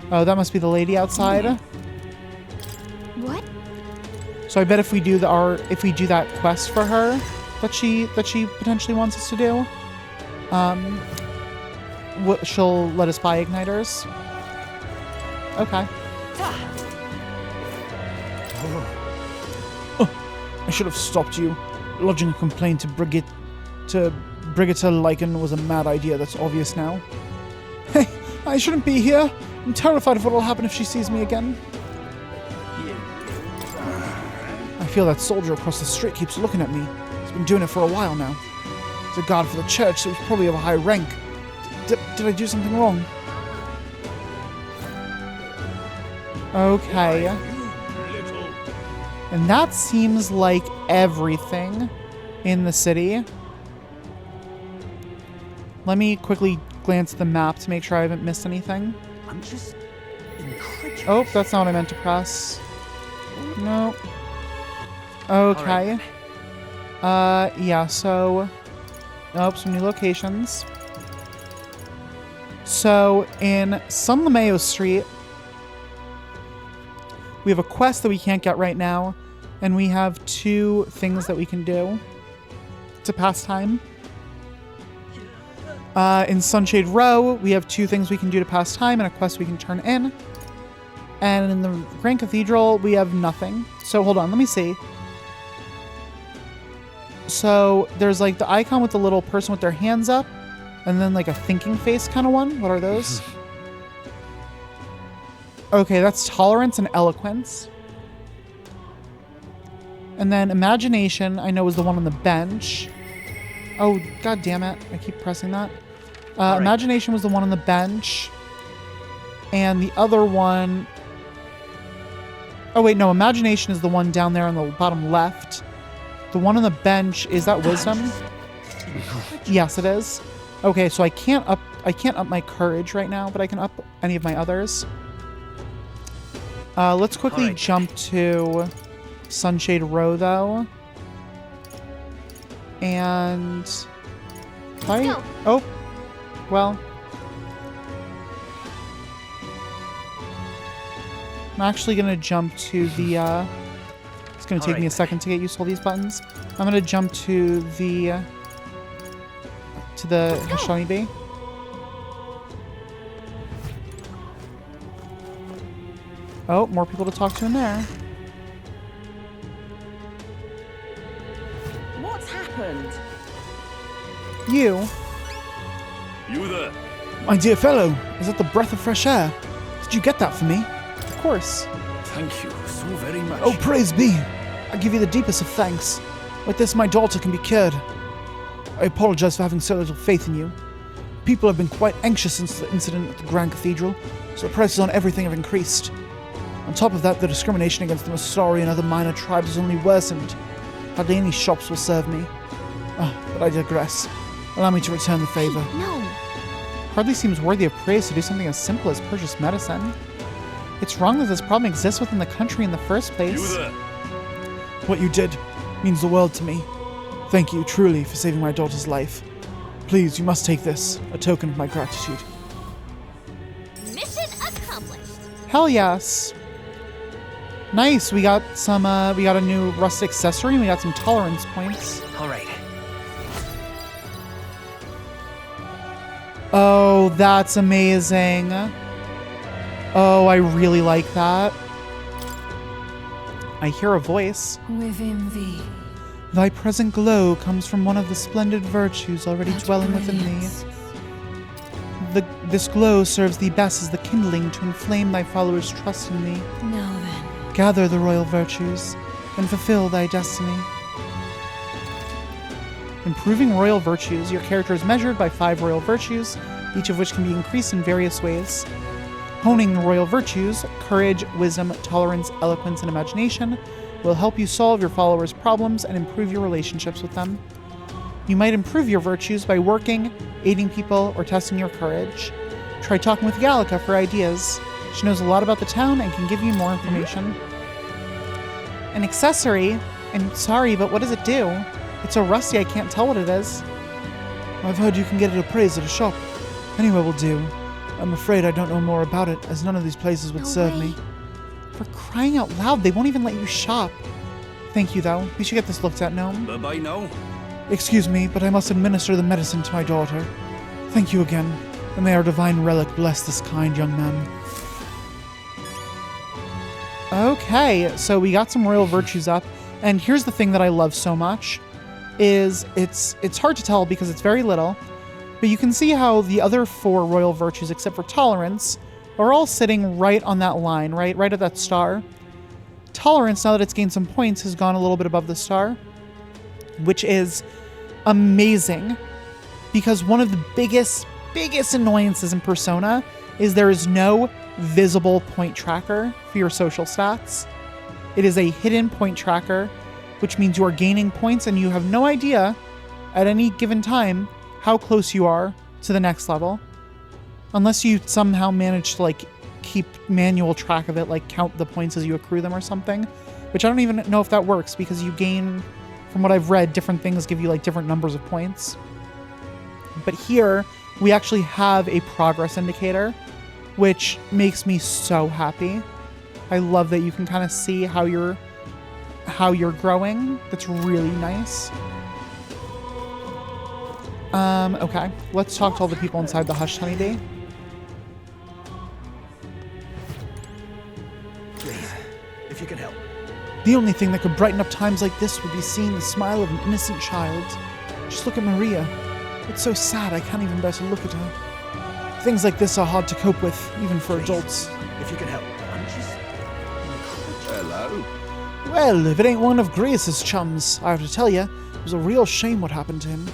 [SPEAKER 1] Oh, that must be the lady outside.
[SPEAKER 2] What?
[SPEAKER 1] So I bet if we do that quest for her that she potentially wants us to do, she'll let us buy igniters. Okay. I should have stopped you. Lodging a complaint to Brigitta Lycan was a mad idea, that's obvious now. Hey, I shouldn't be here. I'm terrified of what will happen if she sees me again. I feel that soldier across the street keeps looking at me. He's been doing it for a while now. He's a guard for the church, so he's probably of a high rank. Did I do something wrong? Okay. And that seems like everything in the city. Let me quickly glance at the map to make sure I haven't missed anything.
[SPEAKER 3] I'm just
[SPEAKER 1] Oh, that's not what I meant to press. No. Okay. Yeah, so... Nope, some new locations. So, in San Lameo Street, we have a quest that we can't get right now, and we have 2 things that we can do to pass time. In Sunshade Row, we have 2 things we can do to pass time and a quest we can turn in. And in the Grand Cathedral, we have nothing. So hold on, let me see. So there's like the icon with the little person with their hands up, and then like a thinking face kind of one. What are those? Okay, that's tolerance and eloquence. And then imagination, I know, is the one on the bench. Oh, god damn it. I keep pressing that. Imagination was the one on the bench. And the other one... Oh, wait, no. Imagination is the one down there on the bottom left. The one on the bench, is that wisdom? Yes, it is. Okay, so I can't up my courage right now, but I can up any of my others. Let's quickly jump to Sunshade Row, though. And... Oh, well... I'm actually going to jump to the... It's going to take me a second to get used to all these buttons. I'm going to jump to the... Hashani Bay. Oh, more people to talk to in there.
[SPEAKER 14] What's happened?
[SPEAKER 1] You?
[SPEAKER 15] You there?
[SPEAKER 12] My dear fellow, is that the breath of fresh air? Did you get that for me?
[SPEAKER 1] Of course.
[SPEAKER 15] Thank you so very much.
[SPEAKER 12] Oh, praise be. I give you the deepest of thanks. With this, my daughter can be cured. I apologize for having so little faith in you. People have been quite anxious since the incident at the Grand Cathedral, so the prices on everything have increased. On top of that, the discrimination against the Masari and other minor tribes has only worsened. Hardly any shops will serve me. Oh, but I digress. Allow me to return the favor.
[SPEAKER 2] No.
[SPEAKER 1] Hardly seems worthy of praise to do something as simple as purchase medicine. It's wrong that this problem exists within the country in the first place.
[SPEAKER 15] You there?
[SPEAKER 12] What you did means the world to me. Thank you, truly, for saving my daughter's life. Please, you must take this, a token of my gratitude.
[SPEAKER 14] Mission accomplished.
[SPEAKER 1] Hell yes. Nice, we got some, we got a new rust accessory and we got some tolerance points.
[SPEAKER 7] Alright.
[SPEAKER 1] Oh, that's amazing. Oh, I really like that. I hear a voice.
[SPEAKER 4] Within thee.
[SPEAKER 1] Thy present glow comes from one of the splendid virtues already dwelling within thee. This glow serves thee best as the kindling to inflame thy followers' trust in thee.
[SPEAKER 4] Now then.
[SPEAKER 1] Gather the royal virtues and fulfill thy destiny. Improving royal virtues. Your character is measured by 5 royal virtues, each of which can be increased in various ways. Honing the royal virtues, courage, wisdom, tolerance, eloquence, and imagination, will help you solve your followers' problems and improve your relationships with them. You might improve your virtues by working, aiding people, or testing your courage. Try talking with Gallica for ideas. She knows a lot about the town and can give you more information. An accessory? I'm sorry, but what does it do? It's so rusty I can't tell what it is.
[SPEAKER 12] I've heard you can get it appraised at a shop. Anywhere will do. I'm afraid I don't know more about it, as none of these places would serve me.
[SPEAKER 1] For crying out loud, they won't even let you shop. Thank you, though. We should get this looked at, Gnome.
[SPEAKER 15] Bye-bye now.
[SPEAKER 12] Excuse me, but I must administer the medicine to my daughter. Thank you again, and may our divine relic bless this kind young man.
[SPEAKER 1] Okay, so we got some royal virtues up, and here's the thing that I love so much, is it's hard to tell because it's very little, but you can see how the other 4 royal virtues, except for tolerance, are all sitting right on that line, right at that star. Tolerance, now that it's gained some points, has gone a little bit above the star, which is amazing, because one of the biggest annoyances in Persona is there is no visible point tracker for your social stats. It is a hidden point tracker, which means you are gaining points and you have no idea at any given time how close you are to the next level. Unless you somehow manage to, like, keep manual track of it, like count the points as you accrue them or something. Which I don't even know if that works, because you gain, from what I've read, different things give you like different numbers of points. But here, we actually have a progress indicator, which makes me so happy. I love that you can kind of see how you're growing. That's really nice. Okay. Let's talk to all the people inside the Hush Honeybee.
[SPEAKER 13] Please, if you can help.
[SPEAKER 1] The only thing that could brighten up times like this would be seeing the smile of an innocent child. Just look at Maria. It's so sad I can't even bear to look at her. Things like this are hard to cope with, even for adults.
[SPEAKER 13] If you can help. Hello?
[SPEAKER 1] Well, if it ain't one of Grace's chums, I have to tell you, it was a real shame what happened to him.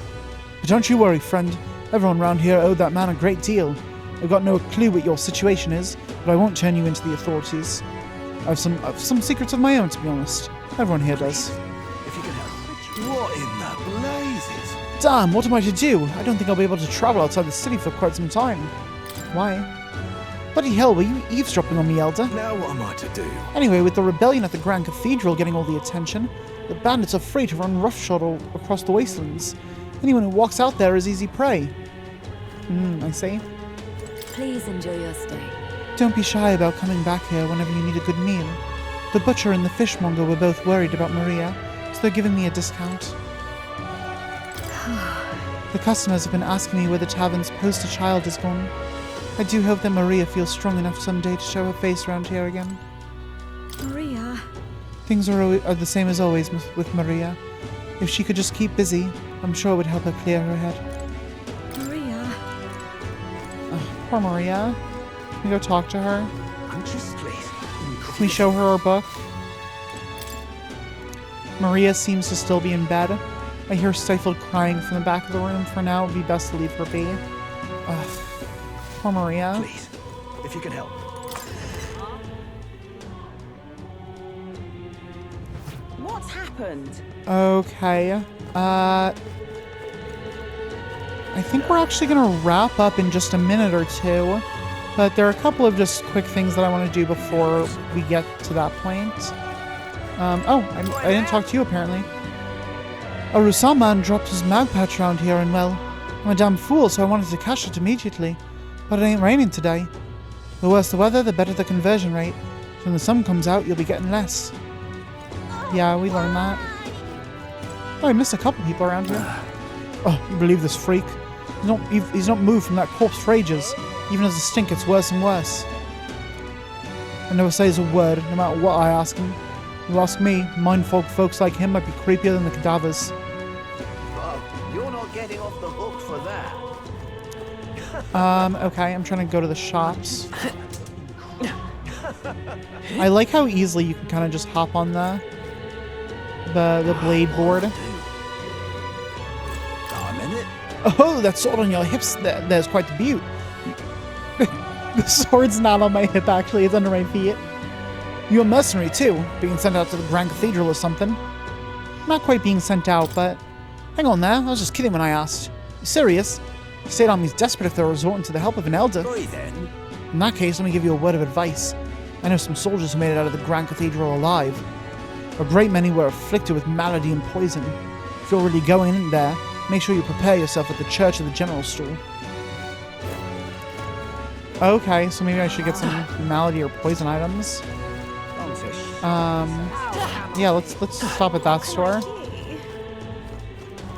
[SPEAKER 1] But don't you worry, friend. Everyone round here owed that man a great deal. I've got no clue what your situation is, but I won't turn you into the authorities. I've some secrets of my own, to be honest. Everyone here does.
[SPEAKER 13] If you can help. What in the blazes?
[SPEAKER 1] Damn, what am I to do? I don't think I'll be able to travel outside the city for quite some time. Why? Bloody hell, were you eavesdropping on me, Elder?
[SPEAKER 13] Now what am I to do?
[SPEAKER 1] Anyway, with the rebellion at the Grand Cathedral getting all the attention, the bandits are free to run roughshod all across the wastelands. Anyone who walks out there is easy prey. I see.
[SPEAKER 4] Please enjoy your stay.
[SPEAKER 1] Don't be shy about coming back here whenever you need a good meal. The butcher and the fishmonger were both worried about Maria, so they're giving me a discount. The customers have been asking me where the tavern's poster child has gone. I do hope that Maria feels strong enough someday to show her face around here again.
[SPEAKER 10] Maria.
[SPEAKER 1] Things are the same as always with Maria. If she could just keep busy, I'm sure it would help her clear her head.
[SPEAKER 10] Maria.
[SPEAKER 1] Poor Maria. Can we go talk to her?
[SPEAKER 13] Please.
[SPEAKER 1] Can we show her our book? Maria seems to still be in bed. I hear stifled crying from the back of the room. For now, it would be best to leave her be. Poor Maria.
[SPEAKER 13] Please, if you can help.
[SPEAKER 14] What's happened?
[SPEAKER 1] Okay. I think we're actually going to wrap up in just a minute or two. But there are a couple of just quick things that I want to do before we get to that point. I didn't talk to you apparently. A Rusan man dropped his mag patch around here and well, I'm a damn fool, so I wanted to cash it immediately. But it ain't raining today. The worse the weather, the better the conversion rate. So when the sun comes out, you'll be getting less. Yeah, we learned that. Oh, I missed a couple people around here. Oh, you believe this freak? He's not moved from that corpse for ages. Even as the stink gets worse and worse. I never says a word, no matter what I ask him. You ask me, mindfolk folks like him might be creepier than the cadavers.
[SPEAKER 13] Well, you're not getting off the hook for that.
[SPEAKER 1] Okay, I'm trying to go to the shops. I like how easily you can kind of just hop on the blade board. Oh, that sword on your hips, there's quite the beaut. The sword's not on my hip, actually. It's under my feet. You're a mercenary, too. Being sent out to the Grand Cathedral or something. Not quite being sent out, but... Hang on there. I was just kidding when I asked. You serious? The State Army's desperate if they're resorting to the help of an elder. In that case, let me give you a word of advice. I know some soldiers who made it out of the Grand Cathedral alive. A great many were afflicted with malady and poison. If you're really going in there, make sure you prepare yourself at the Church of the General Store. Okay, so maybe I should get some malady or poison items. Yeah, let's stop at that store.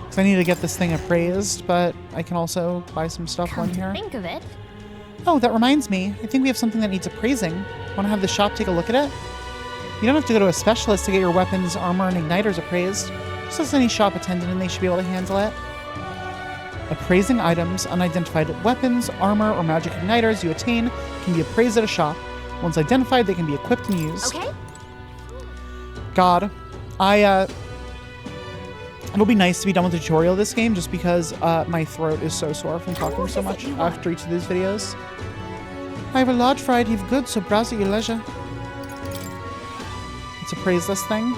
[SPEAKER 1] Because I need to get this thing appraised, but I can also buy some stuff on here.
[SPEAKER 2] Think of it.
[SPEAKER 1] Oh, that reminds me. I think we have something that needs appraising. Want to have the shop take a look at it? You don't have to go to a specialist to get your weapons, armor, and igniters appraised. Just ask any shop attendant and they should be able to handle it. Appraising items, unidentified weapons, armor, or magic igniters you attain can be appraised at a shop. Once identified, they can be equipped and used.
[SPEAKER 2] Okay.
[SPEAKER 1] God, it'll be nice to be done with the tutorial of this game just because my throat is so sore from talking so much after each of these videos. I have a large variety of goods, so browse at your leisure. Let's appraise this thing.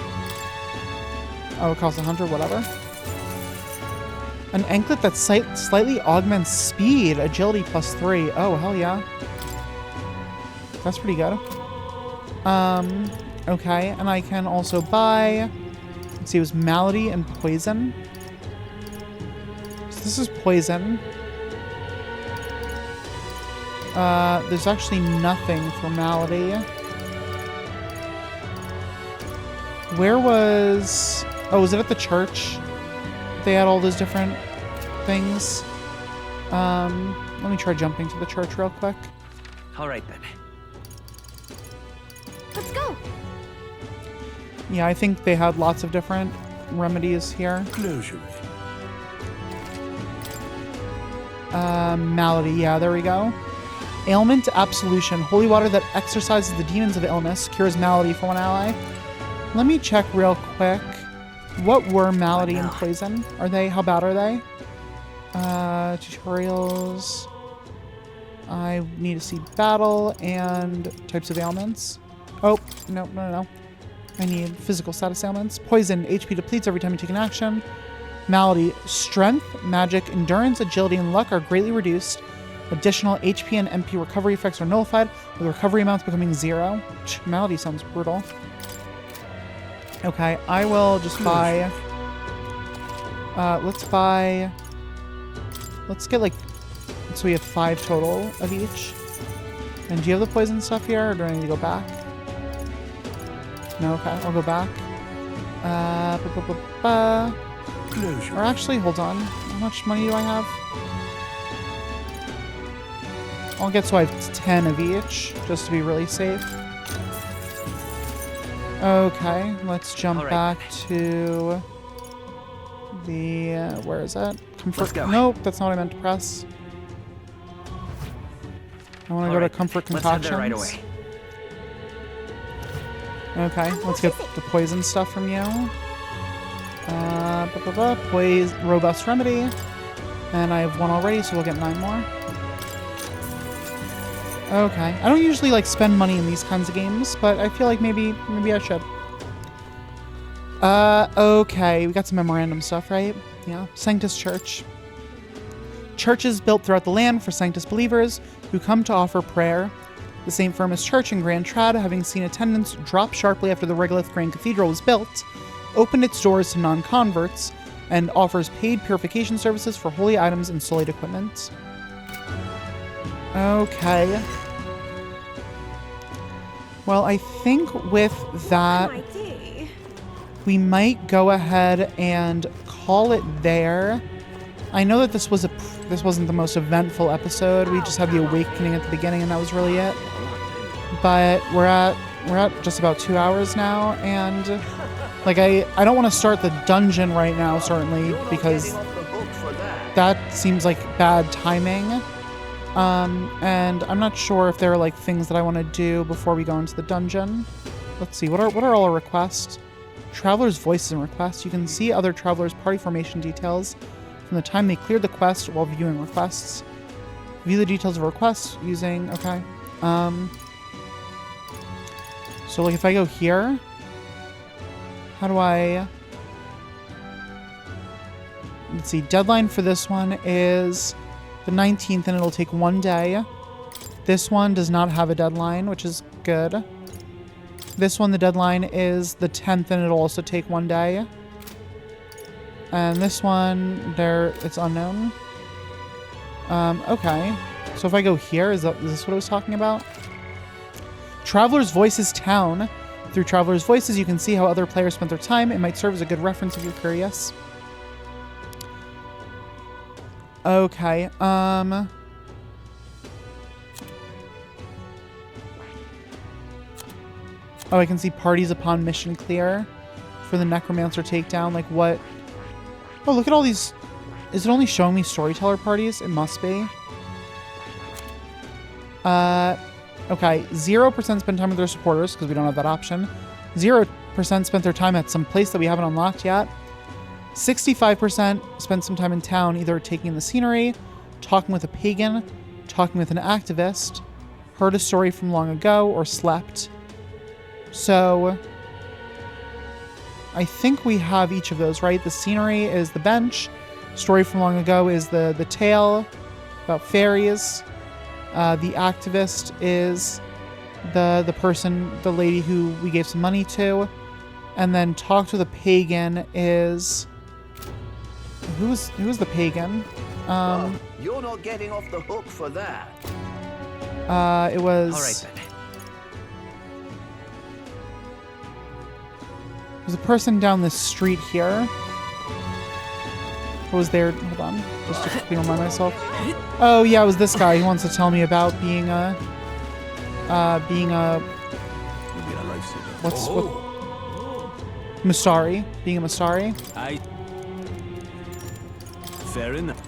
[SPEAKER 1] Oh, it costs 100, whatever. An anklet that slightly augments speed, agility +3. Oh, hell yeah. That's pretty good. Okay, and I can also buy, let's see, it was Malady and Poison. So this is Poison. There's actually nothing for Malady. Where was... Oh, was it at the church? They had all those different things. Let me try jumping to the church real quick.
[SPEAKER 11] All right, then.
[SPEAKER 2] Let's go.
[SPEAKER 1] Yeah, I think they had lots of different remedies here.
[SPEAKER 15] Closure.
[SPEAKER 1] Malady, yeah, there we go. Ailment Absolution. Holy water that exorcises the demons of illness. Cures malady for one ally. Let me check real quick. What were Malady and Poison? Are they... How bad are they? Tutorials. I need to see battle and types of ailments. Oh, no. I need physical status ailments. Poison. HP depletes every time you take an action. Malady. Strength, magic, endurance, agility, and luck are greatly reduced. Additional HP and MP recovery effects are nullified, with recovery amounts becoming 0. Malady sounds brutal. Okay, I will just buy... Let's get, like... So we have 5 total of each. And do you have the poison stuff here, or do I need to go back? No, okay, I'll go back. Or actually, hold on. How much money do I have? I'll get so I have 10 of each, just to be really safe. Okay, let's jump back to the... where is that? Comfort. Nope, that's not what I meant to press. I want to go to Comfort Concoctions.
[SPEAKER 11] Let's head there right away.
[SPEAKER 1] Okay, let's get the poison stuff from you. Robust Remedy. And I have 1 already, so we'll get 9 more. Okay. I don't usually like spend money in these kinds of games, but I feel like maybe I should. Okay. We got some memorandum stuff, right? Yeah. Sanctus Church. Churches built throughout the land for Sanctus believers who come to offer prayer. The St. Firmus Church in Grand Trad, having seen attendance drop sharply after the Regolith Grand Cathedral was built, opened its doors to non-converts and offers paid purification services for holy items and sullied equipment. Okay. Well, I think with that, we might go ahead and call it there. I know that this wasn't the most eventful episode. We just had the awakening at the beginning, and that was really it. But we're at just about 2 hours now, and like I don't want to start the dungeon right now, certainly, because that seems like bad timing. And I'm not sure if there are like things that I want to do before we go into the dungeon. Let's see, what are all our requests? Travelers' voices and requests. You can see other travelers' party formation details from the time they cleared the quest while viewing requests. View the details of requests using... Okay. So like if I go here, how do I... Let's see, deadline for this one is the 19th, and it'll take 1 day. This one does not have a deadline, which is good. This one, the deadline is the 10th, and it'll also take 1 day. And this one, it's unknown. Okay. So if I go here, is this what I was talking about? Traveler's Voices Town. Through Traveler's Voices, you can see how other players spent their time. It might serve as a good reference if you're curious. Okay, oh, I can see parties upon mission clear for the Necromancer takedown. Like what? Oh, look at all these. Is it only showing me storyteller parties? It must be. Okay, 0% spend time with their supporters because we don't have that option. 0% spent their time at some place that we haven't unlocked yet. 65% spent some time in town, either taking in the scenery, talking with a pagan, talking with an activist, heard a story from long ago, or slept. So, I think we have each of those, right? The scenery is the bench, story from long ago is the tale about fairies, the activist is the lady who we gave some money to, and then talk to the pagan is... Who was the pagan?
[SPEAKER 16] You're not getting off the hook for that.
[SPEAKER 1] It was...
[SPEAKER 16] All right, then.
[SPEAKER 1] There's a person down this street here. What was there? Hold on. Just to quickly remind myself. Oh, yeah, it was this guy. He wants to tell me about being a... What's... What? Mustari. Being a Mustari.
[SPEAKER 3] Fair enough.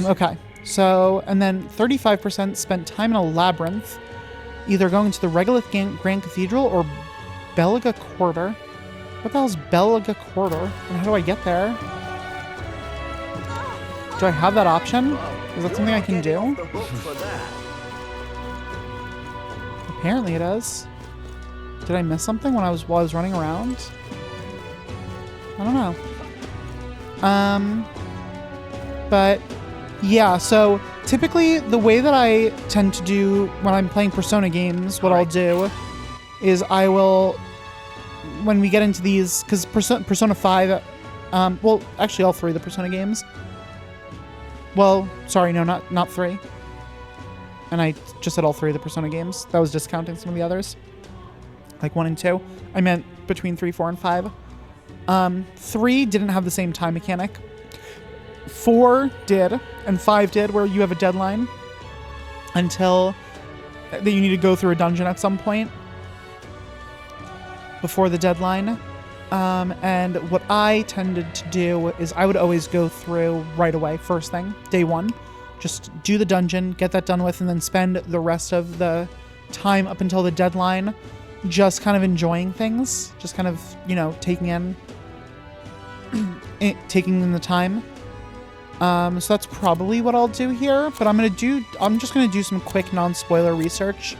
[SPEAKER 1] Okay. So, and then 35% spent time in a labyrinth, either going to the Regolith Grand Cathedral or Belga Quarter. What the hell is Belga Quarter? And how do I get there? Do I have that option? Is that something I can do? Apparently it is. Did I miss something while I was running around? I don't know. But yeah, so typically the way that I tend to do when I'm playing Persona games, what I'll do is I will, when we get into these, because Persona 5, well, actually all three of the Persona games. Well, sorry, no, not 3. And I just said all 3 of the Persona games. That was discounting some of the others. Like 1 and 2. I meant between 3, 4, and 5. 3 didn't have the same time mechanic. 4 did, and 5 did, where you have a deadline until that you need to go through a dungeon at some point before the deadline. And what I tended to do is I would always go through right away, first thing, day 1. Just do the dungeon, get that done with, and then spend the rest of the time up until the deadline just kind of enjoying things, just kind of, you know, taking in the time. So that's probably what I'll do here, but I'm just gonna do some quick non-spoiler research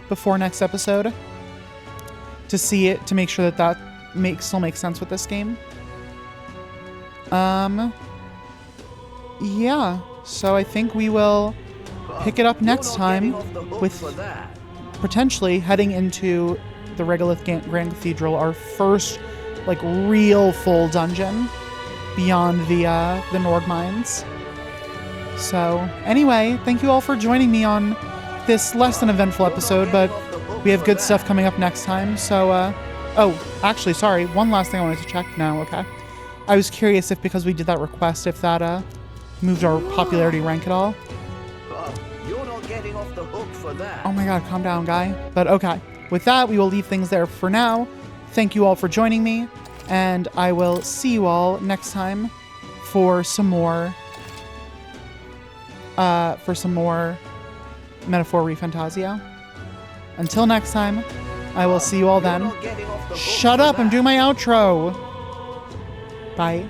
[SPEAKER 1] before next episode to see it, to make sure that still makes sense with this game. Yeah, so I think we will pick it up next time with potentially heading into the Regolith Grand Cathedral, our first, like, real full dungeon beyond the Nord Mines. So, anyway, thank you all for joining me on this less than eventful episode, but we have good stuff coming up next time. So, oh, actually, sorry, one last thing I wanted to check now, okay? I was curious if, because we did that request, if that moved our popularity rank at all.
[SPEAKER 16] You're not getting off the hook for that.
[SPEAKER 1] Oh my god, calm down, guy. But okay, with that, we will leave things there for now. Thank you all for joining me, and I will see you all next time for some more Metaphor ReFantazio. Until next time, I will see you all then. Shut up, I'm doing my outro. Bye.